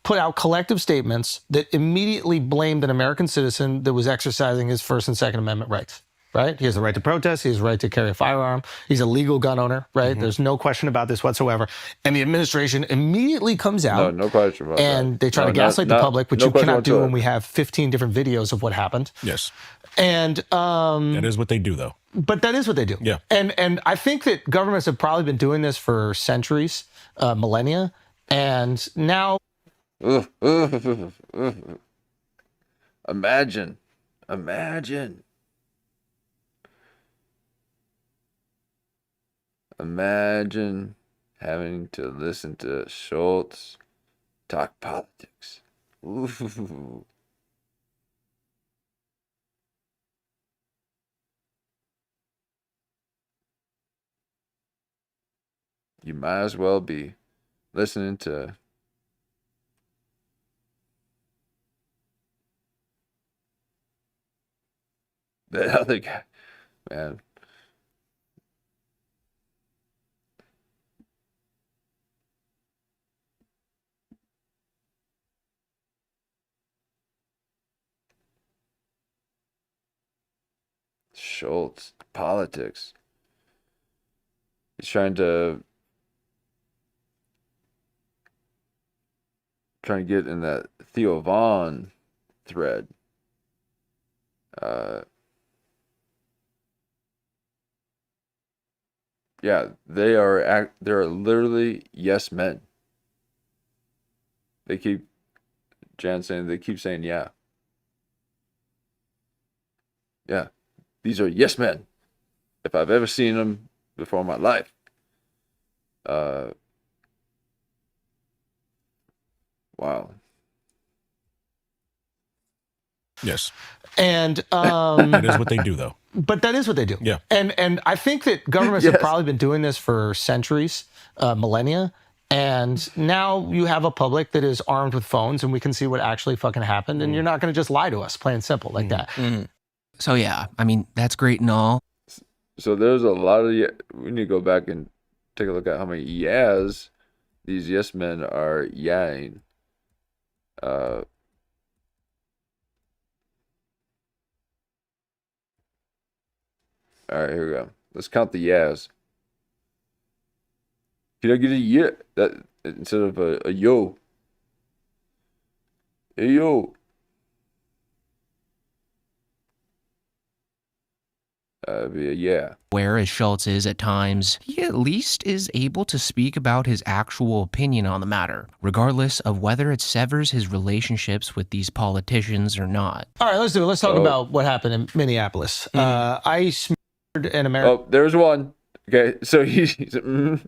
S19: put out collective statements that immediately blamed an American citizen that was exercising his First and Second Amendment rights. Right? He has the right to protest. He has the right to carry a firearm. He's a legal gun owner, right? There's no question about this whatsoever. And the administration immediately comes out.
S1: No question about that.
S19: And they try to gaslight the public, which you cannot do when we have 15 different videos of what happened.
S12: Yes.
S19: And
S12: that is what they do, though.
S19: But that is what they do.
S12: Yeah.
S19: And I think that governments have probably been doing this for centuries, millennia, and now.
S1: Imagine. Imagine having to listen to Schultz talk politics. Ooh. You might as well be listening to that other guy, man. Schultz, politics. He's trying to get in that Theo Vaughn thread. Yeah, they're literally yes men. Jan saying they keep saying yeah. Yeah. These are yes men. If I've ever seen them before in my life. Wow.
S12: Yes.
S19: And
S12: that is what they do, though.
S19: But that is what they do.
S12: Yeah.
S19: And I think that governments have probably been doing this for centuries, millennia. And now you have a public that is armed with phones and we can see what actually fucking happened. And you're not going to just lie to us, plain and simple, like that.
S21: So, yeah, I mean, that's great and all.
S1: So there's a lot of, we need to go back and take a look at how many yeahs these yes men are yahing. All right, here we go. Let's count the yeahs. Can I get a yeah that instead of a yo? Hey yo. Be a yeah.
S21: Whereas Schultz is at times, he at least is able to speak about his actual opinion on the matter, regardless of whether it severs his relationships with these politicians or not.
S19: All right, let's do it. Let's talk about what happened in Minneapolis. I smeared an American.
S1: Oh, there's one. Okay, so he's and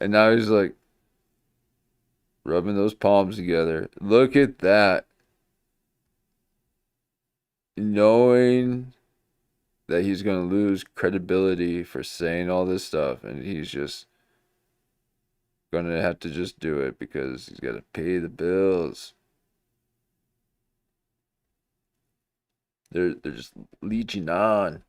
S1: now he's like rubbing those palms together. Look at that. Knowing that he's going to lose credibility for saying all this stuff, and he's just going to have to just do it because he's got to pay the bills. They're just leeching on.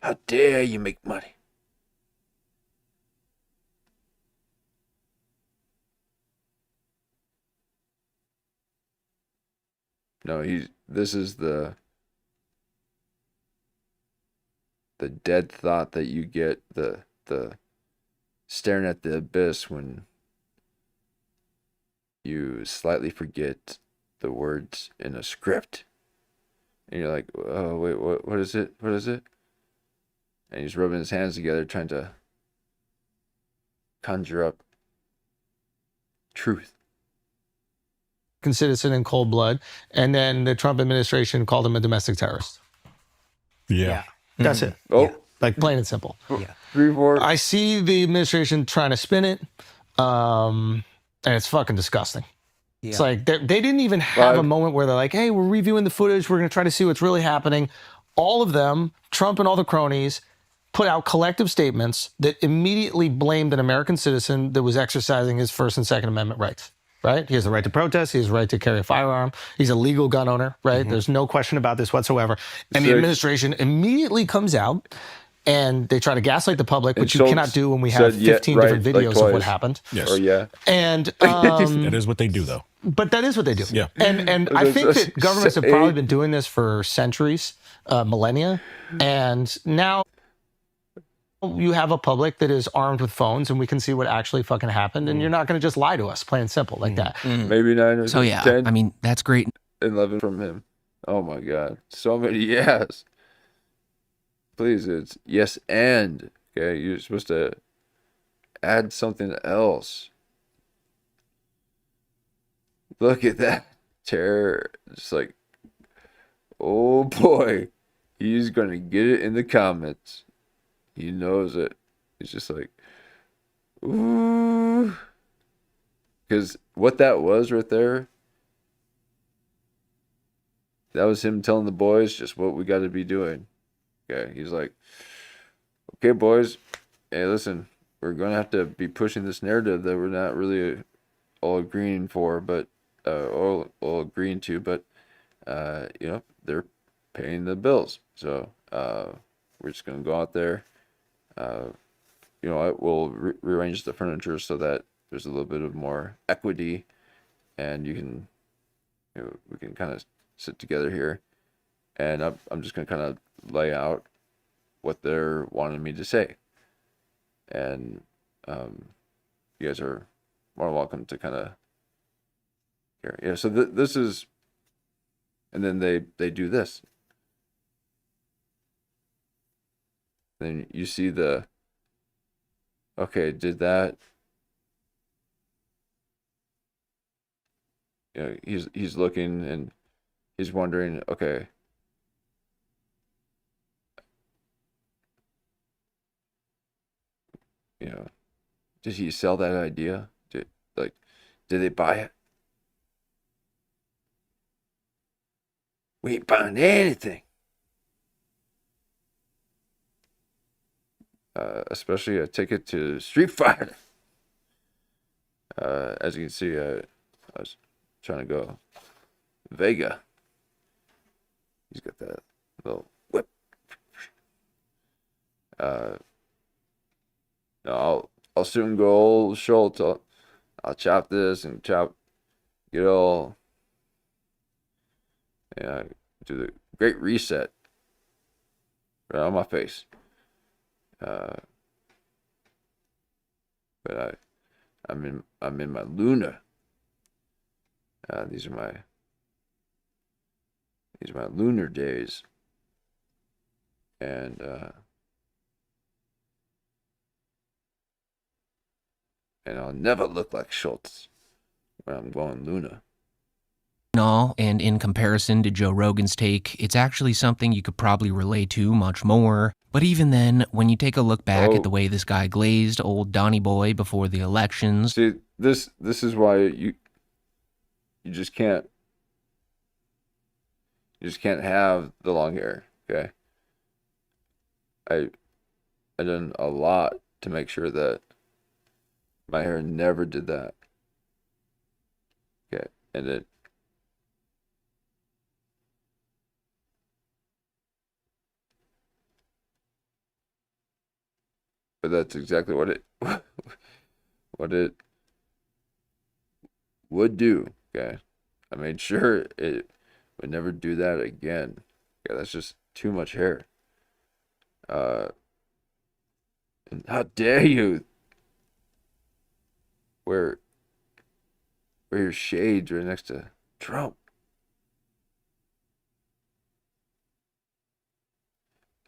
S1: How dare you make money? No, this is the dead thought that you get, the staring at the abyss when you slightly forget the words in a script. And you're like, oh wait, what is it? What is it? And he's rubbing his hands together trying to conjure up truth.
S19: Citizen in cold blood, and then the Trump administration called him a domestic terrorist.
S12: Yeah.
S19: That's it.
S1: Oh,
S19: like plain and simple.
S20: Yeah.
S1: 3, 4.
S19: I see the administration trying to spin it, and it's fucking disgusting. It's like they didn't even have a moment where they're like, hey, we're reviewing the footage. We're going to try to see what's really happening. All of them, Trump and all the cronies, put out collective statements that immediately blamed an American citizen that was exercising his First and Second Amendment rights. Right? He has the right to protest. He has the right to carry a firearm. He's a legal gun owner, right? There's no question about this whatsoever. And the administration immediately comes out and they try to gaslight the public, which you cannot do when we have 15 different videos of what happened.
S12: Yes.
S1: Or yeah.
S19: And
S12: That is what they do, though.
S19: but that is what they do.
S12: Yeah.
S19: And I think that governments have probably been doing this for centuries, millennia. And now you have a public that is armed with phones and we can see what actually fucking happened. And you're not going to just lie to us, plain and simple, like that.
S1: Maybe 9 or
S21: So yeah,
S1: 10.
S21: I mean, that's great.
S1: 11 from him. Oh my God. So many yes. Please, it's yes and. Okay, you're supposed to add something else. Look at that terror. Just like, oh boy, he's going to get it in the comments. He knows it. He's just like, ooh. Because what that was right there, that was him telling the boys just what we got to be doing. Okay, he's like, okay, boys, hey, listen, we're going to have to be pushing this narrative that we're not really all agreeing for, but, all agreeing to, but, you know, they're paying the bills. So, we're just going to go out there. You know, we'll rearrange the furniture so that there's a little bit of more equity, and you can, you know, we can kind of sit together here, and I'm just gonna kind of lay out what they're wanting me to say, and you guys are more than welcome to kind of hear. Yeah. So this is, and then they do this. Then you see the, okay, did that, you know, he's looking and he's wondering, okay, you know, did he sell that idea? Did they buy it? We ain't buying anything. Especially a ticket to Street Fighter. As you can see, I was trying to go Vega. He's got that little whip. No, I'll soon go old Schultz. I'll chop this and get all. Yeah, do the great reset right on my face. But I'm in my Lunar. These are my Lunar days, and I'll never look like Schultz when I'm going Lunar.
S21: No, and in comparison to Joe Rogan's take, it's actually something you could probably relate to much more. But even then, when you take a look back at the way this guy glazed old Donnie Boy before the elections...
S1: See, this is why you just can't have the long hair, okay? I done a lot to make sure that my hair never did that. Okay, and it... But that's exactly what it would do. Okay, I made sure it would never do that again. Okay, that's just too much hair. And how dare you wear your shades right next to Trump?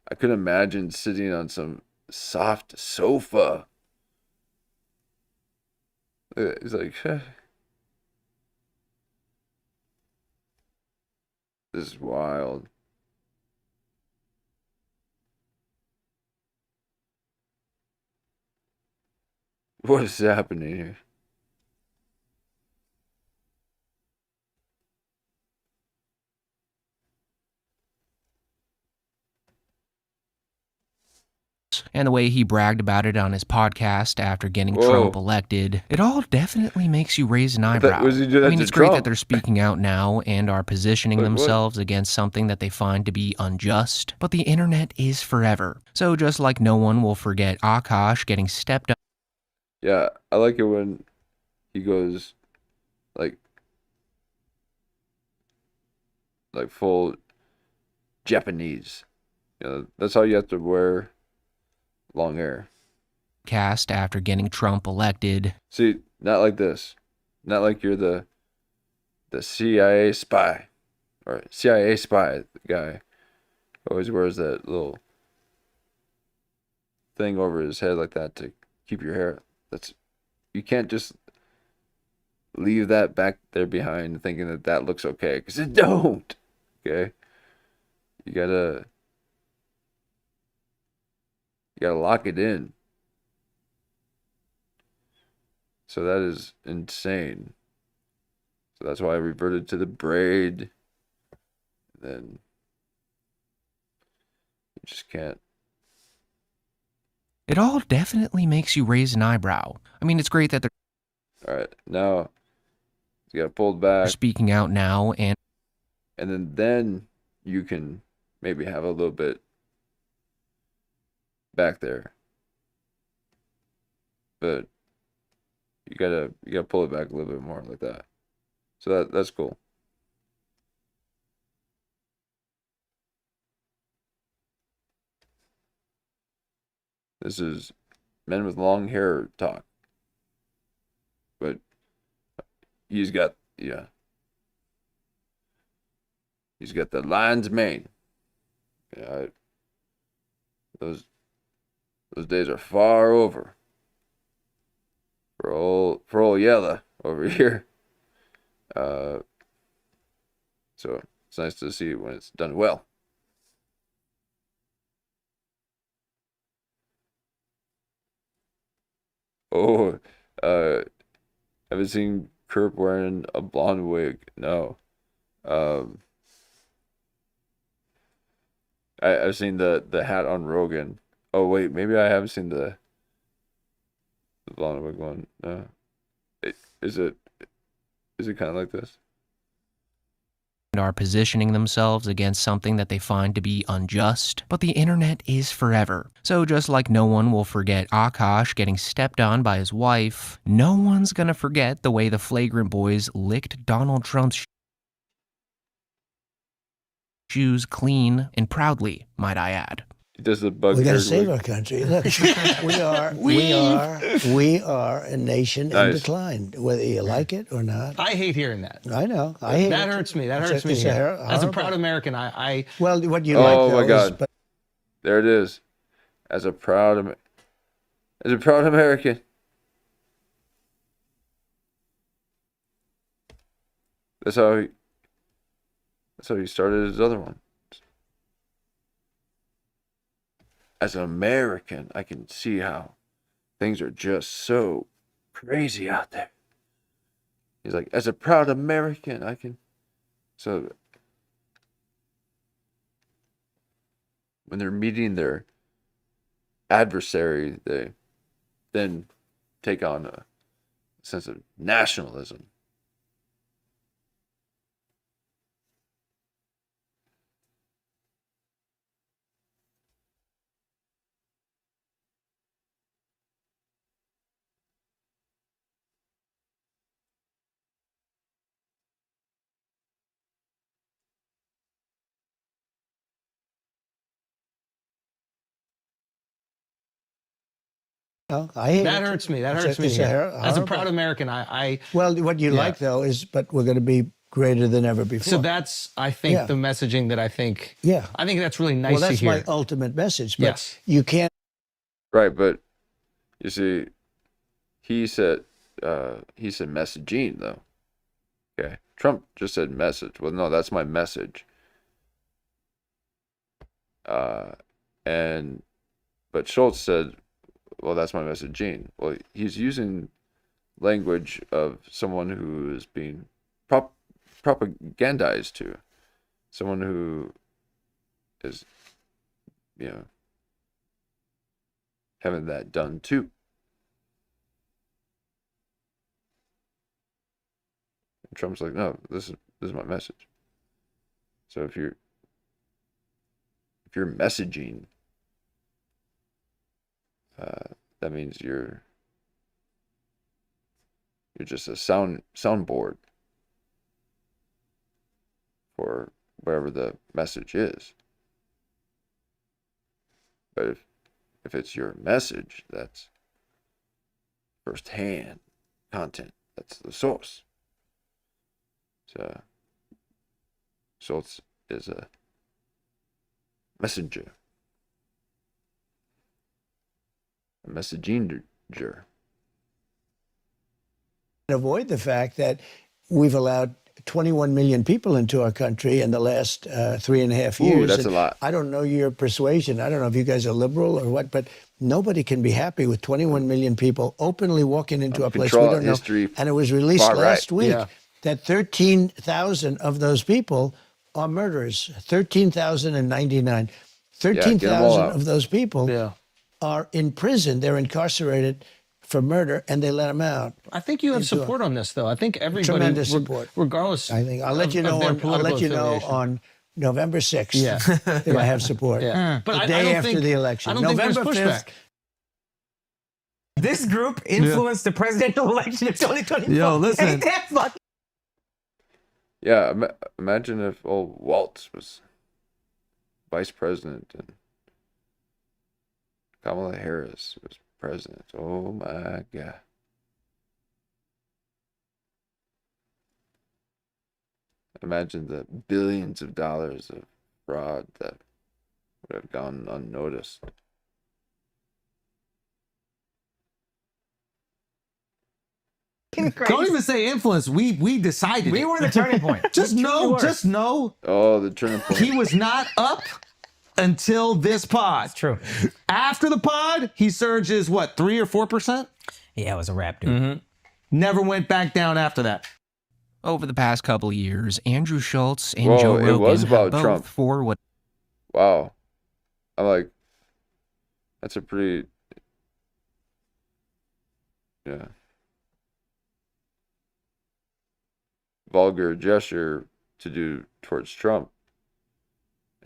S1: I could imagine sitting on some soft sofa He's like, this is wild. What is happening here?
S21: And the way he bragged about it on his podcast after getting Trump elected, it all definitely makes you raise an eyebrow.
S1: Was he doing that
S21: I mean,
S1: to
S21: it's great
S1: Trump?
S21: that they're speaking out now and are positioning themselves against something that they find to be unjust, but the internet is forever. So just like no one will forget Akash getting stepped up.
S1: Yeah, I like it when he goes like full Japanese. You know, that's how you have to wear long hair.
S21: Cast after getting Trump elected.
S1: See, not like this. Not like you're the CIA spy or CIA spy guy. Always wears that little thing over his head like that to keep your hair. You can't just leave that back there behind thinking that looks okay, because it don't. Okay, you gotta lock it in. So that is insane. So that's why I reverted to the braid. Then you just can't.
S21: It all definitely makes you raise an eyebrow. I mean, it's great that they're
S1: all right, now you got pulled back,
S21: speaking out now, and
S1: then you can maybe have a little bit back there, but you gotta pull it back a little bit more like that. So that's cool. This is men with long hair talk. But he's got the lion's mane. Yeah, those days are far over. For old Yella over here. So it's nice to see when it's done well. Oh, haven't seen Kurt wearing a blonde wig. No. I've seen the hat on Rogan. Oh wait, maybe I haven't seen the blonde wig one. No. Is it kind of like this?
S21: are positioning themselves against something that they find to be unjust, but the internet is forever. So just like no one will forget Akash getting stepped on by his wife, no one's gonna forget the way the Flagrant Boys licked Donald Trump's shoes clean and proudly, might I add.
S1: Does the bug?
S11: We got to save our country. Look, we are a nation in decline, whether you like it or not.
S19: I hate hearing that.
S11: I know. I hate
S19: that.
S11: It.
S19: Hurts me. That hurts me. As a proud American,
S11: well, what you like.
S1: Oh
S11: though,
S1: my God!
S11: is, but,
S1: there it is. As a proud American. That's how he started his other one. As an American, I can see how things are just so crazy out there. He's like, as a proud American, I can. So when they're meeting their adversary, they then take on a sense of nationalism.
S11: No, I hate
S19: that
S11: it.
S19: hurts me. That hurts me. As a proud American,
S11: well, what you like though is, but we're going to be greater than ever before.
S19: So that's, I think, the messaging that I think.
S11: Yeah,
S19: I think that's really nice to hear.
S11: Well, that's my ultimate message. But you can't.
S1: Right, but you see, he said he said messaging though. Okay, Trump just said message. Well, no, that's my message. But Schultz said, well, that's my messaging. Well, he's using language of someone who is being propagandized to, someone who is, having that done too. And Trump's like, no, this is my message. So if you're messaging, that means you're just a soundboard for whatever the message is. But if it's your message, that's firsthand content. That's the source. So Schultz is a messenger. A messaginger.
S11: Avoid the fact that we've allowed 21 million people into our country in the last 3.5 years.
S1: Ooh, that's a lot.
S11: I don't know your persuasion. I don't know if you guys are liberal or what, but nobody can be happy with 21 million people openly walking into a place we don't know. And it was released last week that 13,000 of those people are murderers. 13,099. 13,000 of those people are in prison. They're incarcerated for murder, and they let them out.
S19: I think you have support on this, though. I think everybody,
S11: tremendous support,
S19: regardless.
S11: I think I'll let you know. I'll let you know on November 6th if I have support.
S19: But
S11: the day after the election,
S19: I don't
S11: November
S19: think there's
S11: 5th.
S16: This group influenced the presidential election of 2024.
S19: Yo, listen.
S16: Ain't that fucking...
S1: Yeah, imagine if old Waltz was vice president and Kamala Harris was president. Oh my God. Imagine the billions of dollars of fraud that would have gone unnoticed.
S19: Don't even say influence. We decided.
S16: We were the turning point.
S19: Just know.
S1: Oh, the turning point.
S19: He was not up until this pod.
S16: It's true.
S19: After the pod, he surges, 3 or 4%?
S16: Yeah, it was a wrap, dude.
S19: Mm-hmm. Never went back down after that.
S21: Over the past couple of years, Andrew Schultz and Joe Rogan
S1: it was about
S21: have
S1: Trump.
S21: both for what...
S1: Wow. I'm like, that's a pretty... Yeah. Vulgar gesture to do towards Trump.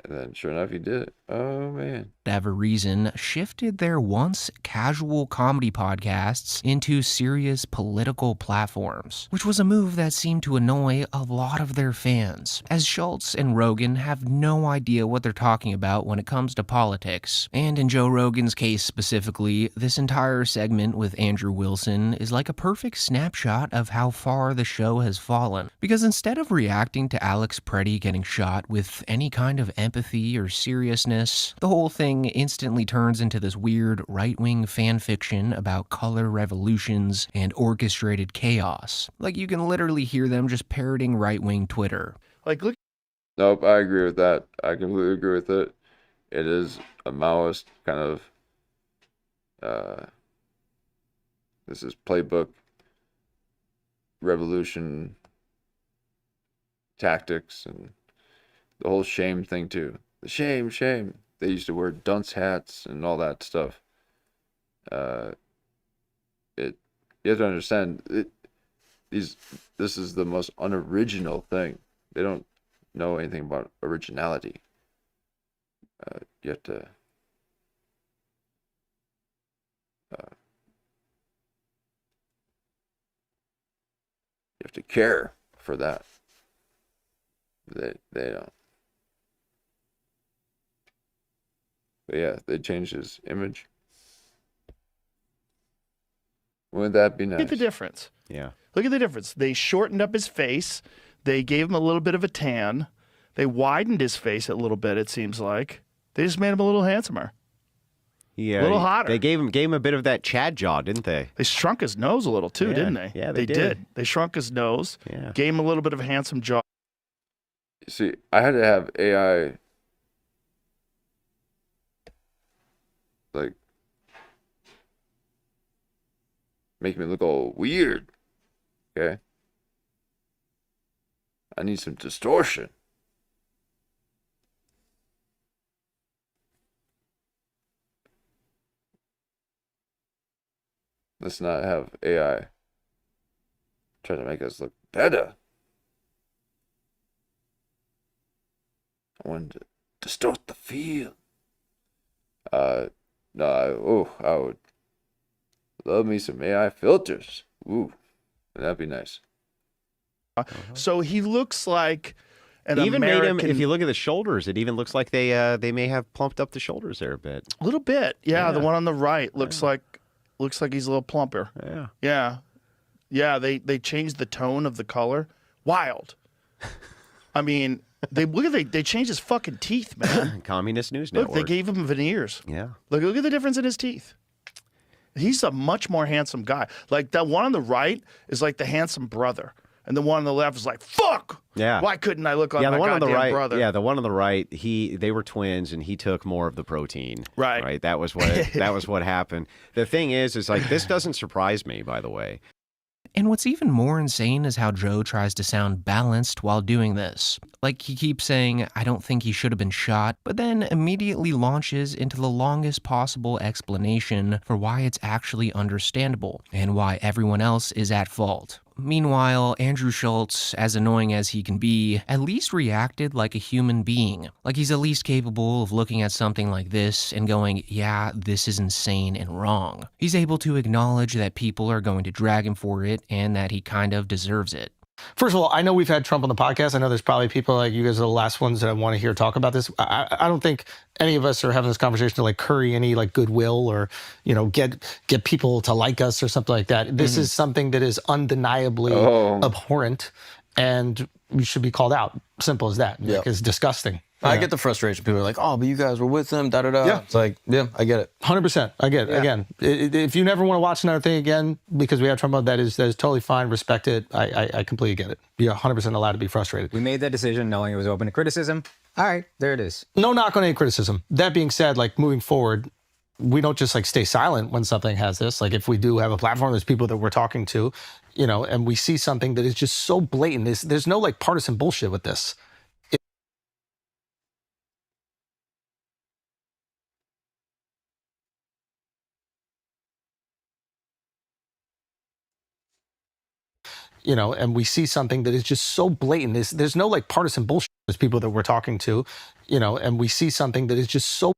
S1: And then sure enough, he did it. Oh, man.
S21: Whatever reason, shifted their once casual comedy podcasts into serious political platforms, which was a move that seemed to annoy a lot of their fans, as Schultz and Rogan have no idea what they're talking about when it comes to politics. And in Joe Rogan's case specifically, this entire segment with Andrew Wilson is like a perfect snapshot of how far the show has fallen. Because instead of reacting to Alex Preddy getting shot with any kind of empathy or seriousness, the whole thing instantly turns into this weird right-wing fan fiction about color revolutions and orchestrated chaos. Like, you can literally hear them just parroting right-wing Twitter.
S3: Like, look.
S1: Nope, I agree with that. I completely agree with it. It is a Maoist kind of, this is playbook revolution tactics and the whole shame thing too. The shame. They used to wear dunce hats and all that stuff. You have to understand this is the most unoriginal thing. They don't know anything about originality. You have to care for that. They don't. But yeah, they changed his image. Wouldn't that be nice?
S3: Look at the difference.
S6: Yeah.
S3: Look at the difference. They shortened up his face. They gave him a little bit of a tan. They widened his face a little bit, it seems like. They just made him a little handsomer. A little hotter.
S6: They gave him a bit of that Chad jaw, didn't they?
S3: They shrunk his nose a little too, didn't they?
S6: Yeah,
S3: they did. They shrunk his nose.
S6: Yeah.
S3: Gave him a little bit of a handsome jaw.
S1: See, I had to have AI like make me look all weird. Okay. I need some distortion. Let's not have AI try to make us look better. I wanted to distort the feel. No, I would love me some AI filters. Ooh, that'd be nice.
S3: So he looks like an
S6: even
S3: American.
S6: made him. If you look at the shoulders, it even looks like they may have plumped up the shoulders there a bit.
S3: A little bit, yeah. The one on the right looks like he's a little plumper. Yeah. They changed the tone of the color. Wild. I mean, they changed his fucking teeth, man.
S6: Communist News Network.
S3: Look, they gave him veneers.
S6: Yeah.
S3: Look at the difference in his teeth. He's a much more handsome guy. Like that one on the right is like the handsome brother. And the one on the left is like, fuck!
S6: Yeah.
S3: Why couldn't I look like my
S6: the one on the
S3: goddamn
S6: right,
S3: brother?
S6: Yeah, the one on the right, they were twins and he took more of the protein.
S3: Right.
S6: That was what happened. The thing is like this doesn't surprise me, by the way.
S21: And what's even more insane is how Joe tries to sound balanced while doing this. Like he keeps saying, I don't think he should have been shot, but then immediately launches into the longest possible explanation for why it's actually understandable and why everyone else is at fault. Meanwhile, Andrew Schultz, as annoying as he can be, at least reacted like a human being. Like he's at least capable of looking at something like this and going, yeah, this is insane and wrong. He's able to acknowledge that people are going to drag him for it and that he kind of deserves it.
S19: First of all, I know we've had Trump on the podcast. I know there's probably people like you guys are the last ones that I want to hear talk about this. I don't think any of us are having this conversation to like curry any like goodwill or, get people to like us or something like that. This is something that is undeniably abhorrent and you should be called out. Simple as that. Like, it's disgusting.
S2: I get the frustration. People are like, oh, but you guys were with him, da-da-da.
S19: Yeah.
S2: It's like, yeah, I get it.
S19: 100%. I get it.
S2: Yeah.
S19: Again, if you never want to watch another thing again because we have Trump on, that is totally fine. Respect it. I completely get it. You're 100% allowed to be frustrated.
S20: We made that decision knowing it was open to criticism. All right, there it is.
S19: No knock on any criticism. That being said, like moving forward, we don't just like stay silent when something has this. Like if we do have a platform, there's people that we're talking to, and we see something that is just so blatant. There's no like partisan bullshit with this. And we see something that is just so blatant. There's no like partisan bullshit. There's people that we're talking to, and we see something that is just so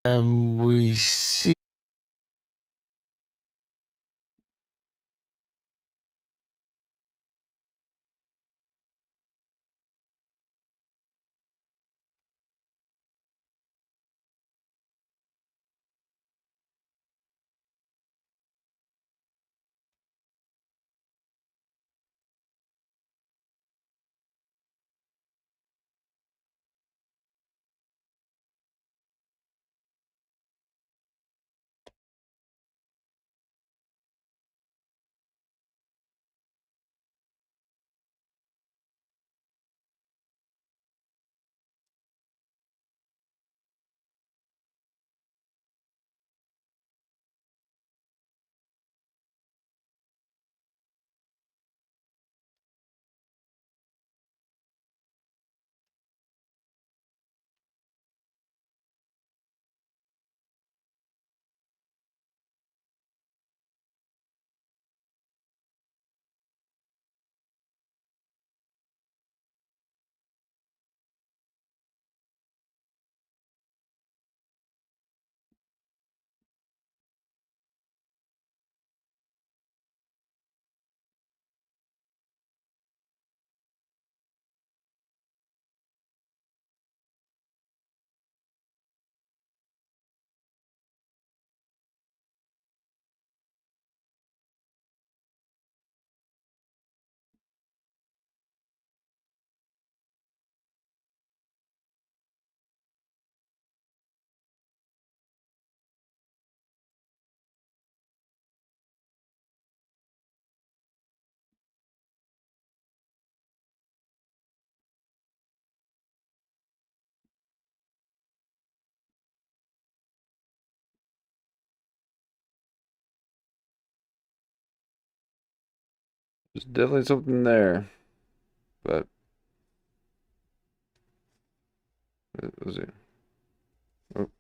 S19: we see
S1: There's definitely something there, but we'll see. Oh.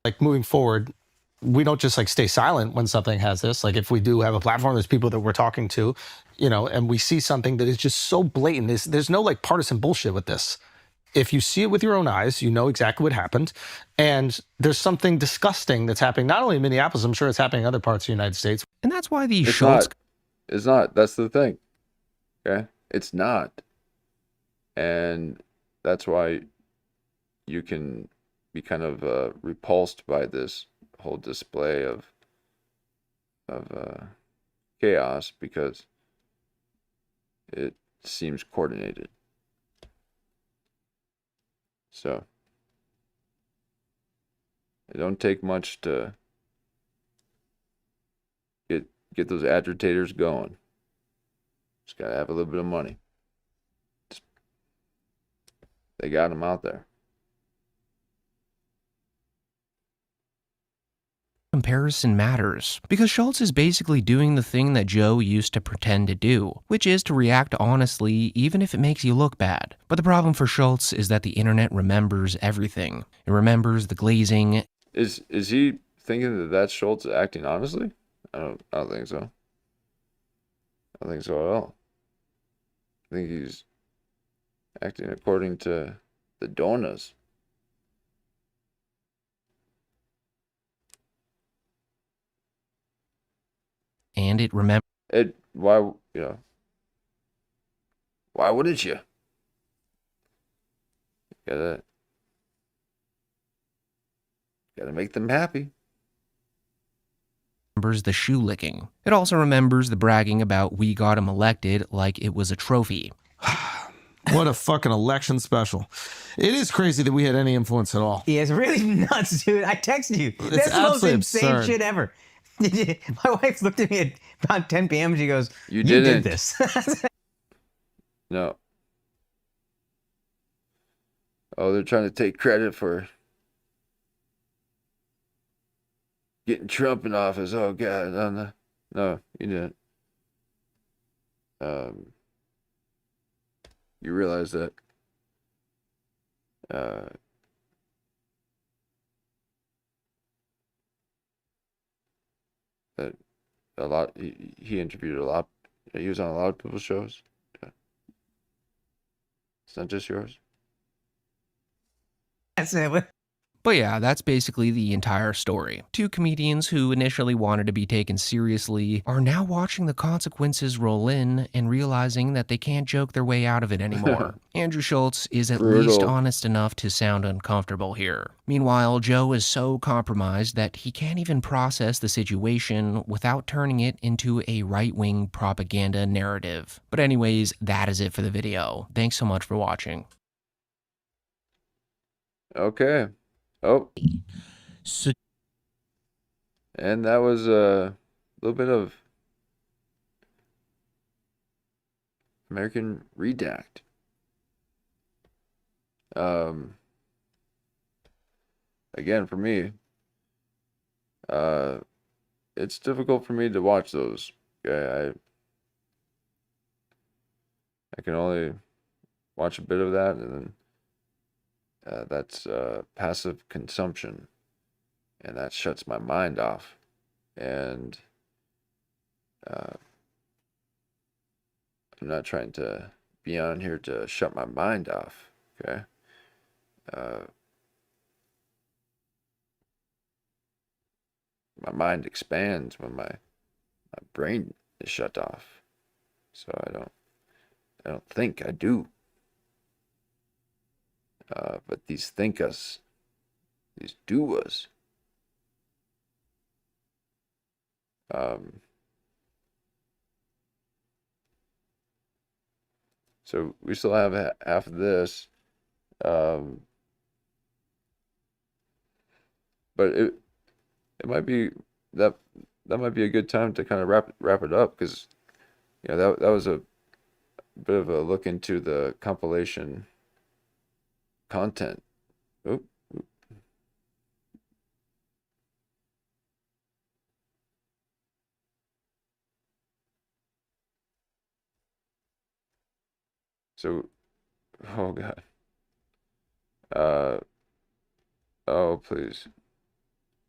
S19: Like moving forward, we don't just like stay silent when something has this. Like if we do have a platform, there's people that we're talking to, you know, and we see something that is just so blatant. There's no like partisan bullshit with this. If you see it with your own eyes, you know exactly what happened. And there's something disgusting that's happening, not only in Minneapolis, I'm sure it's happening in other parts of the United States.
S21: And that's why these
S1: It's
S21: Schultz...
S1: not. It's not. That's the thing. Okay? It's not. And that's why you can be kind of repulsed by this whole display of chaos, because it seems coordinated. So it don't take much to get those agitators going. Just gotta have a little bit of money. They got them out there.
S21: Comparison matters, because Schultz is basically doing the thing that Joe used to pretend to do, which is to react honestly even if it makes you look bad. But the problem for Schultz is that the internet remembers everything. It remembers the glazing.
S1: Is he thinking that that's Schultz acting honestly? I don't think so. I don't think so at all. I think he's acting according to the donuts.
S21: And it remembers
S1: it. Why, you know? Why wouldn't you? Gotta make them happy.
S21: Remembers the shoe licking. It also remembers the bragging about "we got him elected" like it was a trophy.
S19: What a fucking election special. It is crazy that we had any influence at all.
S16: Yeah, it's really nuts, dude. I texted you.
S19: It's
S16: That's the most
S19: absolutely
S16: insane
S19: absurd.
S16: shit ever. My wife looked at me at about 10 p.m. She goes,
S1: You
S16: did
S1: didn't.
S16: this.
S1: No. Oh, they're trying to take credit for getting Trump in office. Oh God, no, you didn't. You realize that that a lot. He interviewed a lot. He was on a lot of people's shows. Yeah. It's not just yours.
S16: That's it.
S21: But yeah, that's basically the entire story. Two comedians who initially wanted to be taken seriously are now watching the consequences roll in and realizing that they can't joke their way out of it anymore. Andrew Schultz is at least honest enough to sound uncomfortable here. Meanwhile, Joe is so compromised that he can't even process the situation without turning it into a right-wing propaganda narrative. But anyways, that is it for the video. Thanks so much for watching.
S1: Okay. Oh.
S21: So,
S1: and that was a little bit of American Redact. Again, for me, it's difficult for me to watch those. Okay, I can only watch a bit of that, and then that's passive consumption, and that shuts my mind off. And I'm not trying to be on here to shut my mind off. Okay. My mind expands when my brain is shut off. So I don't think, I do. But these think us, these do us. So we still have half of this. But it might be that might be a good time to kind of wrap it up, because that was a bit of a look into the compilation content. Oop. So, oh God. Oh please.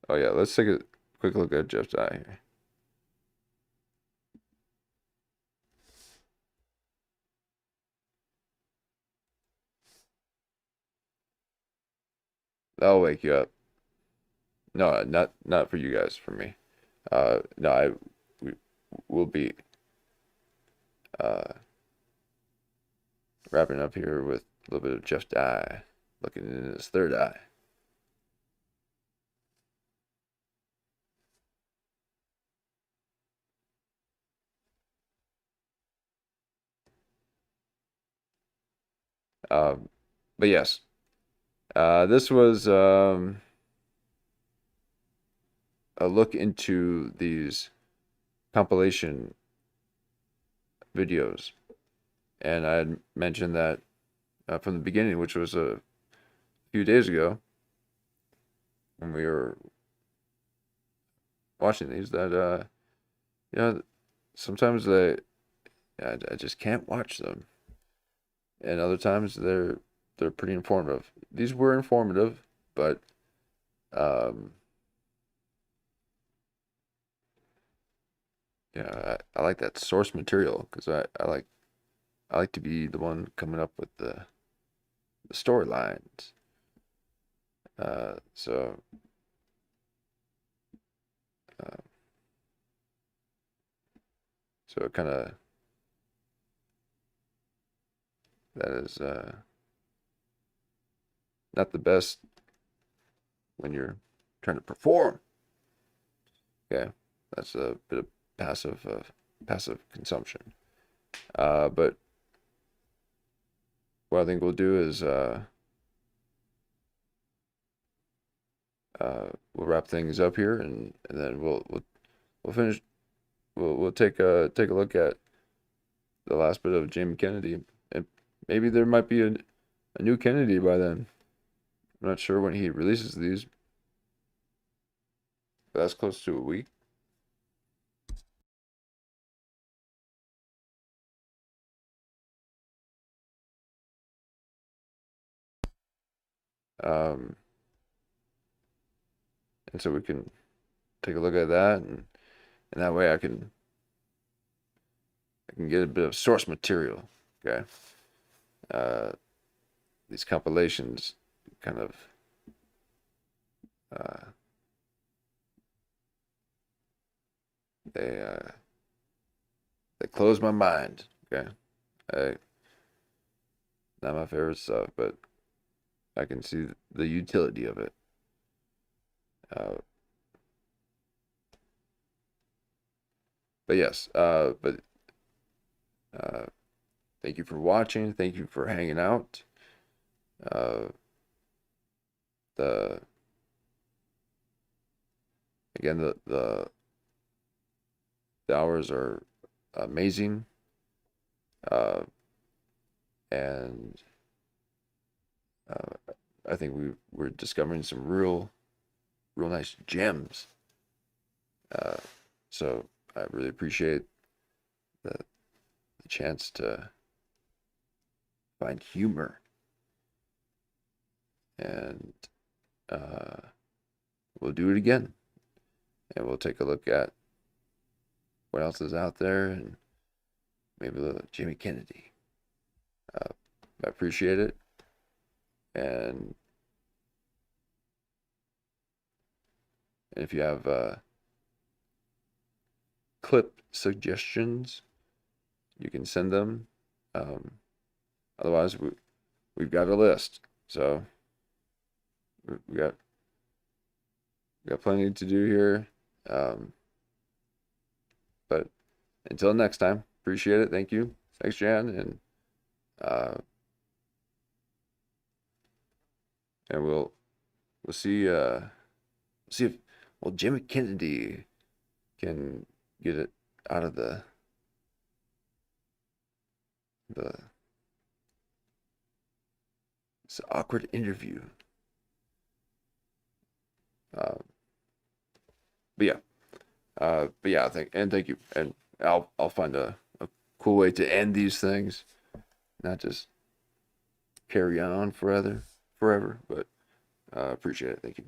S1: Oh yeah, let's take a quick look at JeffDye here. That'll wake you up. No, not for you guys, for me. No, we'll be wrapping up here with a little bit of JeffDye, looking in his third eye. But yes, this was a look into these compilation videos, and I had mentioned that from the beginning, which was a few days ago when we were watching these, that sometimes I just can't watch them, and other times they're pretty informative. These were informative, but I like that source material, because I like to be the one coming up with the storylines. So it kind of, that is not the best when you're trying to perform. Okay, that's a bit of passive consumption. But what I think we'll do is we'll wrap things up here, and then we'll finish. We'll take a look at the last bit of Jamie Kennedy, and maybe there might be a new Kennedy by then. I'm not sure when he releases these, but that's close to a week. And so we can take a look at that, and that way I can get a bit of source material. Okay. These compilations kind of they close my mind. Okay. Not my favorite stuff, but I can see the utility of it. But yes, thank you for watching. Thank you for hanging out. The hours are amazing, and I think we're discovering some real nice gems. So I really appreciate the chance to find humor, and we'll do it again, and we'll take a look at what else is out there, and maybe a little Jamie Kennedy. I appreciate it, and if you have clip suggestions, you can send them. Otherwise, we've got a list, so we got plenty to do here. But until next time, appreciate it. Thank you. Thanks, Jan, and we'll see. See if Jimmy Kennedy can get it out of this awkward interview. But yeah, I think, and thank you, and I'll find a cool way to end these things. not just carry on forever. But appreciate it. Thank you.